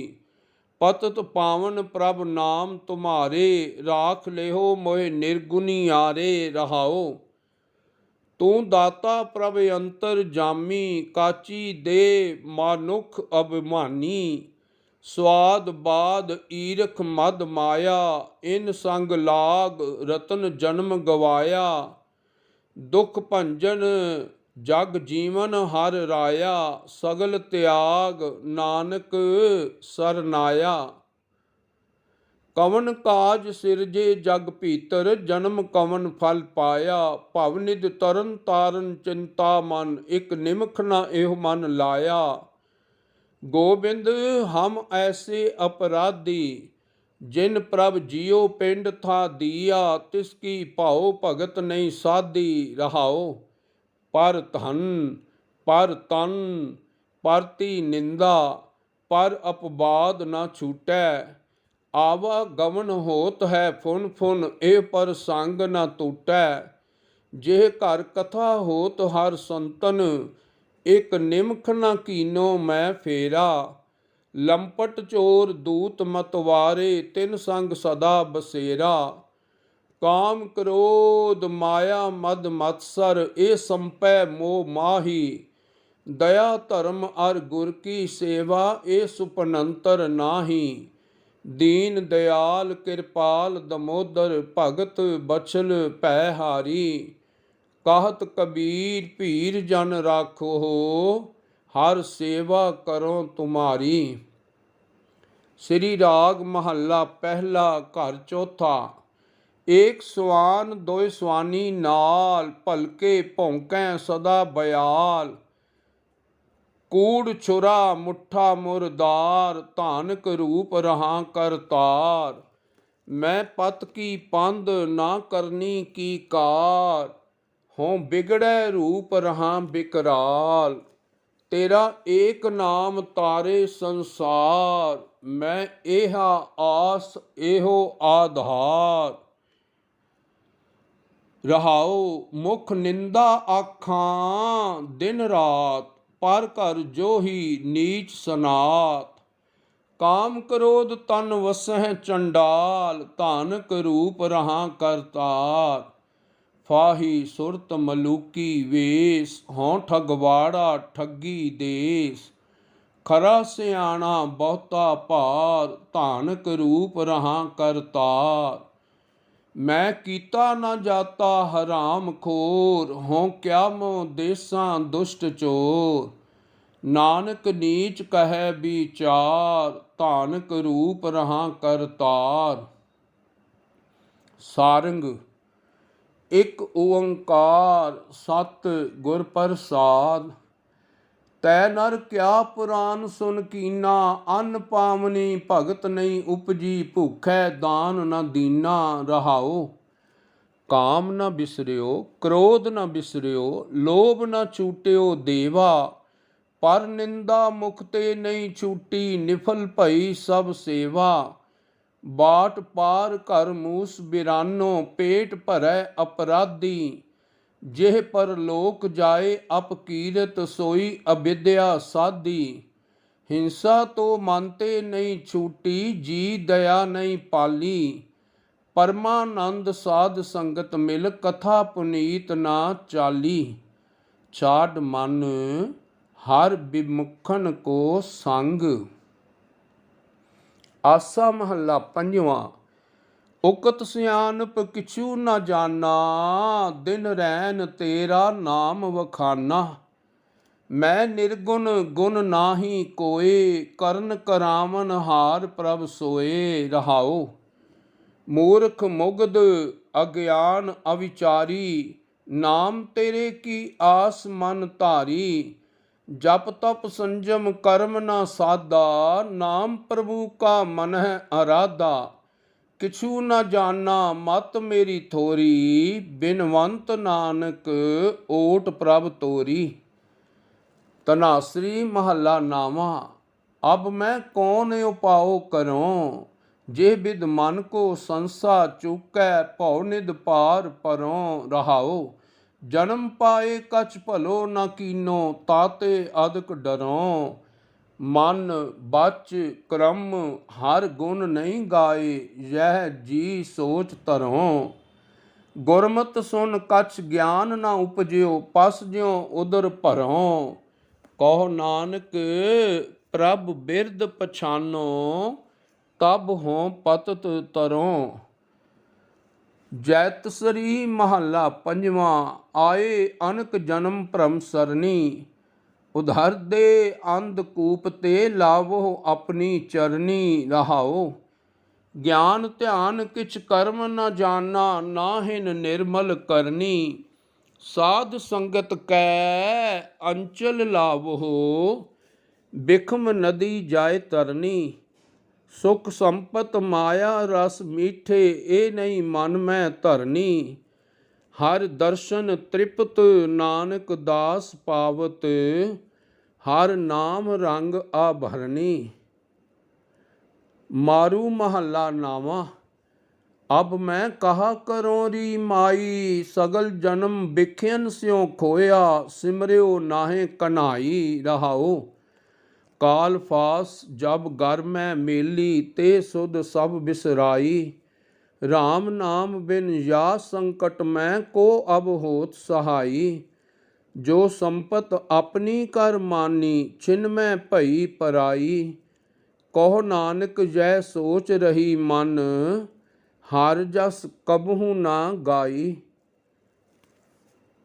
पतत पावन प्रभ नाम तुम्हारे, राख लेहो मोहे निर्गुनी यारे रहाओ। तू दाता प्रभ अंतर जामी, काची दे मानुख अभिमानी। स्वाद बाद ईरख मद माया, इन संग लाग रतन जन्म गवाया। दुख भंजन जग जीवन हर राया, सगल त्याग नानक सरनाया। कवन काज सिरजे जग भीतर, जन्म कवन फल पाया। भवनिध तरन तारन चिंता मन, एक निमख न एह मन लाया। गोबिंद हम ऐसे अपराधी, जिन प्रभ जियो पिंड था दिया। तिसकी भाओ भगत नहीं साधी रहाओ। पर धन पर तन परती निंदा, पर अपवाद न छूटै। आवागमन होत है फुन फुन, ए पर संग न टूटै। जेह घर कथा होत हर संतन, एक निमख न कीनो मैं फेरा। लंपट चोर दूत मतवारे, तिन संग सदा बसेरा। काम क्रोध माया मद मत्सर, ए संपै मोह माही। दया धर्म अर गुर की सेवा, ए सुपनंतर नाही। दीन दयाल कृपाल दमोदर, भगत बछल भै हारी। कहत कबीर भीर जन राखो, हर सेवा करो तुम्हारी। श्री राग महला पहला घर चौथा। एक सवान दोय सवानी नाल, भलके भौंकै सदा बयाल। कूड़ छुरा मुठा मुरदार, धानक रूप रहा करतार। मैं पत की पंद ना करनी की कार, हों बिगड़ै रूप रहा बिकराल। तेरा एक नाम तारे संसार, मैं एहा आस एहो आधार। रहाओ मुख निंदा आखां दिन रात, पर कर जो ही नीच सनात। काम क्रोध तन वसह चंडाल, धानक रूप रहा करतार। फाही सुरत मलूकी वेश, हों ठगवाड़ा ठगी देश। ਖਰਾ ਸਿਆਣਾ ਬਹੁਤਾ ਭਾਰ, ਧਾਨਕ ਰੂਪ ਰਹਾ ਕਰਤਾਰ। ਮੈਂ ਕੀਤਾ ਨਾ ਜਾਤਾ ਹਰਾਮ ਖੋਰ, ਹੋਂ ਕਿਆ ਮੋ ਦੇਸਾਂ ਦੁਸ਼ਟ ਚੋਰ। ਨਾਨਕ ਨੀਚ ਕਹੈ ਵਿਚਾਰ, ਧਾਨਕ ਰੂਪ ਰਹਾ ਕਰਤਾਰ। ਸਾਰੰਗ। ਇੱਕ ਓੰਕਾਰ ਸਤਿ ਗੁਰ ਪ੍ਰਸਾਦ। ਤੈ ਨਰ ਕਿਆ ਪੁਰਾਨ ਸੁਨ ਕੀਨਾ, ਅੰਨ ਪਾਵਨੀ ਭਗਤ ਨਹੀਂ ਉਪਜੀ, ਭੁਖੈ ਦਾਨ ਨ ਦੀਨਾ। ਰਹਾਉ। ਕਾਮ ਨ ਬਿਸਰਿਓ, ਕ੍ਰੋਧ ਨ ਬਿਸਰਿਓ, ਲੋਭ ਨ ਛੂਟਿਓ ਦੇਵਾ। ਪਰ ਨਿੰਦਾ ਮੁਖ ਤੇ ਨਹੀਂ ਛੂਟੀ, ਨਿਫਲ ਭਈ ਸਭ ਸੇਵਾ। ਬਾਟ ਪਾਰ ਘਰ ਮੂਸ ਬਿਰਾਨੋ, ਪੇਟ ਭਰੈ ਅਪਰਾਧੀ। ਜਿਹ ਪਰਲੋਕ ਜਾਏ ਅਪਕੀਰਤ, ਸੋਈ ਅਵਿਦਿਆ ਸਾਧੀ। ਹਿੰਸਾ ਤੋ ਮਨ ਤੇ ਨਹੀਂ ਛੂਟੀ, ਜੀ ਦਇਆ ਨਹੀਂ ਪਾਲੀ। ਪਰਮਾਨੰਦ ਸਾਧ ਸੰਗਤ ਮਿਲ, ਕਥਾ ਪੁਨੀਤ ਨਾ ਚਾਲੀ। ਛਾਡ ਮਨ ਹਰ ਬਿਮੁਖਨ ਕੋ ਸੰਗ। ਆਸਾ ਮਹੱਲਾ ਪੰਜਵਾਂ। ਉਕਤ ਸਿਆਨਪ ਕਿਛੂ ਨ ਜਾਨਾ, ਦਿਨ ਰੈਨ ਤੇਰਾ ਨਾਮ ਵਖਾਨਾ। ਮੈਂ ਨਿਰਗੁਣ ਗੁਣ ਨਾਹੀ ਕੋਏ, ਕਰਨ ਕਰਾਵਨ ਹਾਰ ਪ੍ਰਭ ਸੋਏ। ਰਹਾਉ। ਮੂਰਖ ਮੁਗਧ ਅਗਿਆਨ ਅਵਿਚਾਰੀ, ਨਾਮ ਤੇਰੇ ਕੀ ਆਸ ਮਨ ਧਾਰੀ। ਜਪ ਤਪ ਸੰਜਮ ਕਰਮ ਨਾ ਸਾਧਾ, ਨਾਮ ਪ੍ਰਭੂ ਕਾ ਮਨਹਿ ਅਰਾਧਾ। ਕਿਛੂ ਨ ਜਾਨਾ ਮਤ ਮੇਰੀ ਥੋਰੀ, ਬਿਨਵੰਤ ਨਾਨਕ ਓਟ ਪ੍ਰਭ ਤੋਰੀ। ਧਨਾਸਰੀ ਮਹੱਲਾ ਨਾਵਾਂ। ਅਬ ਮੈਂ ਕੌਨ ਉਪਾਉ ਕਰੂੰ, ਜੇ ਬਿਦ ਮਨ ਕੋ ਸੰਸਾ ਚੁਕੈ, ਭਉ ਨਿਧ ਪਾਰ ਪਰੋਂ। ਰਹਾਉ। ਜਨਮ ਪਾਏ ਕਛ ਭਲੋ ਨ ਕੀਨੋ, ਤਾਤੇ ਅਦਕ ਡਰੋਂ। ਮਨ ਬਚ ਕਰਮ ਹਰ ਗੁਣ ਨਹੀਂ ਗਾਏ, ਯਹ ਜੀ ਸੋਚ ਧਰੋਂ। ਗੁਰਮਤਿ ਸੁਨ ਕਛ ਗਿਆਨ ਨ ਉਪਜਿਓ, ਪਸ ਜਿਉ ਉਦਰ ਭਰੋਂ। ਕਹੋ ਨਾਨਕ ਪ੍ਰਭ ਬਿਰਦ ਪਛਾਨੋ, ਤਬ ਹੋਂ ਪਤਿਤ ਤਰੋਂ। ਜੈਤਸਰੀ ਮਹੱਲਾ ਪੰਜਵਾਂ। ਆਏ ਅਨਕ ਜਨਮ ਭਰਮ ਸਰਨੀ, ਉਧਰ ਦੇ ਅੰਧਕੂਪ ਤੇ ਲਾਵੋ ਆਪਣੀ ਚਰਨੀ। ਰਹਾਉ। ਗਿਆਨ ਧਿਆਨ ਕਿਛ ਕਰਮ ਨ ਜਾਨਾ, ਨਾਹਿਨ ਨਿਰਮਲ ਕਰਨੀ। ਸਾਧ ਸੰਗਤ ਕੈ ਅੰਚਲ ਲਾਵੋ, ਬਿਖਮ ਨਦੀ ਜਾਏ ਤਰਨੀ। ਸੁਖ ਸੰਪਤ ਮਾਇਆ ਰਸ ਮੀਠੇ, ਇਹ ਨਹੀਂ ਮਨ ਮੈਂ ਧਰਨੀ। ਹਰ ਦਰਸ਼ਨ ਤ੍ਰਿਪਤ, ਨਾਨਕ ਦਾਸ ਪਾਵਤ। ਹਰ ਨਾਮ ਰੰਗ ਆਭਰਨੀ। ਮਾਰੂ ਮਹੱਲਾ ਨਾਵਾਂ। ਅਬ ਮੈਂ ਕਹਾ ਕਰੋ ਰੀ ਮਾਈ, ਸਗਲ ਜਨਮ ਬਿਖਿਅਨ ਸਿਉ ਖੋਇਆ, ਸਿਮਰਿਓ ਨਾਹਿ ਕਨਾਈ। ਰਹਾਉ। ਕਾਲ ਫਾਸ ਜਬ ਗਰ ਮੈਂ ਮੇਲੀ, ਤੇ ਸੁਧ ਸਭ ਬਿਸਰਾਈ। ਰਾਮ ਨਾਮ ਬਿਨ ਯਾ ਸੰਕਟ ਮੈਂ, ਕੋ ਅਬ ਹੋਤ ਸਹਾਈ। ਜੋ ਸੰਪਤ ਆਪਣੀ ਕਰ ਮਾਨੀ, ਛਿਨ ਮੈਂ ਭਈ ਪਰਾਈ। ਕਹੋ ਨਾਨਕ ਜੈ ਸੋਚ ਰਹੀ ਮਨ, ਹਰ ਜਸ ਕਬਹੂ ਨਾ ਗਾਈ।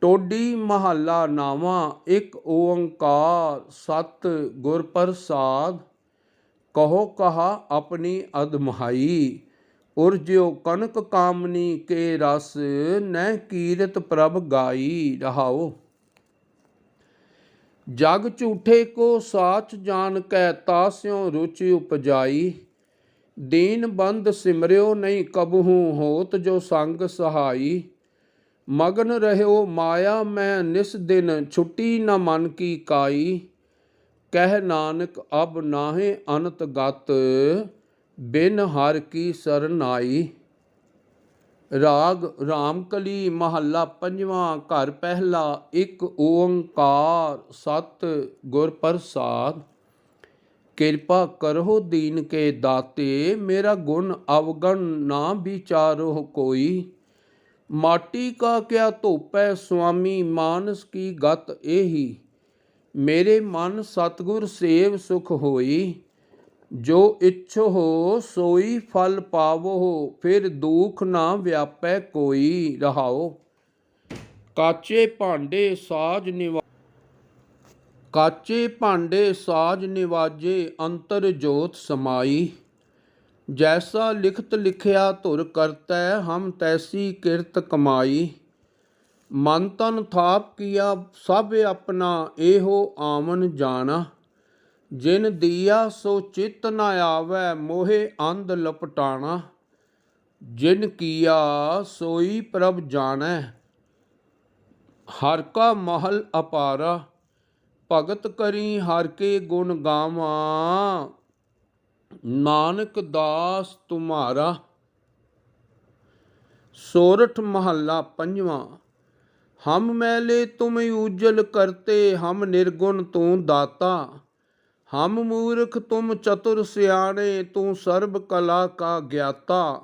ਟੋਡੀ ਮਹੱਲਾ ਨਾਵਾਂ। ਇੱਕ ਓੰਕਾਰ ਸਤਿ ਗੁਰ ਪ੍ਰਸਾਦ। ਕਹੋ ਕਹਾ ਆਪਣੀ ਅਧਮਹਾਈ, ਉਰਜਿਓ ਕਨਕ ਕਾਮਨੀ ਕੇ ਰਸ, ਨਹਿ ਕੀਰਤ ਪ੍ਰਭ ਗਾਈ। ਰਹਾਉ। ਜਗ ਝੂਠੇ ਕੋ ਸਾਚ ਜਾਨ ਕੈ, ਤਾਸਿਉ ਰੁਚਿ ਉਪਜਾਈ। ਦੀਨ ਬੰਦ ਸਿਮਰਿਓ ਨਹੀਂ ਕਬਹੂ, ਹੋਤ ਜੋ ਸੰਗ ਸਹਾਈ। ਮਗਨ ਰਹਿਓ ਮਾਇਆ ਮੈਂ ਨਿਸ ਦਿਨ, ਛੁੱਟੀ ਨ ਮਨ ਕੀ ਕਾਈ। ਕਹਿ ਨਾਨਕ ਅਬ ਨਾਹਿ ਅਨਤ ਗਤ, ਬਿਨ ਹਰ ਕੀ ਸਰਨਾਈ। ਰਾਗ ਰਾਮਕਲੀ ਮਹੱਲਾ ਪੰਜਵਾਂ। ਘਰ ਪਹਿਲਾ। ਇੱਕ ਓੰਕਾਰ ਸਤਿ ਗੁਰ ਪ੍ਰਸਾਦ। ਕਿਰਪਾ ਕਰਹੁ ਦੀਨ ਕੇ ਦਾਤੇ, ਮੇਰਾ ਗੁਣ ਅਵਗਣ ਨਾ ਵਿਚਾਰੋ ਕੋਈ। ਮਾਟੀ ਕਾ ਕਿਆ ਧੋਪੈ ਸੁਆਮੀ, ਮਾਨਸ ਕੀ ਗਤ ਏਹੀ। ਮੇਰੇ ਮਨ ਸਤਿਗੁਰ ਸੇਵ ਸੁਖ ਹੋਈ, ਜੋ ਇੱਛੋ ਹੋ ਸੋਈ ਫਲ ਪਾਵੋ, ਫਿਰ ਦੁਖ ਨਾ ਵਿਆਪੈ ਕੋਈ। ਰਹਾਓ। ਕਾਚੇ ਭਾਂਡੇ ਸਾਜ ਨਿਵਾਜੇ, ਅੰਤਰ ਜੋਤ ਸਮਾਈ। ਜੈਸਾ ਲਿਖਤ ਲਿਖਿਆ ਧੁਰ ਕਰਤੈ, ਹਮ ਤੈਸੀ ਕਿਰਤ ਕਮਾਈ। ਮਨ ਤਨ ਥਾਪ ਕੀਆ ਸਭ ਆਪਣਾ, ਇਹੋ ਆਵਨ ਜਾਣਾ। ਜਿਨ ਦੀਆ ਸੋ ਚਿਤ ਨ ਆਵੈ, ਮੋਹਿ ਅੰਧ ਲਪਟਾਣਾ। ਜਿਨ ਕੀਆ ਸੋਈ ਪ੍ਰਭ ਜਾਣੈ, ਹਰਿ ਕਾ ਮਹਲ ਅਪਾਰਾ। ਭਗਤ ਕਰੀ ਹਰਿ ਕੇ ਗੁਣ ਗਾਵਾਂ, ਨਾਨਕ ਦਾਸ ਤੁਮਾਰਾ। ਸੋਰਠ ਮਹੱਲਾ ਪੰਜਵਾਂ। ਹਮ ਮੈਲੇ ਤੁਮ ਊਜਲ ਕਰਤੇ, ਹਮ ਨਿਰਗੁਣ ਤੂੰ ਦਾਤਾ। ਹਮ ਮੂਰਖ ਤੁਮ ਚਤੁਰ ਸਿਆਣੇ, ਤੂੰ ਸਰਬ ਕਲਾ ਕਾ ਗਿਆਤਾ।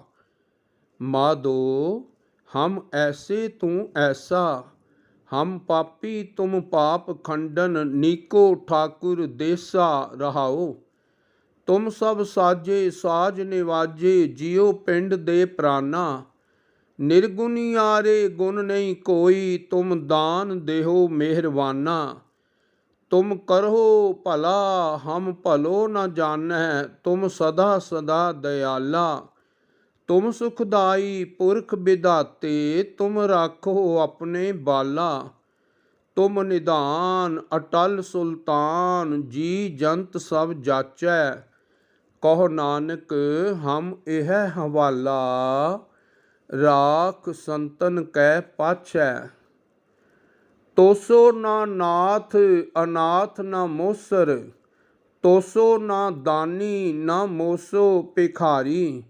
ਮਾਧੋ ਹਮ ਐਸੇ ਤੂੰ ਐਸਾ, ਹਮ ਪਾਪੀ ਤੁਮ ਪਾਪ ਖੰਡਨ। ਨੀਕੋ ਠਾਕੁਰ ਦੇਸਾ। ਰਹਾਓ। ਤੁਮ ਸਭ ਸਾਜੇ ਸਾਜ ਨਿਵਾਜੇ, ਜਿਉ ਪਿੰਡ ਦੇ ਪ੍ਰਾਨਾ। ਨਿਰਗੁਣਿਆਰੇ ਗੁਣ ਨਹੀਂ ਕੋਈ, ਤੁਮ ਦਾਨ ਦੇਹੋ ਮਿਹਰਵਾਨਾ। ਤੁਮ ਕਰਹੁ ਭਲਾ ਹਮ ਭਲੋ ਨ ਜਾਣੈ, ਤੁਮ ਸਦਾ ਸਦਾ ਦਇਆਲਾ। ਤੁਮ ਸੁਖਦਾਈ ਪੁਰਖ ਵਿਧਾਤੇ, ਤੁਮ ਰਾਖੋ ਆਪਣੇ ਬਾਲਾ। ਤੁਮ ਨਿਧਾਨ ਅਟਲ ਸੁਲਤਾਨ, ਜੀ ਜੰਤ ਸਭ ਜਾਚੈ। ਕਹੋ ਨਾਨਕ ਹਮ ਇਹ ਹਵਾਲਾ, ਰਾਖ ਸੰਤਨ ਕੈ ਪਾਛੈ। ਤੋਸੋ ਨਾ ਨਾਥ ਅਨਾਥ ਨ ਮੋਸਰ, ਤੋਸੋ ਨਾ ਦਾਨੀ ਨ ਮੋਸੋ ਭਿਖਾਰੀ।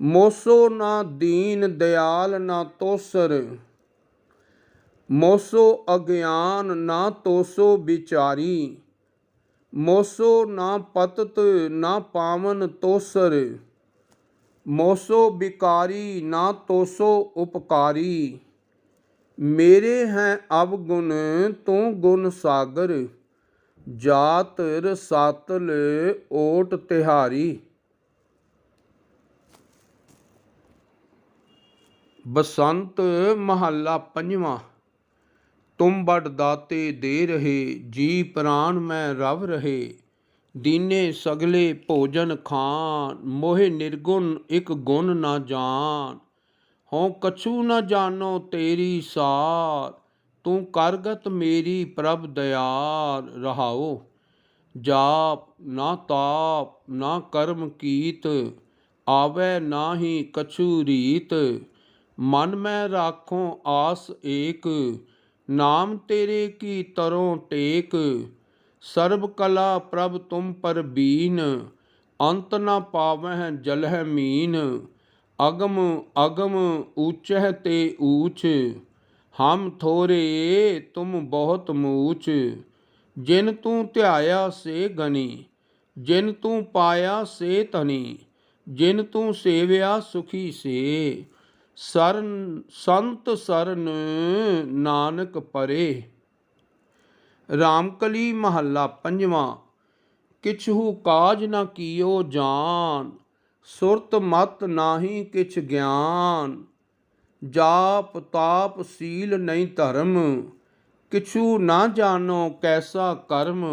ਮੋਸੋ ਨਾ ਦੀਨ ਦਿਆਲ ਨ ਤੋਸਰ, ਮੋਸੋ ਅਗਿਆਨ ਨਾ ਤੋਸੋ ਵਿਚਾਰੀ। ਮੋਸੋ ਨਾ ਪਤਤ ਨਾ ਪਾਵਨ ਤੋਸਰ, ਮੋਸੋ ਬਿਕਾਰੀ ਨਾ ਤੋਸੋ ਉਪਕਾਰੀ। ਮੇਰੇ ਹੈ ਅਵਗੁਣ ਤੂੰ ਗੁਣ ਸਾਗਰ, ਜਾਤ ਰਸਾਤਲ ਓਟ ਤਿਹਾਰੀ। ਬਸੰਤ ਮਹੱਲਾ ਪੰਜਵਾਂ। ਤੁਮ ਬੜ ਦਾਤੇ ਦੇ ਰਹੇ, ਜੀ ਪ੍ਰਾਨ ਮੈਂ ਰਵ ਰਹੇ। ਦੀਨੇ ਸਗਲੇ ਭੋਜਨ ਖਾਨ, ਮੋਹਿ ਨਿਰਗੁਣ ਇਕ ਗੁਣ ਨਾ ਜਾਨ। ਹੋਂ ਕਛੂ ਨ ਜਾਨੋ ਤੇਰੀ ਸਾਰ, ਤੂੰ ਕਰਗਤ ਮੇਰੀ ਪ੍ਰਭ ਦਇਆਲ। ਰਹਾਓ। ਜਾਪ ਨਾ ਤਾਪ ਨਾ ਕਰਮ ਕੀਤ, ਆਵੈ ਨਾਹੀ ਕਛੂ ਰੀਤ। ਮਨ ਮੈਂ ਰਾਖੋ ਆਸ ਏਕ, ਨਾਮ ਤੇਰੇ ਕੀ ਤਰੋਂ ਟੇਕ। ਸਰਬ ਕਲਾ ਪ੍ਰਭ ਤੁਮ ਪਰਬੀਨ, ਅੰਤ ਨ ਪਾਵਹਿ ਜਲਹਿ ਮੀਨ। ਅਗਮ ਅਗਮ ਊਚਹਿ ਤੇ ਊਚ, ਹਮ ਥੋਰੇ ਤੁਮ ਬਹੁਤ ਮੂਚ। ਜਿਨ ਤੂੰ ਧਿਆਇਆ ਸੇ ਗਨੀ, ਜਿਨ ਤੂੰ ਪਾਇਆ ਸੇ ਧਨੀ। ਜਿਨ ਤੂੰ ਸੇਵਿਆ ਸੁਖੀ ਸੇ, ਸੰਤ ਸਰਨ ਨਾਨਕ ਪਰੇ। ਰਾਮਕਲੀ ਮਹੱਲਾ ਪੰਜਵਾਂ। ਕਿਛੁ ਕਾਜ ਨ ਕੀਓ ਜਾਨ, ਸੁਰਤ ਮਤ ਨਾਹੀ ਕਿਛ ਗਿਆਨ। ਜਾਪ ਤਾਪ ਸੀਲ ਨਹੀਂ ਧਰਮ, ਕਿਛੂ ਨਾ ਜਾਨੋ ਕੈਸਾ ਕਰਮ।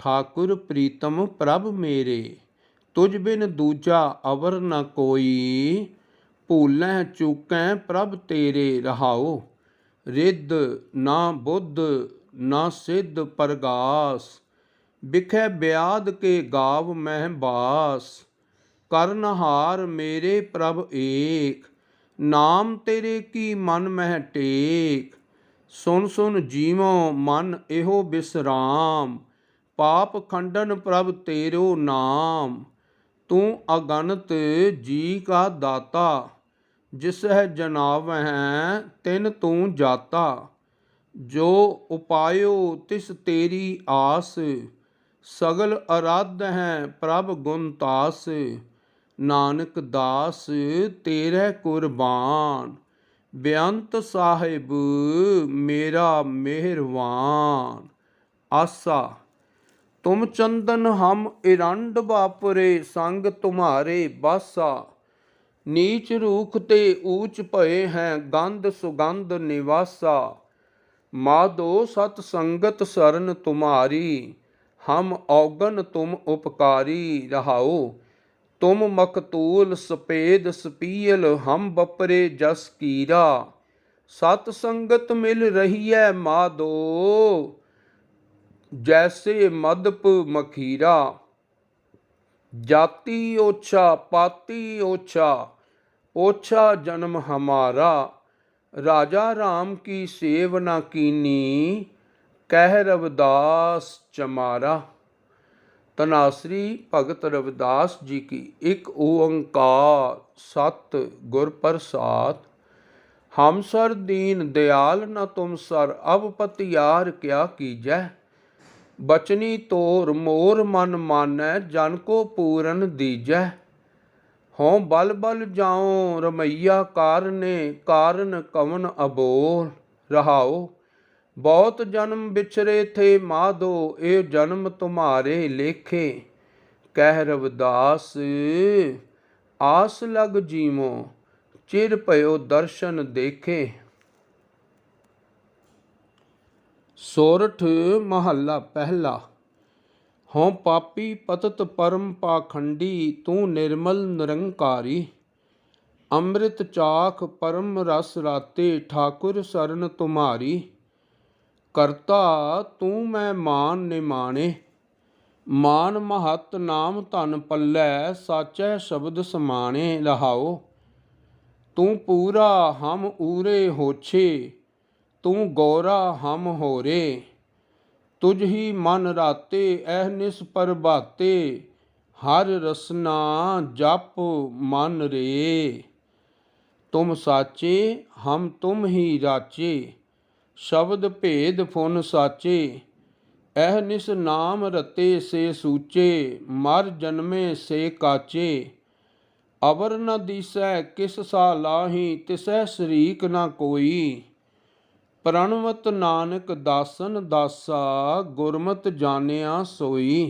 ਠਾਕੁਰ ਪ੍ਰੀਤਮ ਪ੍ਰਭ ਮੇਰੇ, ਤੁਝ ਬਿਨ ਦੂਜਾ ਅਵਰ ਨ ਕੋਈ। ਭੂਲੈ ਚੂਕੈ ਪ੍ਰਭ ਤੇਰੇ। ਰਹਾਓ। ਰਿੱਧ ਨਾ ਬੁੱਧ ਨਾ ਸਿੱਧ ਪਰਗਾਸ, ਬਿਖੈ ਬਿਆਦ ਕੇ ਗਾਵ ਮਹਿ ਬਾਸ। ਕਰਨਹਾਰ ਮੇਰੇ ਪ੍ਰਭ ਏਕ, ਨਾਮ ਤੇਰੇ ਕੀ ਮਨ ਮਹਿ ਟੇਕ। ਸੁਨ ਸੁਨ ਜੀਵੋ ਮਨ ਇਹੋ ਬਿਸਰਾਮ, ਪਾਪ ਖੰਡਨ ਪ੍ਰਭ ਤੇਰੋ ਨਾਮ। ਤੂੰ ਅਗਨਤ ਜੀ ਕਾ ਦਾਤਾ, ਜਿਸਹਿ ਜਨਾਵਹਿ ਤਿਨ ਤੂੰ ਜਾਤਾ। ਜੋ ਉਪਾਇਓ ਤਿਸ ਤੇਰੀ ਆਸ, ਸਗਲ ਅਰਾਧ ਹੈ ਪ੍ਰਭ ਗੁਣ ਤਾਸ। ਨਾਨਕ ਦਾਸ ਤੇਰੇ ਕੁਰਬਾਨ, ਬੇਅੰਤ ਸਾਹਿਬ ਮੇਰਾ ਮਿਹਰਵਾਨ। ਆਸਾ ਤੁਮ ਚੰਦਨ ਹਮ ਇਰੰਡ ਵਾਪਰੇ, ਸੰਗ ਤੁਮਾਰੇ ਬਾਸਾ। ਨੀਚ ਰੂਖ ਤੇ ਊਚ ਭਏ ਹੈ, ਗੰਧ ਸੁਗੰਧ ਨਿਵਾਸਾ। ਮਾਧੋ ਸਤ ਸੰਗਤ ਸਰਨ ਤੁਮਾਰੀ, ਹਮ ਔਗਨ ਤੁਮ ਉਪਕਾਰੀ। ਰਹਾਉ ਤੁਮ ਮਕਤੂਲ ਸਪੇਦ ਸਪੀਲ, ਹਮ ਬਪਰੇ ਜਸ ਕੀਰਾ। ਸਤ ਸੰਗਤ ਮਿਲ ਰਹੀ ਹੈ ਮਾਧੋ, ਜੈਸੇ ਮਦਪ ਮਖੀਰਾ। ਜਾਤੀ ਓਛਾ ਪਾਤੀ ਓਛਾ, ओछा जन्म हमारा। राजा राम की सेव न कीनी, कह रविदास चमारा। तनासरी भगत रविदास जी की। एक ओंकार सत गुर प्रसाद। हम सर दीन दयाल न तुम सर, अब पतियार क्या कीजै। बचनी तोर मोर मन मानै, जन को पूरन दीजै। हों बल बल जाओ रमैया कारने, कारण कवन अबोल। रहाओ बहुत जन्म बिछरे थे माधो, ए जन्म तुम्हारे लेखे। कह रविदास आस लग जीवो, चिर पयो दर्शन देखे। सोरठ महला पहला। हों पापी पतत परम पाखंडी, तू निर्मल निरंकारी। अमृत चाख परम रस राते, ठाकुर सरन तुम्हारी। करता तू मैं मान निमाणे, मान महत नाम धन पल्लै, साचै शब्द समाणे। रहाओ तू पूरा हम ऊरे होछे, तू गौरा हम होरे। तुझ ही मन राते अहनिस प्रभाते, हर रसना जप मन रे। तुम साचे हम तुम ही राचे, शब्द भेद फुन साचे। अहनिस नाम रते से सूचे, मर जन्मे से काचे। अवर न दिसै किस सा लाही, तिसै शरीक न कोई। प्रणवत नानक दासन दासा, गुरमत जानिया सोई।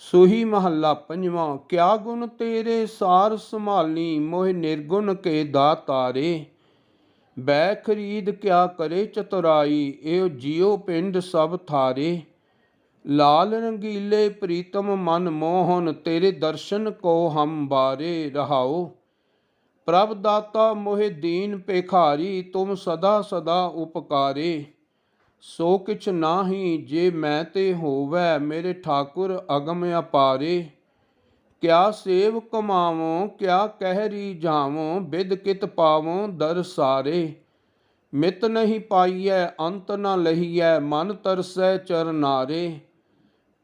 सूही महला पंजवा। क्या गुण तेरे सार संभाली, मोह निर्गुण के दातारे। बै खरीद क्या करे चतुराई, एव जियो पिंड सब थारे। लाल रंगीले प्रीतम मन मोहन, तेरे दर्शन को हम बारे। रहाओ प्रभ दाता मोहे दीन पेखारी, तुम सदा सदा उपकारे। सो किछ नाही जे मैं ते होवै, मेरे ठाकुर अगम अपारे। क्या सेव कमावो क्या कहरी जावो, बिद कित पावो दरसारे। मित नहीं पाइयै अंत न लहियै, मन तरसै चरनारे।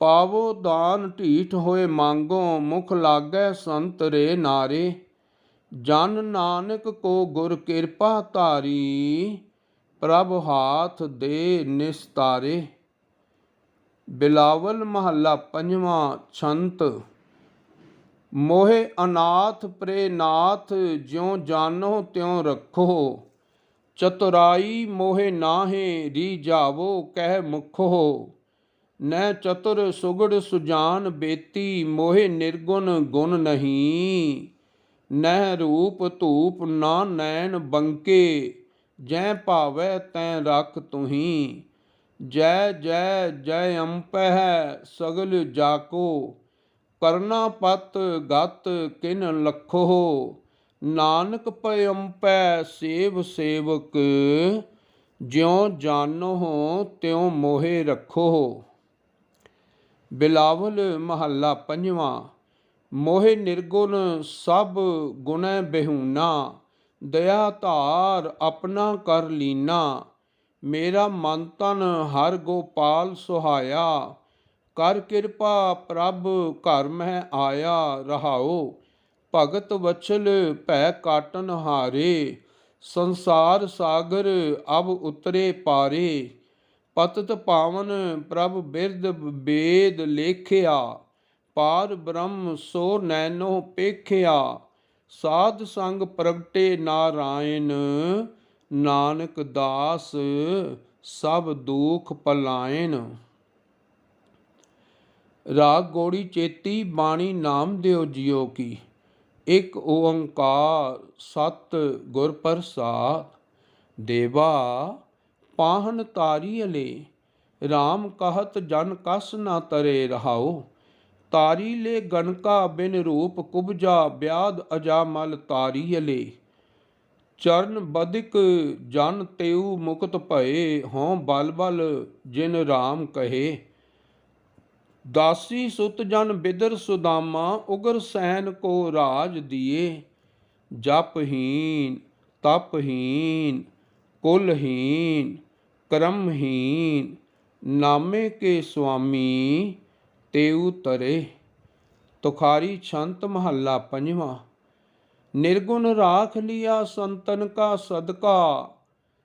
पावो दान ढीठ होए मांगो, मुख लागै संत रे नारे। जन नानक को गुर कृपा धारी, प्रभ हाथ दे निस्तारे। बिलावल महला पंजवा। छंत। मोहे अनाथ प्रे नाथ, ज्यों जानो त्यों रखो। चतुराई मोहे नाहे, रीझावो कह मुखो। न चतुर सुगड़ सुजान बेती, मोहे निर्गुण गुण नहीं। न रूप धूप ना नैन बंके, जै भावै तैं रख तुही। जय जय जय अम्पह सगल जाको, करना पत गत किन लखो। नानक पयंपै सेव सेवक, ज्यों जानो त्यों मोहे रखो। बिलावल महला पंजवा। मोहे निर्गुण सब गुणै बेहूना, दया धार अपना कर लीना। मेरा मन तन हर गोपाल सुहाया, कर कृपा प्रभ घर मह आया। रहाओ भगत वत्सल भै काटन हारे, संसार सागर अब उतरे पारे। पतत पावन प्रभ बिरद वेद लेखिया, पार ब्रह्म सो नैनो पेखिया। ਸਾਧ ਸੰਗ ਪ੍ਰਗਟੇ ਨਾਰਾਇਣ, ਨਾਨਕ ਦਾਸ ਸਭ ਦੁਖ ਪਲਾਇਨ। ਰਾਗ ਗੌੜੀ ਚੇਤੀ ਬਾਣੀ ਨਾਮਦੇਵ ਜੀਓ ਕੀ। ਇੱਕ ਓੰਕਾਰ ਸਤ ਗੁਰ ਪ੍ਰਸਾਦ। ਦੇਵਾ ਪਾਹਨ ਤਾਰੀ ਅਲੇ, ਰਾਮ कहत जन कस न तरे रहाओ। तारी ले गणका बिन रूप कुबजा, ब्याद अजामल तारी अले। चरण बदिक जन तेऊ मुक्त भये, हों बल बल जिन राम कहे। दासी सुत जन बिदर सुदामा, उगर सैन को राज दिए। जपहीन तपहीन कुलहीन क्रमहीन, नामे के स्वामी तेऊ तरे। तुखारी छंत महला पंजवा। निर्गुण राख लिया संतन का सदका,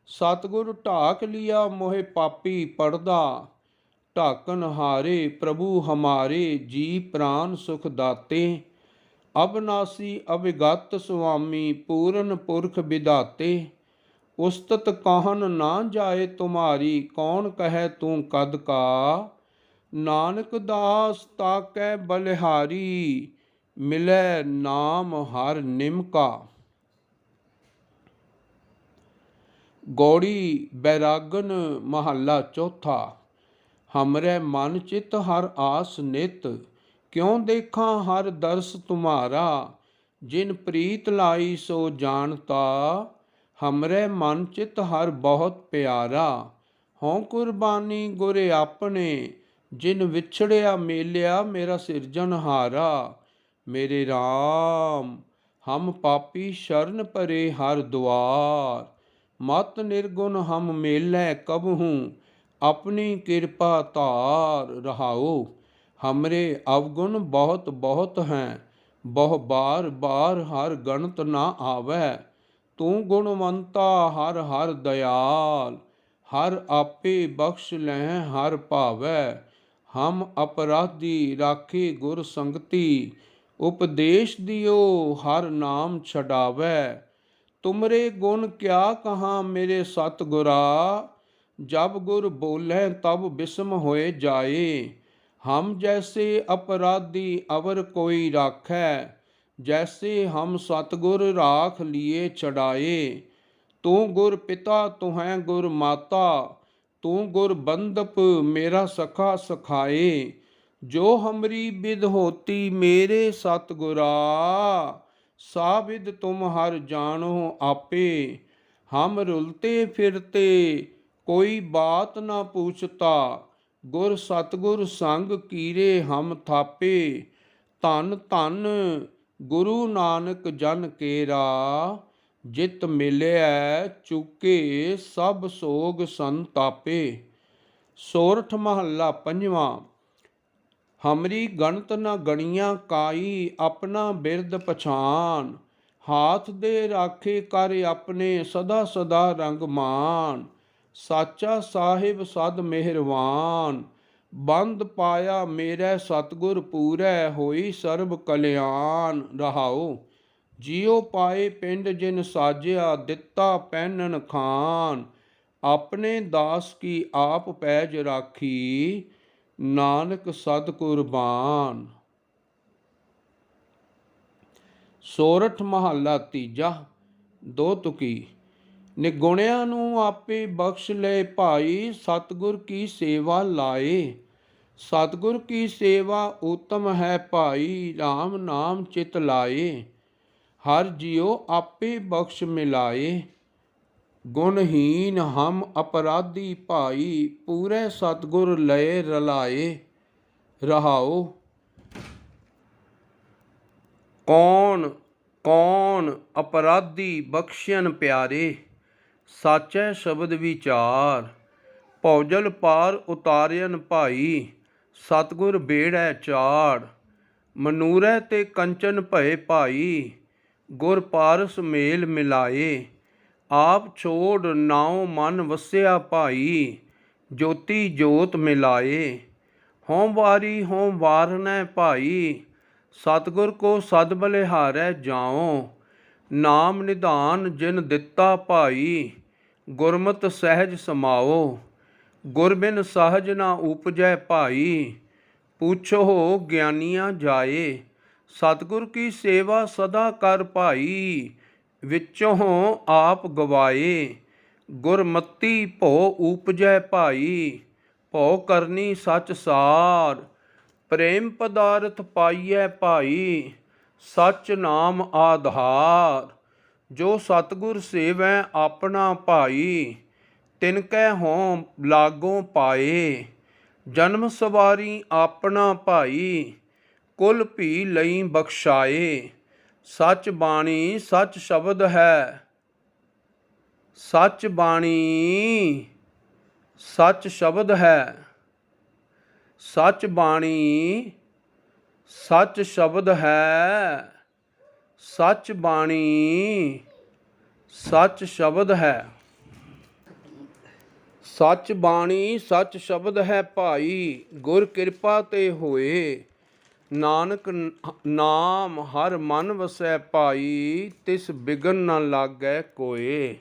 सतगुर ढाक लिया मोहे पापी पड़दा। ढाकन हारे प्रभु हमारे, जी प्राण सुख दाते। अविनाशी अविगत स्वामी, पूरन पुरख विधाते। उस्तत कहन ना जाए तुम्हारी, कौन कहे तू कद का। नानक दास ताकै बलिहारी, मिलै नाम हर निमका। गौड़ी बैरागन महला चौथा। हमरे मन चित हर आस नित, क्यों देखा हर दर्श तुम्हारा। जिन प्रीत लाई सो जानता, हमरे मन चित हर बहुत प्यारा। हों कुर्बानी गुर आपने, जिन विछड़िया मेलिया मेरा सिरजनहारा। मेरे राम हम पापी शरण परे हर द्वार। मत निर्गुण हम मेलै कबहूँ, अपनी कृपा तार रहाओ। हमरे अवगुण बहुत बहुत हैं, बहु बार बार हर गणत ना आवे। तू गुणवंता हर हर दयाल, हर आपे बख्श लह हर भावै। हम अपराधी राखे गुर संगति, उपदेश दियो हर नाम छडावै। तुमरे गुण क्या कहाँ मेरे सतगुरा, जब गुर बोले तब बिस्म होए जाए। हम जैसे अपराधी अवर कोई राखै, जैसे हम सतगुर राख लिए छड़ाए। तू गुर पिता तुहैं गुर माता, तू गुर बंदप मेरा सखा सखाए। जो हमरी बिद होती मेरे सतगुरा, साबिद तुम हर जानो आपे। हम रुलते फिरते कोई बात ना पूछता, गुर सतगुर संग कीरे हम थापे। धन धन गुरु नानक जन केरा, जित मिलै चुके सब सोग संतापे। सोरठ महला पंजवा। हमरी गणत न गणिया काई, अपना बिरद पछान। हाथ दे राखे कर अपने, सदा सदा रंग मान। साचा साहिब सद मेहरवान, बंद पाया मेरे सतगुर पूरै। होई सर्ब कल्याण रहाओ। जियो पाए पिंड जिन साजिया, दिता पैनन खान। अपने दास की आप पैज राखी, नानक सद कुरबान। सोरठ महला तीजा। दो तुकी। निगुणिया नूं आपे बख्श ले भाई, सतगुर की सेवा लाए। सतगुर की सेवा उत्तम है भाई, राम नाम चित लाए। हर जियो आपे बख्श मिलाए, गुणहीन हम अपराधी भाई। पूरे सतगुर लय रलाए रहाओ। कौन कौन अपराधी बख्शियन प्यारे, साचै शब्द विचार। भौजल पार उतारियन भाई, सतगुर बेड़ै चाड़। मनूरै ते कंचन भये भाई, गुर पारस मेल मिलाए। आप छोड़ नाव मन वसिया भाई, ज्योति जोत मिलाए। हों वारी हों वारनै भाई, ਸਤਿਗੁਰ ਕੋ ਸਦ ਬਲਿਹਾਰੈ ਜਾਉ, ਨਾਮ ਨਿਧਾਨ ਜਿਨ ਦਿੱਤਾ ਭਾਈ। ਗੁਰਮਤਿ ਸਹਿਜ ਸਮਾਓ, ਗੁਰ ਬਿਨ ਸਹਜ ਨਾ ਉਪਜੈ ਭਾਈ। ਪੁੱਛੋ ਗਿਆਨੀਆਂ ਜਾਏ, ਸਤਿਗੁਰ ਕੀ ਸੇਵਾ ਸਦਾ ਕਰ ਭਾਈ। ਵਿੱਚੋਂ ਆਪ ਗਵਾਏ, ਗੁਰਮਤੀ ਭਉ ਉਪਜੈ ਭਾਈ। ਭਉ ਕਰਨੀ ਸਚ ਸਾਰ, ਪ੍ਰੇਮ ਪਦਾਰਥ ਪਾਈਐ ਭਾਈ। ਸਚ ਨਾਮ ਆਧਾਰ, ਜੋ ਸਤਿਗੁਰ ਸੇਵੈ ਆਪਣਾ ਭਾਈ। ਤਿਨ ਕੈ ਹੋਂ ਲਾਗੋਂ ਪਾਏ, ਜਨਮ ਸਵਾਰੀ ਆਪਣਾ ਭਾਈ। ਕੁਲ ਭੀ ਲਈ ਬਖਸ਼ਾਏ, ਸਚ ਬਾਣੀ ਸਚ ਸ਼ਬਦ ਹੈ। ਸਚ ਬਾਣੀ ਸਚ ਸ਼ਬਦ ਹੈ, ਸਚ ਬਾਣੀ ਸਚ ਸ਼ਬਦ ਹੈ। ਸਚ ਬਾਣੀ ਸਚ ਸ਼ਬਦ ਹੈ। ਸਚ ਬਾਣੀ ਸਚ ਸ਼ਬਦ ਹੈ ਭਾਈ। ਗੁਰ ਕਿਰਪਾ ਤੇ ਹੋਏ, ਨਾਨਕ ਨਾਮ ਹਰ ਮਨ ਵਸੈ ਭਾਈ। ਤਿਸ ਬਿਗਨ ਨ ਲਾਗੈ ਕੋਏ।